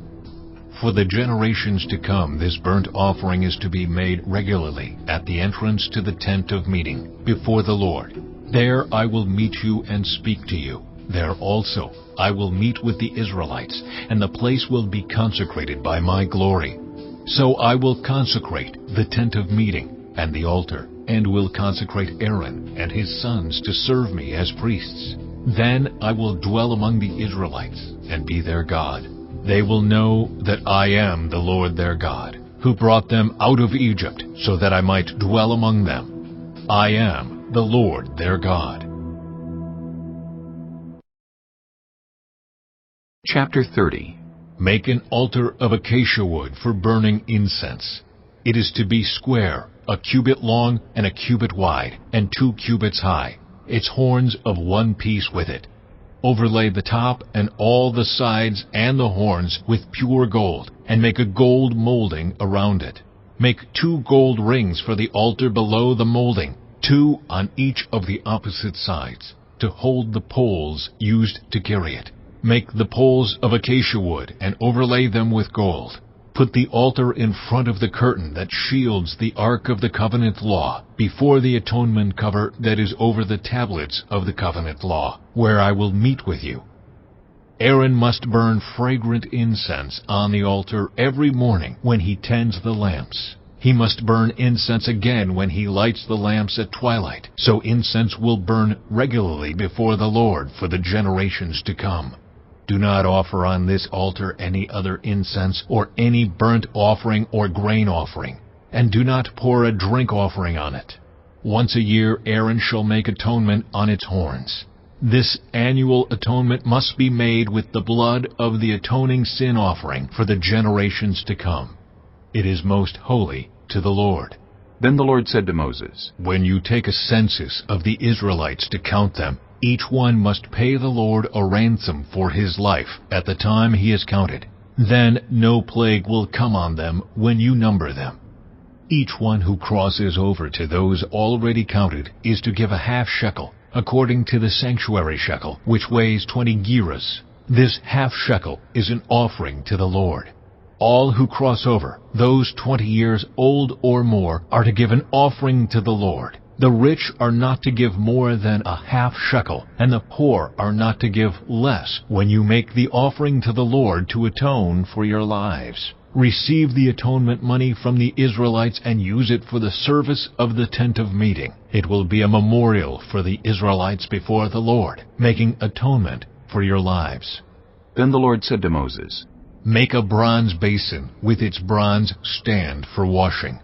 For the generations to come, this burnt offering is to be made regularly at the entrance to the tent of meeting before the Lord. There I will meet you and speak to you. There also I will meet with the Israelites, and the place will be consecrated by my glory. So I will consecrate the tent of meeting and the altar, and will consecrate Aaron and his sons to serve me as priests. Then I will dwell among the Israelites and be their God. They will know that I am the Lord their God, who brought them out of Egypt so that I might dwell among them. I am the Lord their God. Chapter 30. Make an altar of acacia wood for burning incense. It is to be square, 1 cubit long and 1 cubit wide, and 2 cubits high, its horns of 1 piece with it. Overlay the top and all the sides and the horns with pure gold, and make a gold molding around it. Make 2 gold rings for the altar below the molding, 2 on each of the opposite sides, to hold the poles used to carry it. Make the poles of acacia wood and overlay them with gold. Put the altar in front of the curtain that shields the Ark of the Covenant Law, before the atonement cover that is over the tablets of the Covenant Law, where I will meet with you. Aaron must burn fragrant incense on the altar every morning when he tends the lamps. He must burn incense again when he lights the lamps at twilight, so incense will burn regularly before the Lord for the generations to come. Do not offer on this altar any other incense or any burnt offering or grain offering, and do not pour a drink offering on it. Once a year Aaron shall make atonement on its horns. This annual atonement must be made with the blood of the atoning sin offering for the generations to come. It is most holy to the Lord. Then the Lord said to Moses, When you take a census of the Israelites to count them, each one must pay the Lord a ransom for his life at the time he is counted. Then no plague will come on them when you number them. Each one who crosses over to those already counted is to give a half shekel, according to the sanctuary shekel, which weighs 20 gerahs. This half shekel is an offering to the Lord. All who cross over, those 20 years old or more, are to give an offering to the Lord. The rich are not to give more than a half shekel, and the poor are not to give less when you make the offering to the Lord to atone for your lives. Receive the atonement money from the Israelites and use it for the service of the tent of meeting. It will be a memorial for the Israelites before the Lord, making atonement for your lives. Then the Lord said to Moses, Make a bronze basin with its bronze stand for washing.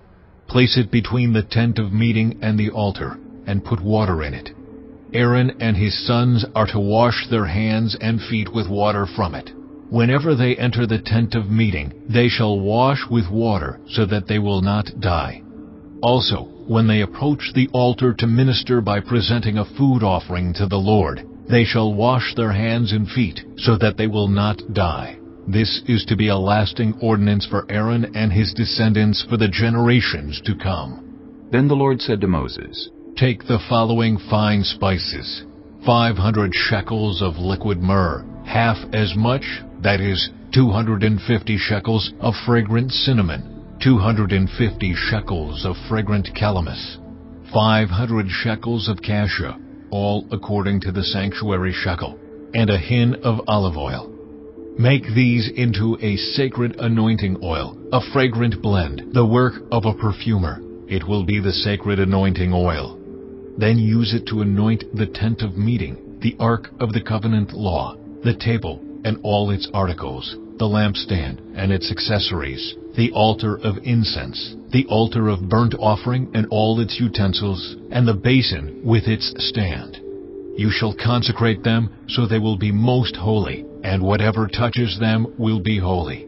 Place it between the tent of meeting and the altar, and put water in it. Aaron and his sons are to wash their hands and feet with water from it. Whenever they enter the tent of meeting, they shall wash with water so that they will not die. Also, when they approach the altar to minister by presenting a food offering to the Lord, they shall wash their hands and feet so that they will not die. This is to be a lasting ordinance for Aaron and his descendants for the generations to come. Then the Lord said to Moses, Take the following fine spices: 500 shekels of liquid myrrh, half as much, that is, 250 shekels of fragrant cinnamon, 250 shekels of fragrant calamus, 500 shekels of cassia, all according to the sanctuary shekel, and a hin of olive oil. Make these into a sacred anointing oil, a fragrant blend, the work of a perfumer. It will be the sacred anointing oil. Then use it to anoint the tent of meeting, the Ark of the Covenant Law, the table and all its articles, the lampstand and its accessories, the altar of incense, the altar of burnt offering and all its utensils, and the basin with its stand. You shall consecrate them so they will be most holy, and whatever touches them will be holy.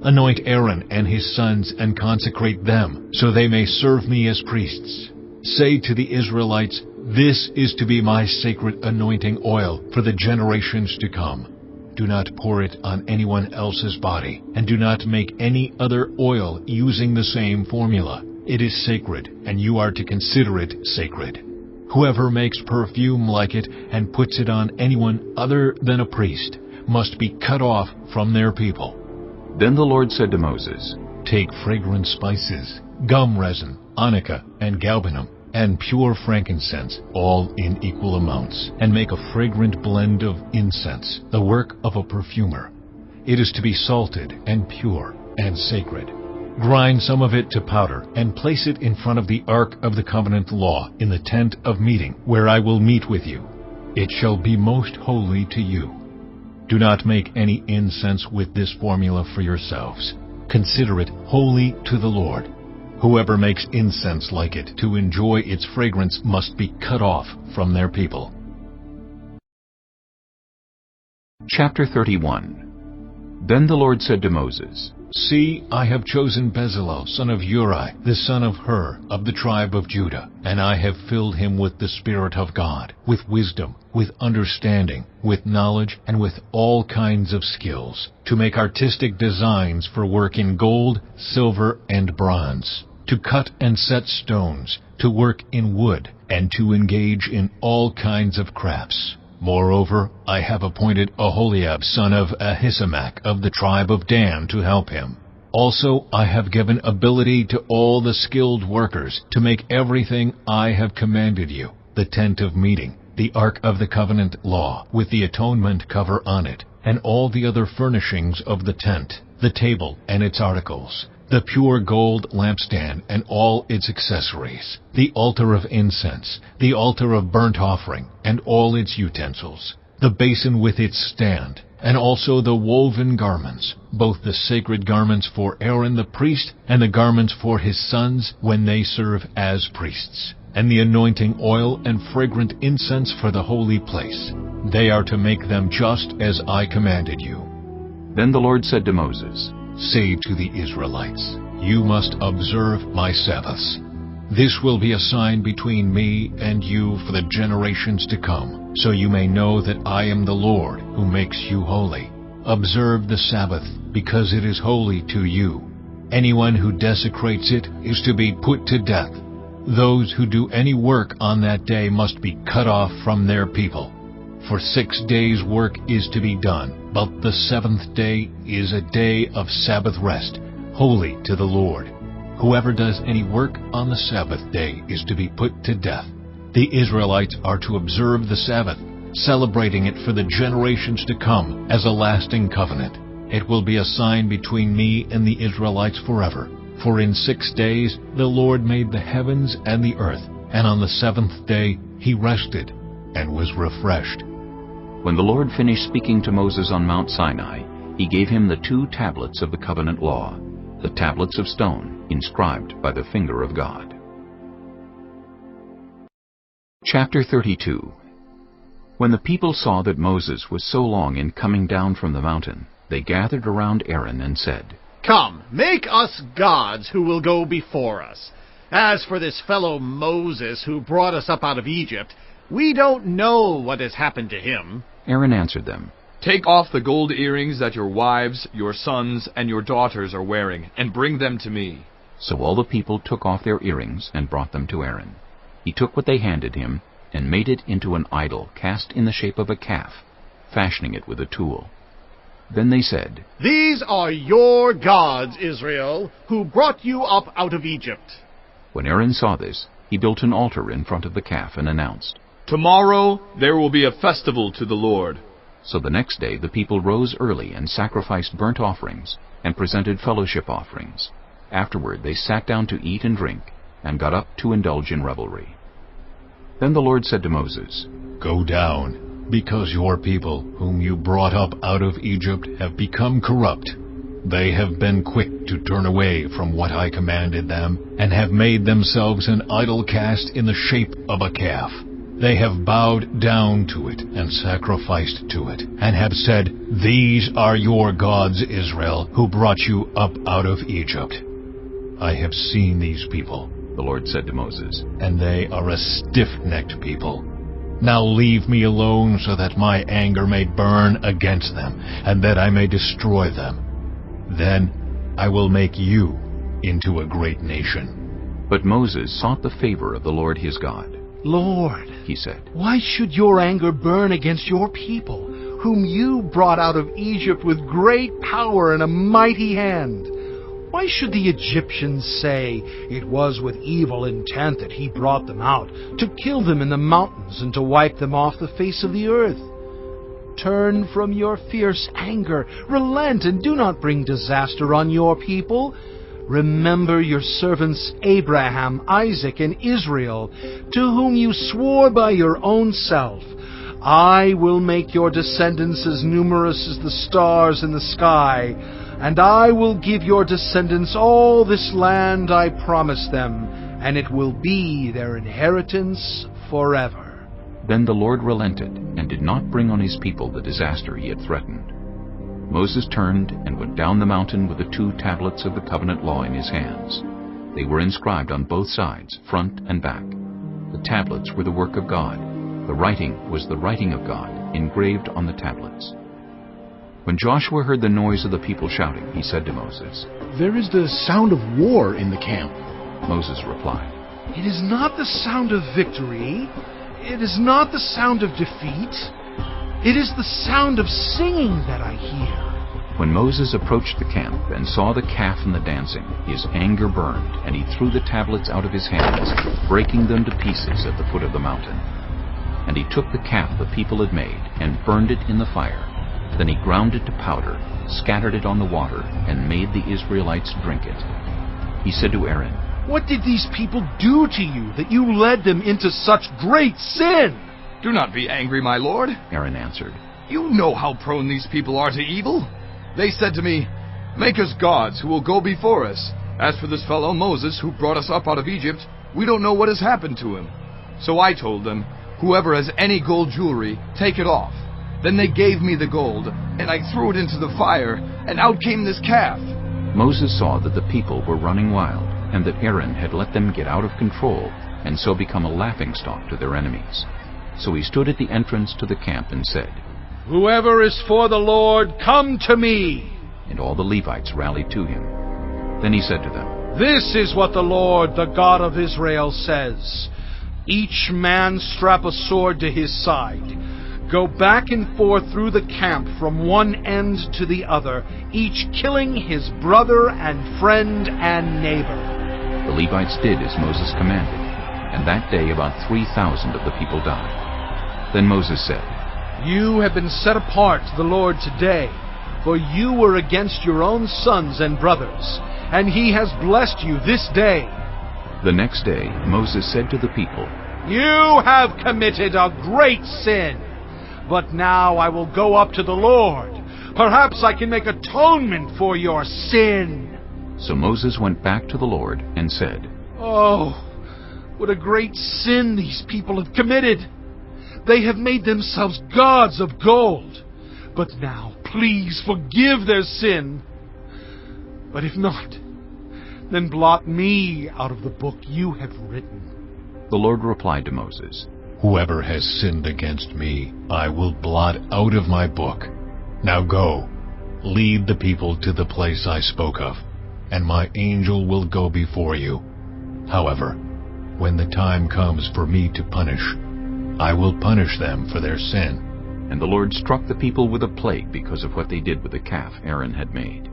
Anoint Aaron and his sons and consecrate them, so they may serve me as priests. Say to the Israelites, This is to be my sacred anointing oil for the generations to come. Do not pour it on anyone else's body, and do not make any other oil using the same formula. It is sacred, and you are to consider it sacred. Whoever makes perfume like it and puts it on anyone other than a priest must be cut off from their people. Then the Lord said to Moses, Take fragrant spices, gum resin, onycha, and galbanum, and pure frankincense, all in equal amounts, and make a fragrant blend of incense, the work of a perfumer. It is to be salted and pure and sacred. Grind some of it to powder, and place it in front of the Ark of the Covenant Law in the tent of meeting, where I will meet with you. It shall be most holy to you. Do not make any incense with this formula for yourselves. Consider it holy to the Lord. Whoever makes incense like it to enjoy its fragrance must be cut off from their people. Chapter 31. Then the Lord said to Moses, See, I have chosen Bezalel, son of Uri, the son of Hur, of the tribe of Judah, and I have filled him with the Spirit of God, with wisdom, with understanding, with knowledge, and with all kinds of skills, to make artistic designs for work in gold, silver, and bronze, to cut and set stones, to work in wood, and to engage in all kinds of crafts. Moreover, I have appointed Aholiab son of Ahisamach of the tribe of Dan to help him. Also, I have given ability to all the skilled workers to make everything I have commanded you: the tent of meeting, the ark of the covenant law, with the atonement cover on it, and all the other furnishings of the tent, the table and its articles, the pure gold lampstand and all its accessories, the altar of incense, the altar of burnt offering and all its utensils, the basin with its stand, and also the woven garments, both the sacred garments for Aaron the priest and the garments for his sons when they serve as priests, and the anointing oil and fragrant incense for the holy place. They are to make them just as I commanded you. Then the Lord said to Moses, Say to the Israelites, You must observe my Sabbaths. This will be a sign between me and you for the generations to come, so you may know that I am the Lord who makes you holy. Observe the Sabbath, because it is holy to you. Anyone who desecrates it is to be put to death. Those who do any work on that day must be cut off from their people. For 6 days' work is to be done, but the seventh day is a day of Sabbath rest, holy to the Lord. Whoever does any work on the Sabbath day is to be put to death. The Israelites are to observe the Sabbath, celebrating it for the generations to come as a lasting covenant. It will be a sign between me and the Israelites forever. For in 6 days the Lord made the heavens and the earth, and on the seventh day he rested and was refreshed. When the Lord finished speaking to Moses on Mount Sinai, he gave him the 2 tablets of the covenant law, the tablets of stone, inscribed by the finger of God. Chapter 32. When the people saw that Moses was so long in coming down from the mountain, they gathered around Aaron and said, Come, make us gods who will go before us. As for this fellow Moses who brought us up out of Egypt, we don't know what has happened to him. Aaron answered them, Take off the gold earrings that your wives, your sons, and your daughters are wearing, and bring them to me. So all the people took off their earrings and brought them to Aaron. He took what they handed him and made it into an idol cast in the shape of a calf, fashioning it with a tool. Then they said, These are your gods, Israel, who brought you up out of Egypt. When Aaron saw this, he built an altar in front of the calf and announced, Tomorrow there will be a festival to the Lord. So the next day the people rose early and sacrificed burnt offerings and presented fellowship offerings. Afterward they sat down to eat and drink and got up to indulge in revelry. Then the Lord said to Moses, Go down, because your people, whom you brought up out of Egypt, have become corrupt. They have been quick to turn away from what I commanded them, and have made themselves an idol cast in the shape of a calf. They have bowed down to it and sacrificed to it, and have said, These are your gods, Israel, who brought you up out of Egypt. I have seen these people, the Lord said to Moses, and they are a stiff-necked people. Now leave me alone so that my anger may burn against them, and that I may destroy them. Then I will make you into a great nation. But Moses sought the favor of the Lord his God. Lord, he said, why should your anger burn against your people, whom you brought out of Egypt with great power and a mighty hand? Why should the Egyptians say, It was with evil intent that he brought them out, to kill them in the mountains and to wipe them off the face of the earth? Turn from your fierce anger, relent, and do not bring disaster on your people. Remember your servants Abraham, Isaac, and Israel, to whom you swore by your own self, I will make your descendants as numerous as the stars in the sky, and I will give your descendants all this land I promised them, and it will be their inheritance forever. Then the Lord relented and did not bring on his people the disaster he had threatened. Moses turned and went down the mountain with the 2 tablets of the covenant law in his hands. They were inscribed on both sides, front and back. The tablets were the work of God. The writing was the writing of God, engraved on the tablets. When Joshua heard the noise of the people shouting, he said to Moses, "There is the sound of war in the camp." Moses replied, "It is not the sound of victory. It is not the sound of defeat. It is the sound of singing that I hear." When Moses approached the camp and saw the calf and the dancing, his anger burned, and he threw the tablets out of his hands, breaking them to pieces at the foot of the mountain. And he took the calf the people had made and burned it in the fire. Then he ground it to powder, scattered it on the water, and made the Israelites drink it. He said to Aaron, "What did these people do to you that you led them into such great sin?" "Do not be angry, my lord," Aaron answered. "You know how prone these people are to evil. They said to me, 'Make us gods who will go before us.' As for this fellow Moses who brought us up out of Egypt, we don't know what has happened to him." So I told them, 'Whoever has any gold jewelry, take it off.' Then they gave me the gold, and I threw it into the fire, and out came this calf." Moses saw that the people were running wild, and that Aaron had let them get out of control, and so become a laughingstock to their enemies. So he stood at the entrance to the camp and said, "Whoever is for the Lord, come to me." And all the Levites rallied to him. Then he said to them, "This is what the Lord, the God of Israel, says. Each man strap a sword to his side. Go back and forth through the camp from one end to the other, each killing his brother and friend and neighbor." The Levites did as Moses commanded, and that day about 3,000 of the people died. Then Moses said, "You have been set apart to the Lord today, for you were against your own sons and brothers, and he has blessed you this day." The next day Moses said to the people, "You have committed a great sin. But now I will go up to the Lord. Perhaps I can make atonement for your sin." So Moses went back to the Lord and said, "Oh, what a great sin these people have committed. They have made themselves gods of gold. But now, please forgive their sin. But if not, then blot me out of the book you have written." The Lord replied to Moses, "Whoever has sinned against me, I will blot out of my book. Now go, lead the people to the place I spoke of, and my angel will go before you. However, when the time comes for me to punish, I will punish them for their sin." And the Lord struck the people with a plague because of what they did with the calf Aaron had made.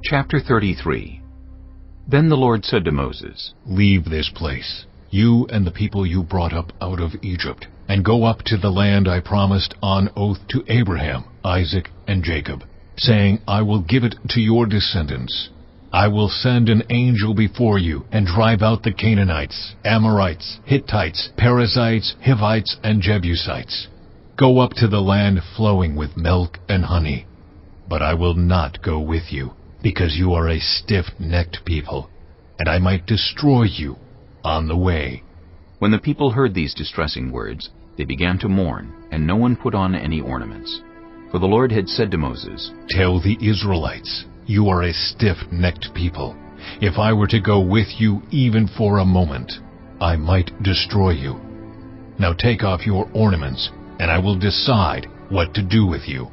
Chapter 33. Then the Lord said to Moses, "Leave this place, you and the people you brought up out of Egypt, and go up to the land I promised on oath to Abraham, Isaac, and Jacob, saying, 'I will give it to your descendants.' I will send an angel before you and drive out the Canaanites, Amorites, Hittites, Perizzites, Hivites, and Jebusites. Go up to the land flowing with milk and honey. But I will not go with you, because you are a stiff-necked people, and I might destroy you on the way." When the people heard these distressing words, they began to mourn, and no one put on any ornaments. For the Lord had said to Moses, "Tell the Israelites, you are a stiff-necked people. If I were to go with you even for a moment, I might destroy you. Now take off your ornaments, and I will decide what to do with you."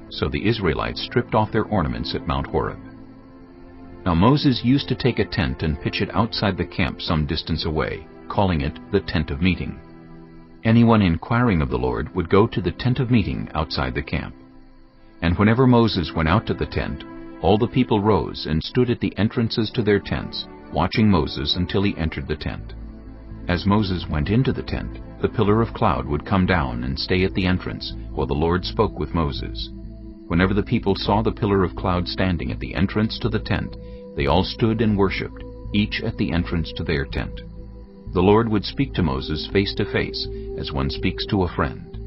So the Israelites stripped off their ornaments at Mount Horeb. Now Moses used to take a tent and pitch it outside the camp some distance away, calling it the tent of meeting. Anyone inquiring of the Lord would go to the tent of meeting outside the camp. And whenever Moses went out to the tent, all the people rose and stood at the entrances to their tents, watching Moses until he entered the tent. As Moses went into the tent, the pillar of cloud would come down and stay at the entrance while the Lord spoke with Moses. Whenever the people saw the pillar of cloud standing at the entrance to the tent, they all stood and worshipped, each at the entrance to their tent. The Lord would speak to Moses face to face, as one speaks to a friend.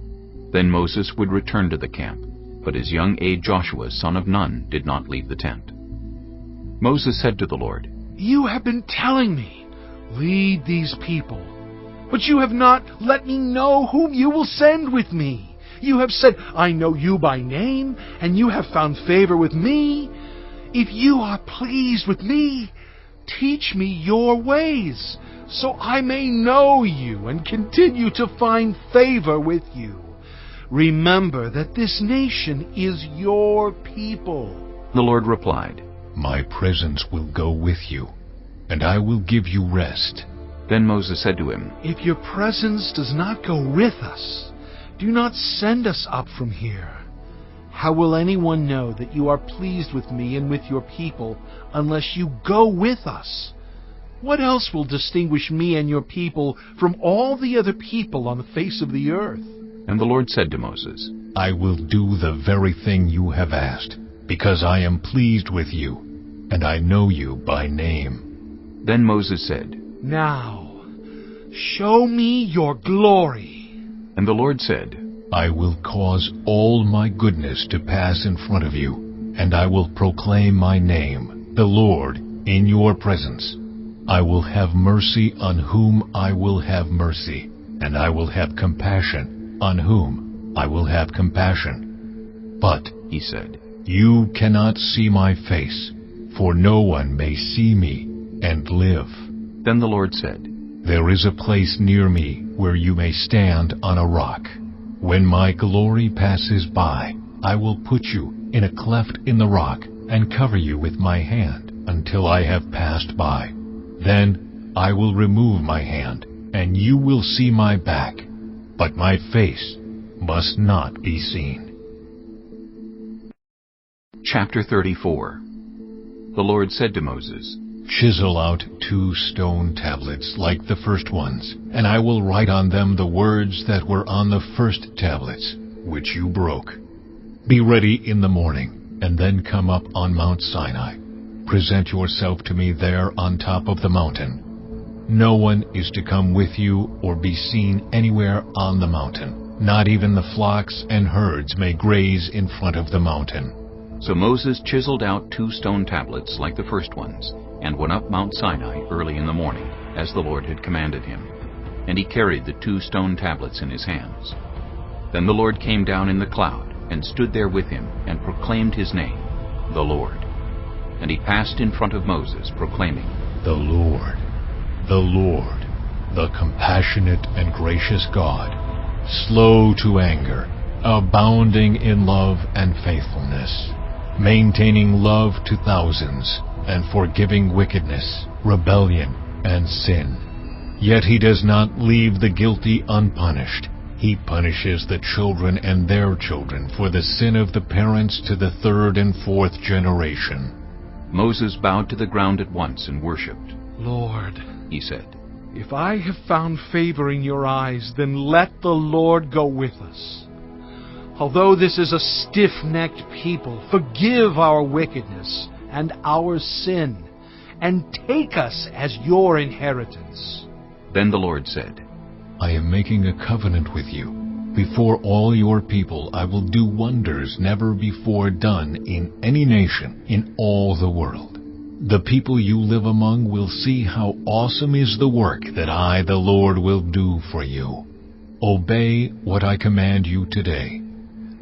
Then Moses would return to the camp, but his young aide Joshua, son of Nun, did not leave the tent. Moses said to the Lord, "You have been telling me, 'Lead these people,' but you have not let me know whom you will send with me. You have said, I know you by name, and you have found favor with me. If you are pleased with me, teach me your ways, so I may know you and continue to find favor with you. Remember that this nation is your people. The Lord replied, My presence will go with you, and I will give you rest. Then Moses said to him, If your presence does not go with us, do not send us up from here. How will anyone know that you are pleased with me and with your people unless you go with us? What else will distinguish me and your people from all the other people on the face of the earth? And the Lord said to Moses, I will do the very thing you have asked, because I am pleased with you, and I know you by name. Then Moses said, Now, show me your glory. And the Lord said, I will cause all my goodness to pass in front of you, and I will proclaim my name, the Lord, in your presence. I will have mercy on whom I will have mercy, and I will have compassion on whom I will have compassion. But, he said, you cannot see my face, for no one may see me and live. Then the Lord said, There is a place near me where you may stand on a rock. When my glory passes by, I will put you in a cleft in the rock and cover you with my hand until I have passed by. Then I will remove my hand, and you will see my back, but my face must not be seen. Chapter 34. The Lord said to Moses, Chisel out 2 stone tablets like the first ones, and I will write on them the words that were on the first tablets, which you broke. Be ready in the morning, and then come up on Mount Sinai. Present yourself to me there on top of the mountain. No one is to come with you or be seen anywhere on the mountain. Not even the flocks and herds may graze in front of the mountain. So Moses chiseled out 2 stone tablets like the first ones, and went up Mount Sinai early in the morning, as the Lord had commanded him. And he carried the 2 stone tablets in his hands. Then the Lord came down in the cloud, and stood there with him, and proclaimed his name, the Lord. And he passed in front of Moses, proclaiming, The Lord, the compassionate and gracious God, slow to anger, abounding in love and faithfulness, maintaining love to thousands, and forgiving wickedness, rebellion, and sin. Yet he does not leave the guilty unpunished. He punishes the children and their children for the sin of the parents to the 3rd and 4th generation. Moses bowed to the ground at once and worshipped. Lord, he said, if I have found favor in your eyes, then let the Lord go with us. Although this is a stiff-necked people, forgive our wickedness and our sin, and take us as your inheritance. Then the Lord said, I am making a covenant with you. Before all your people I will do wonders never before done in any nation in all the world. The people you live among will see how awesome is the work that I, the Lord, will do for you. Obey what I command you today.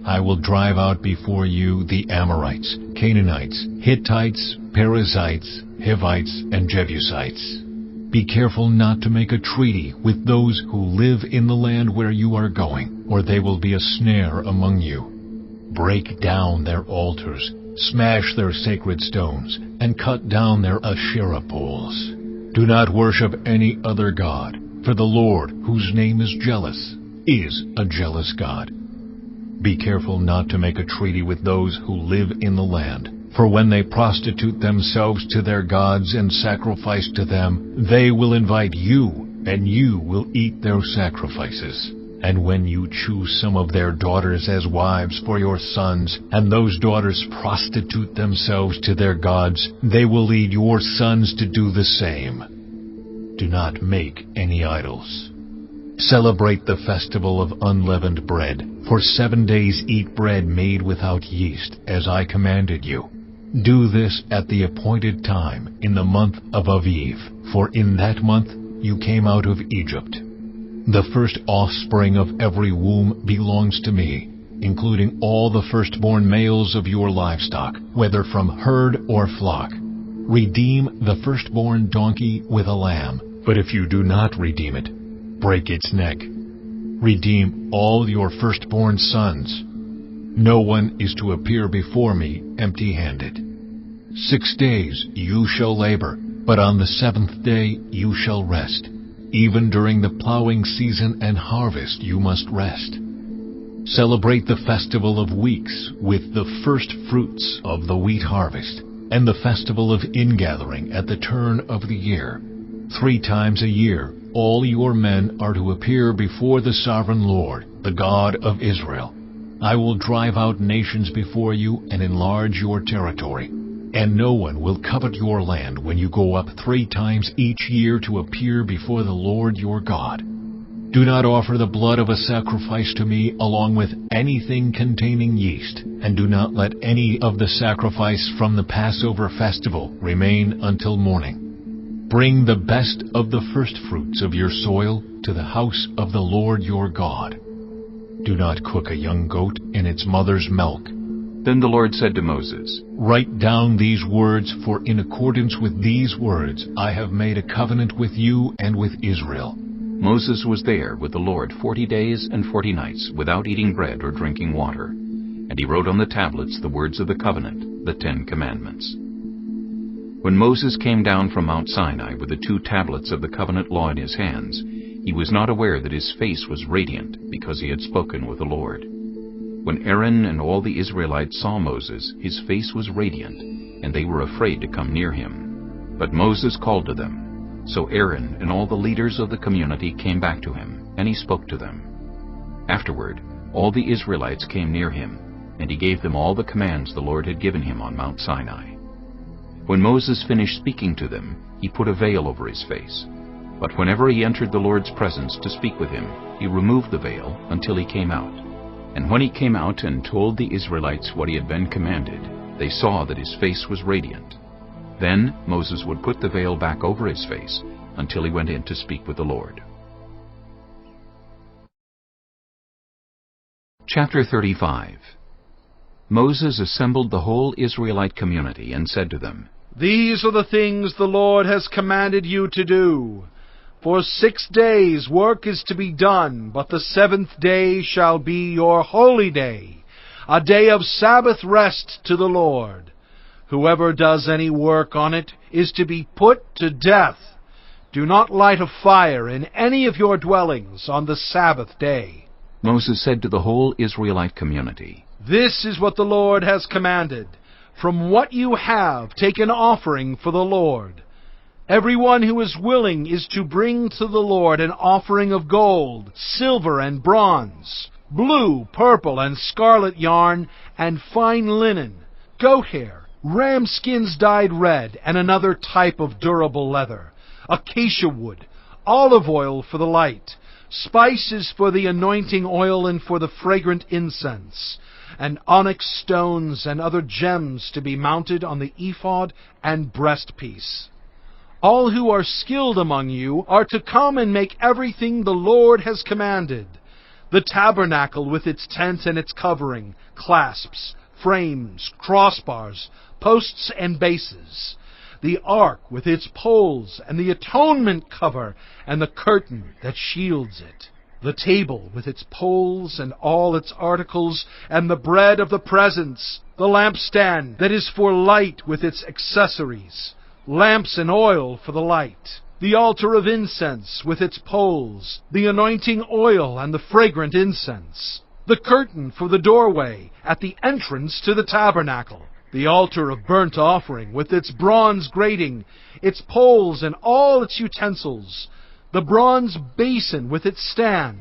I will drive out before you the Amorites, Canaanites, Hittites, Perizzites, Hivites, and Jebusites. Be careful not to make a treaty with those who live in the land where you are going, or they will be a snare among you. Break down their altars, smash their sacred stones, and cut down their Asherah poles. Do not worship any other god, for the Lord, whose name is jealous, is a jealous God. Be careful not to make a treaty with those who live in the land, for when they prostitute themselves to their gods and sacrifice to them, they will invite you, and you will eat their sacrifices. And when you choose some of their daughters as wives for your sons, and those daughters prostitute themselves to their gods, they will lead your sons to do the same. Do not make any idols. Celebrate the festival of unleavened bread. For 7 days eat bread made without yeast, as I commanded you. Do this at the appointed time in the month of Aviv, for in that month you came out of Egypt. The first offspring of every womb belongs to me, including all the firstborn males of your livestock, whether from herd or flock. Redeem the firstborn donkey with a lamb, but if you do not redeem it, break its neck. Redeem all your firstborn sons. No one is to appear before me empty-handed. 6 days you shall labor, but on the 7th day you shall rest. Even during the plowing season and harvest you must rest. Celebrate the festival of weeks with the first fruits of the wheat harvest, and the festival of ingathering at the turn of the year. 3 times a year all your men are to appear before the sovereign Lord, the God of Israel. I will drive out nations before you and enlarge your territory, and no one will covet your land when you go up 3 times each year to appear before the Lord your God. Do not offer the blood of a sacrifice to me along with anything containing yeast, and do not let any of the sacrifice from the Passover festival remain until morning. Bring the best of the firstfruits of your soil to the house of the Lord your God. Do not cook a young goat in its mother's milk. Then the Lord said to Moses, Write down these words, for in accordance with these words I have made a covenant with you and with Israel. Moses was there with the Lord 40 days and 40 nights, without eating bread or drinking water. And he wrote on the tablets the words of the covenant, the 10 Commandments. When Moses came down from Mount Sinai with the 2 tablets of the covenant law in his hands, he was not aware that his face was radiant, because he had spoken with the Lord. When Aaron and all the Israelites saw Moses, his face was radiant, and they were afraid to come near him. But Moses called to them. So Aaron and all the leaders of the community came back to him, and he spoke to them. Afterward, all the Israelites came near him, and he gave them all the commands the Lord had given him on Mount Sinai. When Moses finished speaking to them, he put a veil over his face. But whenever he entered the Lord's presence to speak with him, he removed the veil until he came out. And when he came out and told the Israelites what he had been commanded, they saw that his face was radiant. Then Moses would put the veil back over his face until he went in to speak with the Lord. Chapter 35. Moses assembled the whole Israelite community and said to them, These are the things the Lord has commanded you to do. For 6 days work is to be done, but the 7th day shall be your holy day, a day of Sabbath rest to the Lord. Whoever does any work on it is to be put to death. Do not light a fire in any of your dwellings on the Sabbath day. Moses said to the whole Israelite community, This is what the Lord has commanded. From what you have, take an offering for the Lord. Everyone who is willing is to bring to the Lord an offering of gold, silver, and bronze, blue, purple, and scarlet yarn, and fine linen, goat hair, ram skins dyed red, and another type of durable leather, acacia wood, olive oil for the light, spices for the anointing oil and for the fragrant incense, and onyx stones and other gems to be mounted on the ephod and breastpiece. All who are skilled among you are to come and make everything the Lord has commanded: the tabernacle with its tent and its covering, clasps, frames, crossbars, posts and bases, the ark with its poles, and the atonement cover and the curtain that shields it, the table with its poles and all its articles, and the bread of the presence, the lampstand that is for light with its accessories, lamps and oil for the light, the altar of incense with its poles, the anointing oil and the fragrant incense, the curtain for the doorway at the entrance to the tabernacle, the altar of burnt offering with its bronze grating, its poles and all its utensils, the bronze basin with its stand,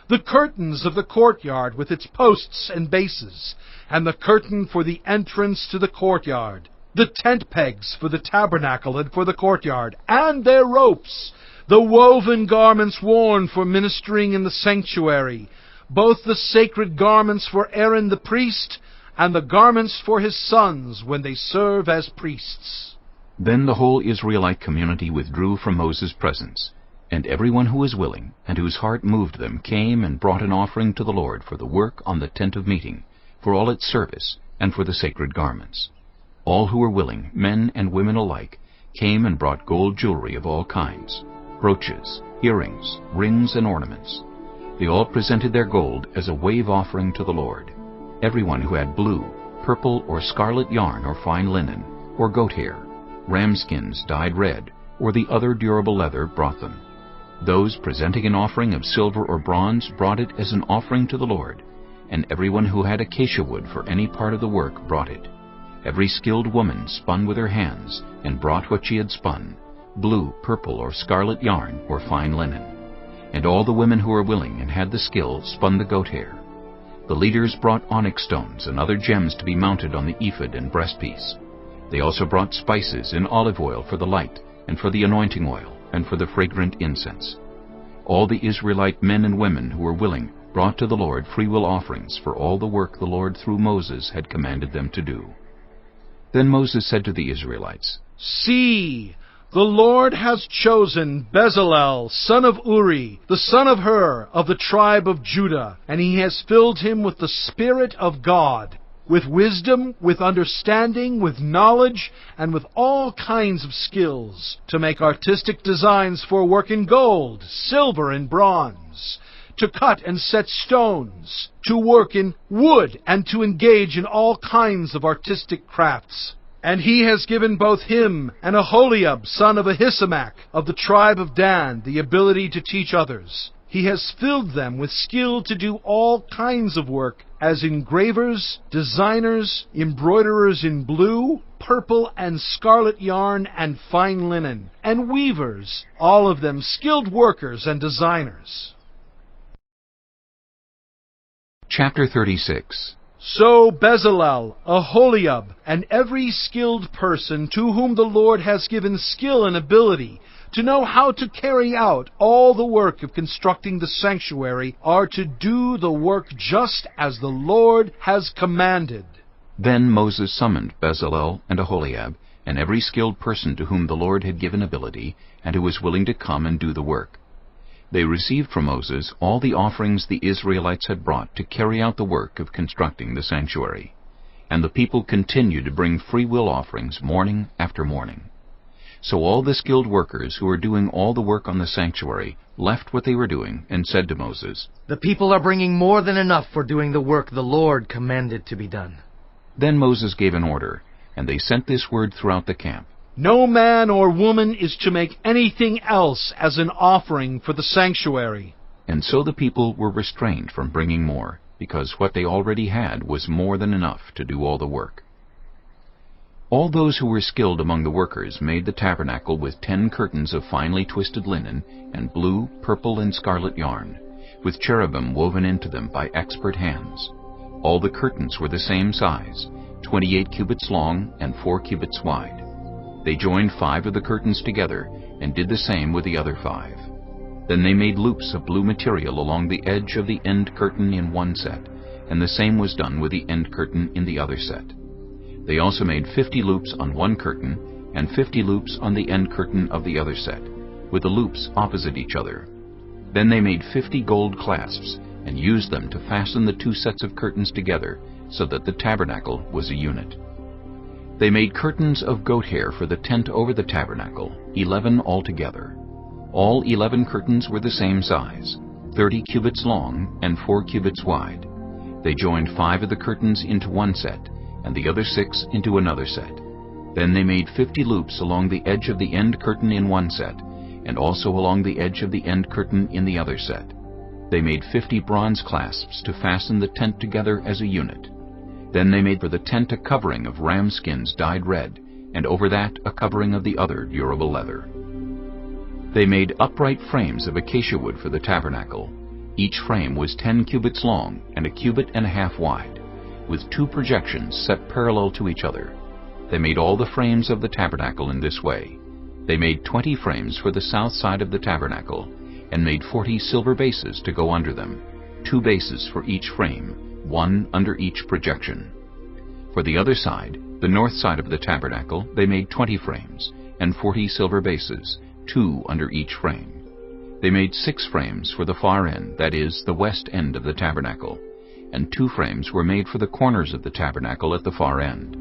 the curtains of the courtyard with its posts and bases, and the curtain for the entrance to the courtyard, the tent pegs for the tabernacle and for the courtyard, and their ropes, the woven garments worn for ministering in the sanctuary, both the sacred garments for Aaron the priest, and the garments for his sons when they serve as priests. Then the whole Israelite community withdrew from Moses' presence, And everyone who was willing, and whose heart moved them, came and brought an offering to the Lord for the work on the tent of meeting, for all its service, and for the sacred garments. All who were willing, men and women alike, came and brought gold jewelry of all kinds, brooches, earrings, rings, and ornaments. They all presented their gold as a wave offering to the Lord. Everyone who had blue, purple, or scarlet yarn or fine linen, or goat hair, ram skins dyed red, or the other durable leather brought them. Those presenting an offering of silver or bronze brought it as an offering to the Lord, and everyone who had acacia wood for any part of the work brought it. Every skilled woman spun with her hands, and brought what she had spun, blue, purple, or scarlet yarn, or fine linen. And all the women who were willing and had the skill spun the goat hair. The leaders brought onyx stones and other gems to be mounted on the ephod and breastpiece. They also brought spices and olive oil for the light, and for the anointing oil, and for the fragrant incense. All the Israelite men and women who were willing brought to the Lord freewill offerings for all the work the Lord through Moses had commanded them to do. Then Moses said to the Israelites, See, the Lord has chosen Bezalel, son of Uri, the son of Hur, of the tribe of Judah, and he has filled him with the Spirit of God, with wisdom, with understanding, with knowledge, and with all kinds of skills, to make artistic designs for work in gold, silver, and bronze, to cut and set stones, to work in wood, and to engage in all kinds of artistic crafts. And he has given both him and Aholiab, son of Ahisamach, of the tribe of Dan, the ability to teach others. He has filled them with skill to do all kinds of work, as engravers, designers, embroiderers in blue, purple, and scarlet yarn and fine linen, and weavers, all of them skilled workers and designers. Chapter 36. So Bezalel, Aholiab, and every skilled person to whom the Lord has given skill and ability to know how to carry out all the work of constructing the sanctuary are to do the work just as the Lord has commanded. Then Moses summoned Bezalel and Aholiab, and every skilled person to whom the Lord had given ability, and who was willing to come and do the work. They received from Moses all the offerings the Israelites had brought to carry out the work of constructing the sanctuary. And the people continued to bring free-will offerings morning after morning. So all the skilled workers who were doing all the work on the sanctuary left what they were doing and said to Moses, The people are bringing more than enough for doing the work the Lord commanded to be done. Then Moses gave an order, and they sent this word throughout the camp. No man or woman is to make anything else as an offering for the sanctuary. And so the people were restrained from bringing more, because what they already had was more than enough to do all the work. All those who were skilled among the workers made the tabernacle with 10 curtains of finely twisted linen and blue, purple, and scarlet yarn, with cherubim woven into them by expert hands. All the curtains were the same size, 28 cubits long and 4 cubits wide. They joined 5 of the curtains together and did the same with the other 5. Then they made loops of blue material along the edge of the end curtain in one set, and the same was done with the end curtain in the other set. They also made 50 loops on one curtain and 50 loops on the end curtain of the other set, with the loops opposite each other. Then they made 50 gold clasps and used them to fasten the 2 sets of curtains together so that the tabernacle was a unit. They made curtains of goat hair for the tent over the tabernacle, 11 altogether. All 11 curtains were the same size, 30 cubits long and 4 cubits wide. They joined 5 of the curtains into one set, and the other 6 into another set. Then they made 50 loops along the edge of the end curtain in one set, and also along the edge of the end curtain in the other set. They made 50 bronze clasps to fasten the tent together as a unit. Then they made for the tent a covering of ram skins dyed red, and over that a covering of the other durable leather. They made upright frames of acacia wood for the tabernacle. Each frame was 10 cubits long and 1.5 cubits wide, with 2 projections set parallel to each other. They made all the frames of the tabernacle in this way. They made 20 frames for the south side of the tabernacle, and made 40 silver bases to go under them, 2 bases for each frame, 1 under each projection. For the other side, the north side of the tabernacle, they made 20 frames, and 40 silver bases, 2 under each frame. They made 6 frames for the far end, that is, the west end of the tabernacle, and 2 frames were made for the corners of the tabernacle at the far end.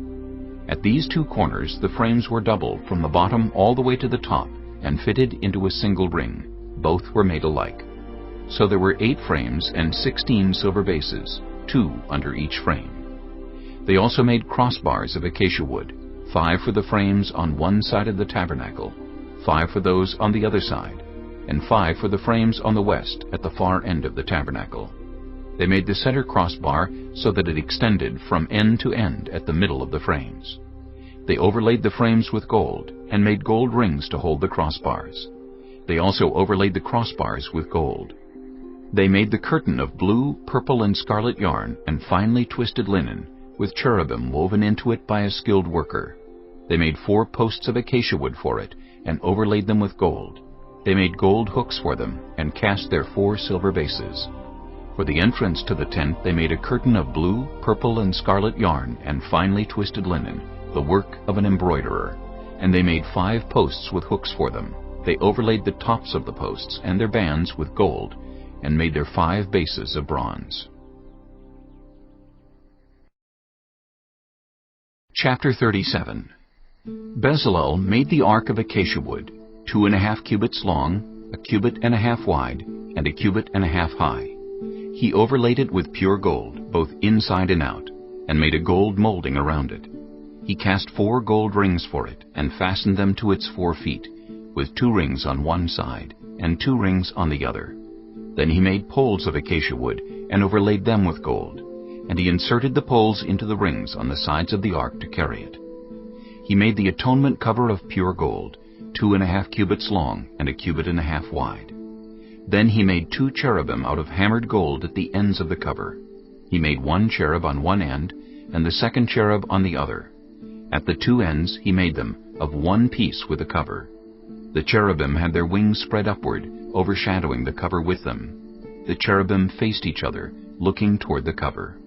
At these 2 corners the frames were double from the bottom all the way to the top and fitted into a single ring. Both were made alike. So there were 8 frames and 16 silver bases, 2 under each frame. They also made crossbars of acacia wood, 5 for the frames on one side of the tabernacle, 5 for those on the other side, and 5 for the frames on the west at the far end of the tabernacle. They made the center crossbar so that it extended from end to end at the middle of the frames. They overlaid the frames with gold and made gold rings to hold the crossbars. They also overlaid the crossbars with gold. They made the curtain of blue, purple, and scarlet yarn and finely twisted linen, with cherubim woven into it by a skilled worker. They made 4 posts of acacia wood for it and overlaid them with gold. They made gold hooks for them and cast their 4 silver bases. For the entrance to the tent they made a curtain of blue, purple, and scarlet yarn and finely twisted linen, the work of an embroiderer. And they made 5 posts with hooks for them. They overlaid the tops of the posts and their bands with gold, and made their 5 bases of bronze. Chapter 37. Bezalel made the ark of acacia wood, 2.5 cubits long, 1.5 cubits wide, and 1.5 cubits high. He overlaid it with pure gold, both inside and out, and made a gold molding around it. He cast 4 gold rings for it, and fastened them to its 4 feet, with 2 rings on one side, and 2 rings on the other. Then he made poles of acacia wood, and overlaid them with gold, and he inserted the poles into the rings on the sides of the ark to carry it. He made the atonement cover of pure gold, 2.5 cubits long, and 1.5 cubits wide. Then he made 2 cherubim out of hammered gold at the ends of the cover. He made 1 cherub on one end, and the second cherub on the other. At the 2 ends he made them of one piece with the cover. The cherubim had their wings spread upward, overshadowing the cover with them. The cherubim faced each other, looking toward the cover.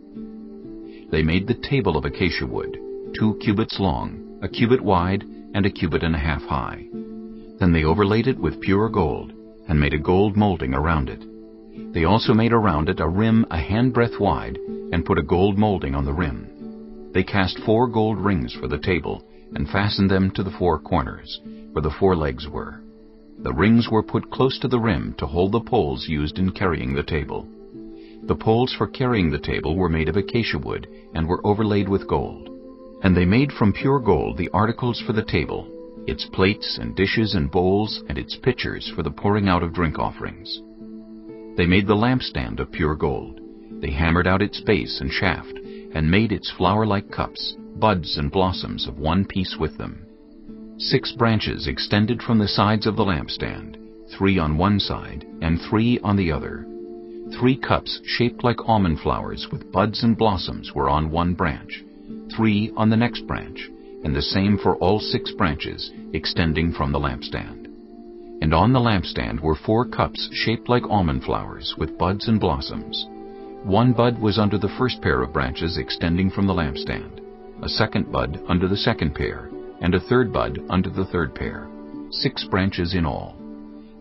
They made the table of acacia wood, 2 cubits long, 1 cubit wide, and 1.5 cubits high. Then they overlaid it with pure gold, and made a gold molding around it. They also made around it a rim a handbreadth wide, and put a gold molding on the rim. They cast 4 gold rings for the table, and fastened them to the 4 corners, where the 4 legs were. The rings were put close to the rim to hold the poles used in carrying the table. The poles for carrying the table were made of acacia wood, and were overlaid with gold. And they made from pure gold the articles for the table, its plates and dishes and bowls, and its pitchers for the pouring out of drink offerings. They made the lampstand of pure gold. They hammered out its base and shaft, and made its flower-like cups, buds and blossoms of one piece with them. 6 branches extended from the sides of the lampstand, 3 on one side and 3 on the other. 3 cups shaped like almond flowers with buds and blossoms were on one branch, 3 on the next branch, and the same for all 6 branches extending from the lampstand. And on the lampstand were 4 cups shaped like almond flowers with buds and blossoms. 1 bud was under the first pair of branches extending from the lampstand, a second bud under the second pair, and a third bud under the third pair, 6 branches in all.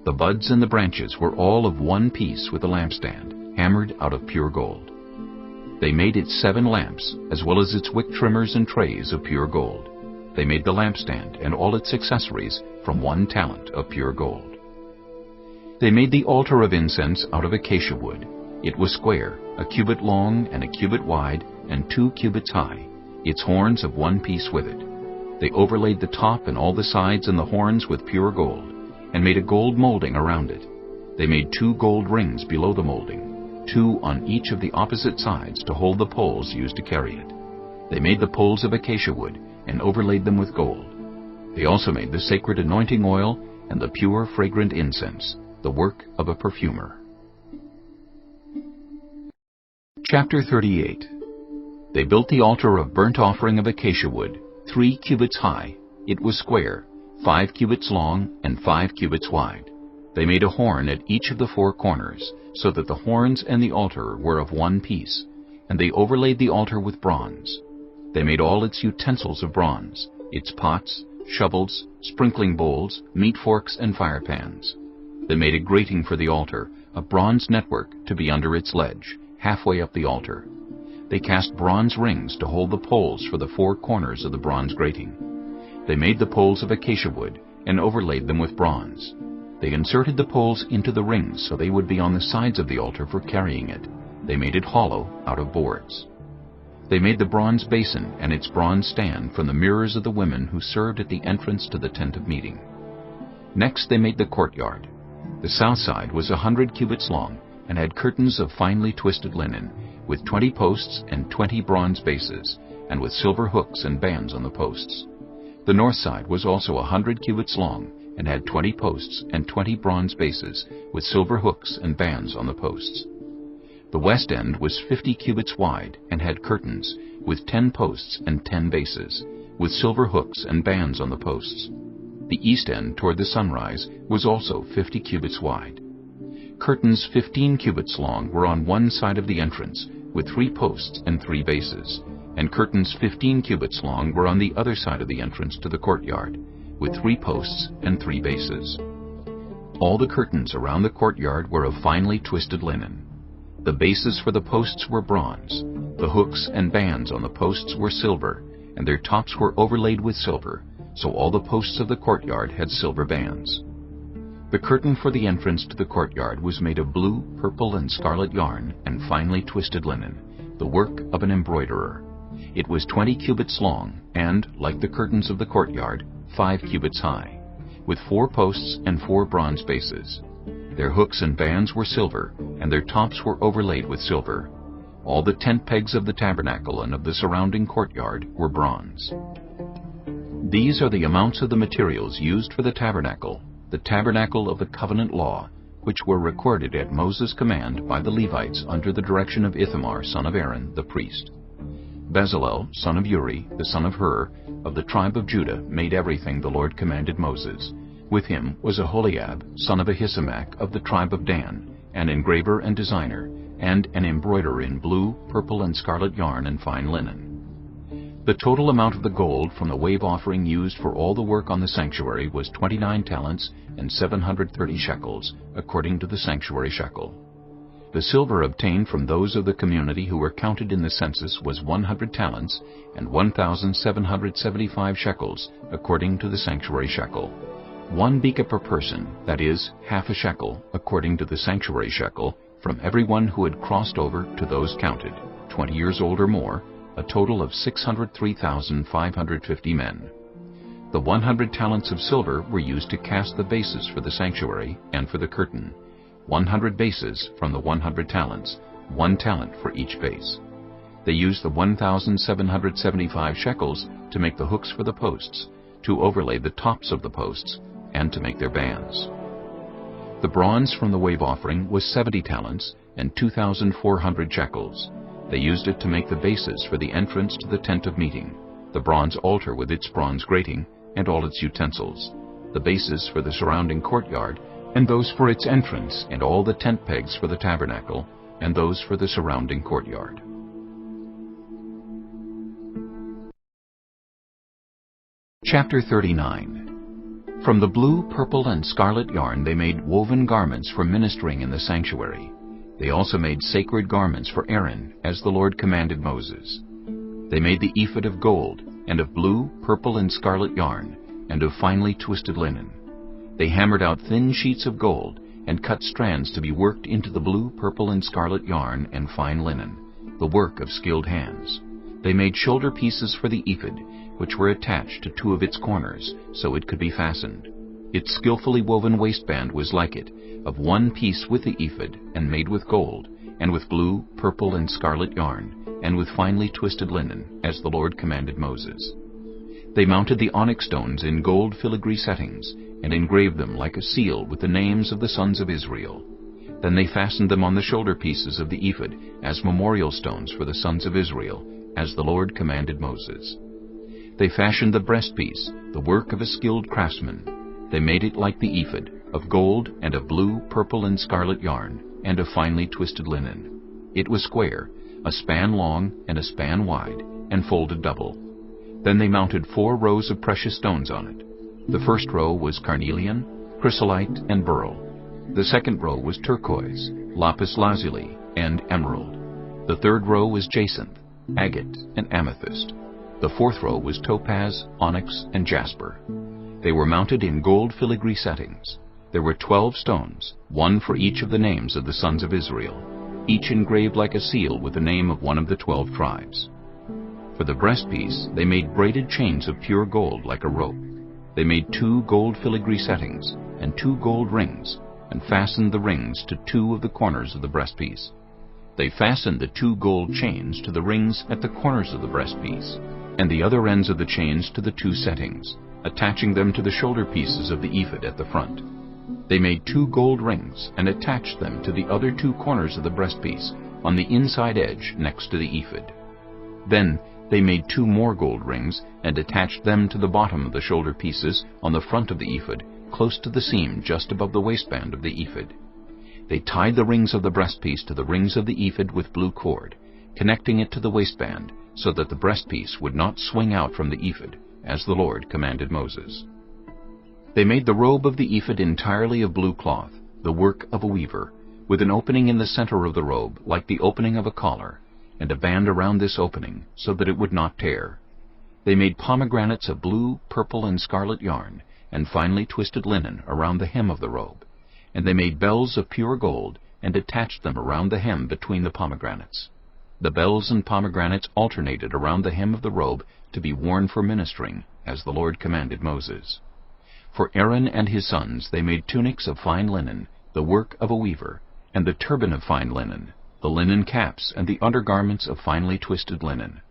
The buds and the branches were all of one piece with the lampstand, hammered out of pure gold. They made its 7 lamps, as well as its wick trimmers and trays of pure gold. They made the lampstand and all its accessories from 1 talent of pure gold. They made the altar of incense out of acacia wood. It was square, 1 cubit long and 1 cubit wide, and 2 cubits high, its horns of one piece with it. They overlaid the top and all the sides and the horns with pure gold, and made a gold molding around it. They made 2 gold rings below the molding, 2 on each of the opposite sides to hold the poles used to carry it. They made the poles of acacia wood, and overlaid them with gold. They also made the sacred anointing oil and the pure fragrant incense, the work of a perfumer. Chapter 38. They built the altar of burnt offering of acacia wood, 3 cubits high. It was square, 5 cubits long and 5 cubits wide. They made a horn at each of the 4 corners, so that the horns and the altar were of one piece, and they overlaid the altar with bronze. They made all its utensils of bronze, its pots, shovels, sprinkling bowls, meat forks, and fire pans. They made a grating for the altar, a bronze network to be under its ledge, halfway up the altar. They cast bronze rings to hold the poles for the 4 corners of the bronze grating. They made the poles of acacia wood and overlaid them with bronze. They inserted the poles into the rings so they would be on the sides of the altar for carrying it. They made it hollow out of boards. They made the bronze basin and its bronze stand from the mirrors of the women who served at the entrance to the tent of meeting. Next they made the courtyard. The south side was 100 cubits long and had curtains of finely twisted linen, with 20 posts and 20 bronze bases, and with silver hooks and bands on the posts. The north side was also 100 cubits long, and had 20 posts and 20 bronze bases, with silver hooks and bands on the posts. The west end was 50 cubits wide, and had curtains, with 10 posts and 10 bases, with silver hooks and bands on the posts. The east end toward the sunrise was also 50 cubits wide. Curtains 15 cubits long were on one side of the entrance, with 3 posts and 3 bases, and curtains 15 cubits long were on the other side of the entrance to the courtyard, with 3 posts and 3 bases. All the curtains around the courtyard were of finely twisted linen. The bases for the posts were bronze. The hooks and bands on the posts were silver, and their tops were overlaid with silver, so all the posts of the courtyard had silver bands. The curtain for the entrance to the courtyard was made of blue, purple, and scarlet yarn and finely twisted linen, the work of an embroiderer. It was 20 cubits long and, like the curtains of the courtyard, 5 cubits high, with 4 posts and 4 bronze bases. Their hooks and bands were silver, and their tops were overlaid with silver. All the tent pegs of the tabernacle and of the surrounding courtyard were bronze. These are the amounts of the materials used for the tabernacle of the covenant law, which were recorded at Moses' command by the Levites under the direction of Ithamar, son of Aaron, the priest. Bezalel, son of Uri, the son of Hur, of the tribe of Judah, made everything the Lord commanded Moses. With him was Aholiab, son of Ahisamach, of the tribe of Dan, an engraver and designer, and an embroiderer in blue, purple, and scarlet yarn and fine linen. The total amount of the gold from the wave offering used for all the work on the sanctuary was 29 talents and 730 shekels, according to the sanctuary shekel. The silver obtained from those of the community who were counted in the census was 100 talents and 1,775 shekels, according to the sanctuary shekel. 1 beka per person, that is, half a shekel, according to the sanctuary shekel, from everyone who had crossed over to those counted, 20 years old or more, a total of 603,550 men. The 100 talents of silver were used to cast the bases for the sanctuary and for the curtain. 100 bases from the 100 talents, 1 talent for each base. They used the 1,775 shekels to make the hooks for the posts, to overlay the tops of the posts, and to make their bands. The bronze from the wave offering was 70 talents and 2,400 shekels. They used it to make the bases for the entrance to the tent of meeting, the bronze altar with its bronze grating and all its utensils, the bases for the surrounding courtyard, and those for its entrance, and all the tent pegs for the tabernacle, and those for the surrounding courtyard. Chapter 39. From the blue, purple, and scarlet yarn they made woven garments for ministering in the sanctuary. They also made sacred garments for Aaron, as the Lord commanded Moses. They made the ephod of gold, and of blue, purple, and scarlet yarn, and of finely twisted linen. They hammered out thin sheets of gold, and cut strands to be worked into the blue, purple, and scarlet yarn and fine linen, the work of skilled hands. They made shoulder pieces for the ephod, which were attached to 2 of its corners, so it could be fastened. Its skillfully woven waistband was like it, of 1 piece with the ephod, and made with gold, and with blue, purple, and scarlet yarn, and with finely twisted linen, as the Lord commanded Moses. They mounted the onyx stones in gold filigree settings, and engraved them like a seal with the names of the sons of Israel. Then they fastened them on the shoulder pieces of the ephod as memorial stones for the sons of Israel, as the Lord commanded Moses. They fashioned the breastpiece, the work of a skilled craftsman. They made it like the ephod, of gold and of blue, purple, and scarlet yarn, and of finely twisted linen. It was square, a span long and a span wide, and folded double. Then they mounted 4 rows of precious stones on it. The first row was carnelian, chrysolite, and beryl. The second row was turquoise, lapis lazuli, and emerald. The third row was jacinth, agate, and amethyst. The fourth row was topaz, onyx, and jasper. They were mounted in gold filigree settings. There were 12 stones, one for each of the names of the sons of Israel, each engraved like a seal with the name of one of the 12 tribes. For the breastpiece, they made braided chains of pure gold like a rope. They made 2 gold filigree settings and 2 gold rings, and fastened the rings to 2 of the corners of the breastpiece. They fastened the 2 gold chains to the rings at the corners of the breastpiece, and the other ends of the chains to the 2 settings, attaching them to the shoulder pieces of the ephod at the front. They made 2 gold rings and attached them to the other 2 corners of the breastpiece on the inside edge next to the ephod. Then they made 2 more gold rings and attached them to the bottom of the shoulder pieces on the front of the ephod, close to the seam just above the waistband of the ephod. They tied the rings of the breastpiece to the rings of the ephod with blue cord, connecting it to the waistband so that the breastpiece would not swing out from the ephod, as the Lord commanded Moses. They made the robe of the ephod entirely of blue cloth, the work of a weaver, with an opening in the center of the robe like the opening of a collar, and a band around this opening so that it would not tear. They made pomegranates of blue, purple, and scarlet yarn, and finely twisted linen around the hem of the robe. And they made bells of pure gold, and attached them around the hem between the pomegranates. The bells and pomegranates alternated around the hem of the robe to be worn for ministering, as the Lord commanded Moses. For Aaron and his sons they made tunics of fine linen, the work of a weaver, and the turban of fine linen, the linen caps and the undergarments of finely twisted linen.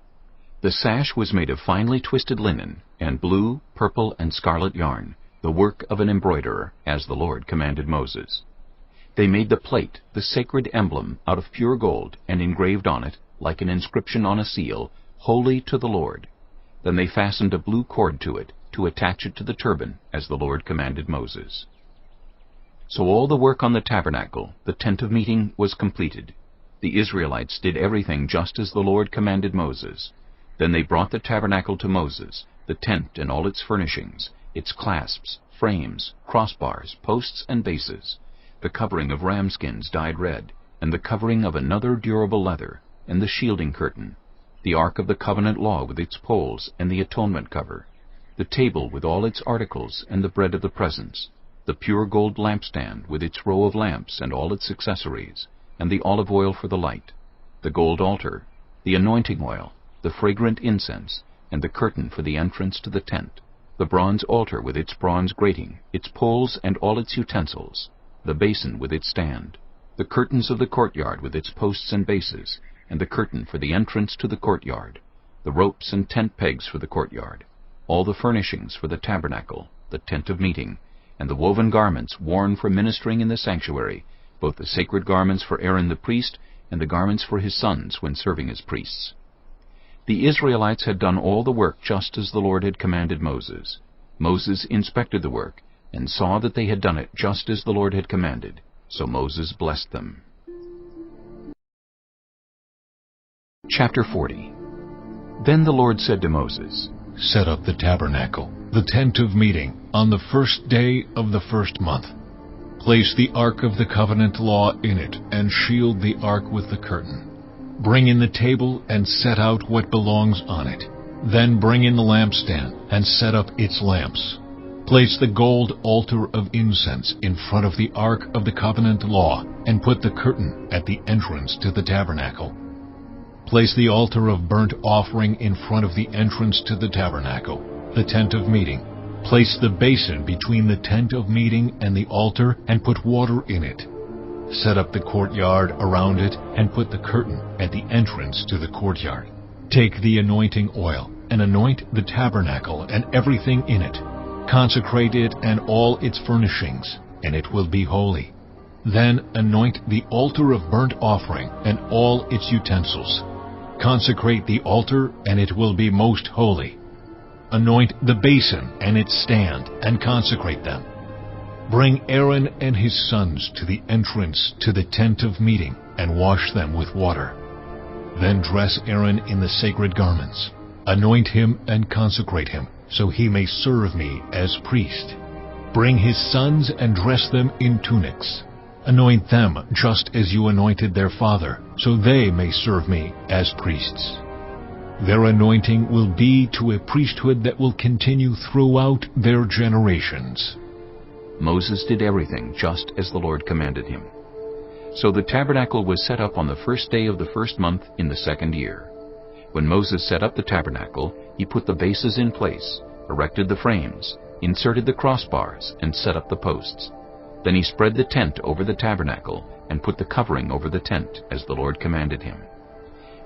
The sash was made of finely twisted linen, and blue, purple, and scarlet yarn, the work of an embroiderer, as the Lord commanded Moses. They made the plate, the sacred emblem, out of pure gold, and engraved on it, like an inscription on a seal, "Holy to the Lord." Then they fastened a blue cord to it, to attach it to the turban, as the Lord commanded Moses. So all the work on the tabernacle, the tent of meeting, was completed. The Israelites did everything just as the Lord commanded Moses. Then they brought the tabernacle to Moses, the tent and all its furnishings, its clasps, frames, crossbars, posts, and bases, the covering of ram skins dyed red, and the covering of another durable leather, and the shielding curtain, the ark of the covenant law with its poles, and the atonement cover, the table with all its articles, and the bread of the presence, the pure gold lampstand with its row of lamps and all its accessories, and the olive oil for the light, the gold altar, the anointing oil, the fragrant incense, and the curtain for the entrance to the tent, the bronze altar with its bronze grating, its poles and all its utensils, the basin with its stand, the curtains of the courtyard with its posts and bases, and the curtain for the entrance to the courtyard, the ropes and tent pegs for the courtyard, all the furnishings for the tabernacle, the tent of meeting, and the woven garments worn for ministering in the sanctuary, both the sacred garments for Aaron the priest and the garments for his sons when serving as priests. The Israelites had done all the work just as the Lord had commanded Moses. Moses inspected the work, and saw that they had done it just as the Lord had commanded, so Moses blessed them. Chapter 40. Then the Lord said to Moses, "Set up the tabernacle, the tent of meeting, on the first day of the first month. Place the ark of the covenant law in it, and shield the ark with the curtain. Bring in the table and set out what belongs on it. Then bring in the lampstand and set up its lamps. Place the gold altar of incense in front of the ark of the covenant law, and put the curtain at the entrance to the tabernacle. Place the altar of burnt offering in front of the entrance to the tabernacle, the tent of meeting. Place the basin between the tent of meeting and the altar, and put water in it. Set up the courtyard around it, and put the curtain at the entrance to the courtyard. Take the anointing oil, and anoint the tabernacle and everything in it. Consecrate it and all its furnishings, and it will be holy. Then anoint the altar of burnt offering and all its utensils. Consecrate the altar, and it will be most holy. Anoint the basin and its stand, and consecrate them. Bring Aaron and his sons to the entrance to the tent of meeting, and wash them with water. Then dress Aaron in the sacred garments. Anoint him and consecrate him, so he may serve me as priest. Bring his sons and dress them in tunics. Anoint them just as you anointed their father, so they may serve me as priests. Their anointing will be to a priesthood that will continue throughout their generations." Moses did everything just as the Lord commanded him. So the tabernacle was set up on the first day of the first month in the 2nd year. When Moses set up the tabernacle, he put the bases in place, erected the frames, inserted the crossbars, and set up the posts. Then he spread the tent over the tabernacle and put the covering over the tent, as the Lord commanded him.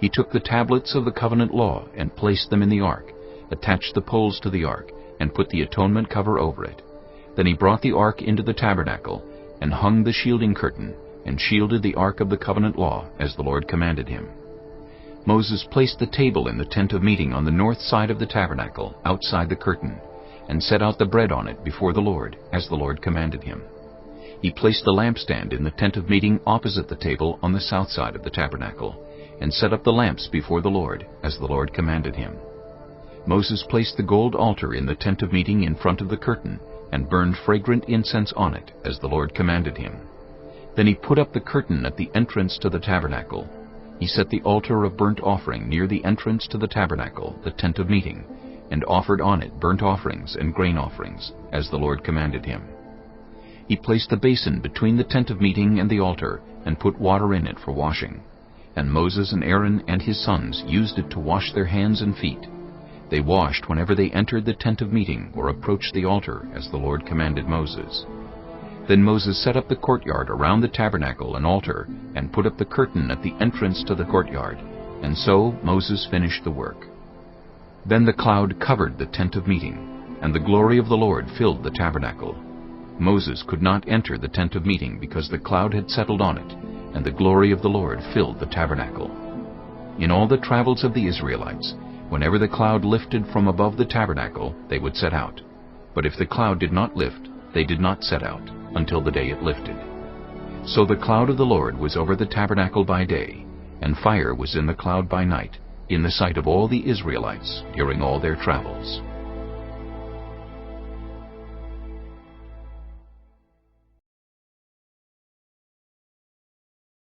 He took the tablets of the covenant law and placed them in the ark, attached the poles to the ark, and put the atonement cover over it. Then he brought the ark into the tabernacle, and hung the shielding curtain, and shielded the ark of the covenant law, as the Lord commanded him. Moses placed the table in the tent of meeting on the north side of the tabernacle, outside the curtain, and set out the bread on it before the Lord, as the Lord commanded him. He placed the lampstand in the tent of meeting opposite the table on the south side of the tabernacle, and set up the lamps before the Lord, as the Lord commanded him. Moses placed the gold altar in the tent of meeting in front of the curtain, and burned fragrant incense on it, as the Lord commanded him. Then he put up the curtain at the entrance to the tabernacle. He set the altar of burnt offering near the entrance to the tabernacle, the tent of meeting, and offered on it burnt offerings and grain offerings, as the Lord commanded him. He placed the basin between the tent of meeting and the altar, and put water in it for washing. And Moses and Aaron and his sons used it to wash their hands and feet. They washed whenever they entered the tent of meeting or approached the altar, as the Lord commanded Moses. Then Moses set up the courtyard around the tabernacle and altar, and put up the curtain at the entrance to the courtyard. And so Moses finished the work. Then the cloud covered the tent of meeting, and the glory of the Lord filled the tabernacle. Moses could not enter the tent of meeting because the cloud had settled on it, and the glory of the Lord filled the tabernacle. In all the travels of the Israelites, whenever the cloud lifted from above the tabernacle, they would set out. But if the cloud did not lift, they did not set out until the day it lifted. So the cloud of the Lord was over the tabernacle by day, and fire was in the cloud by night, in the sight of all the Israelites during all their travels.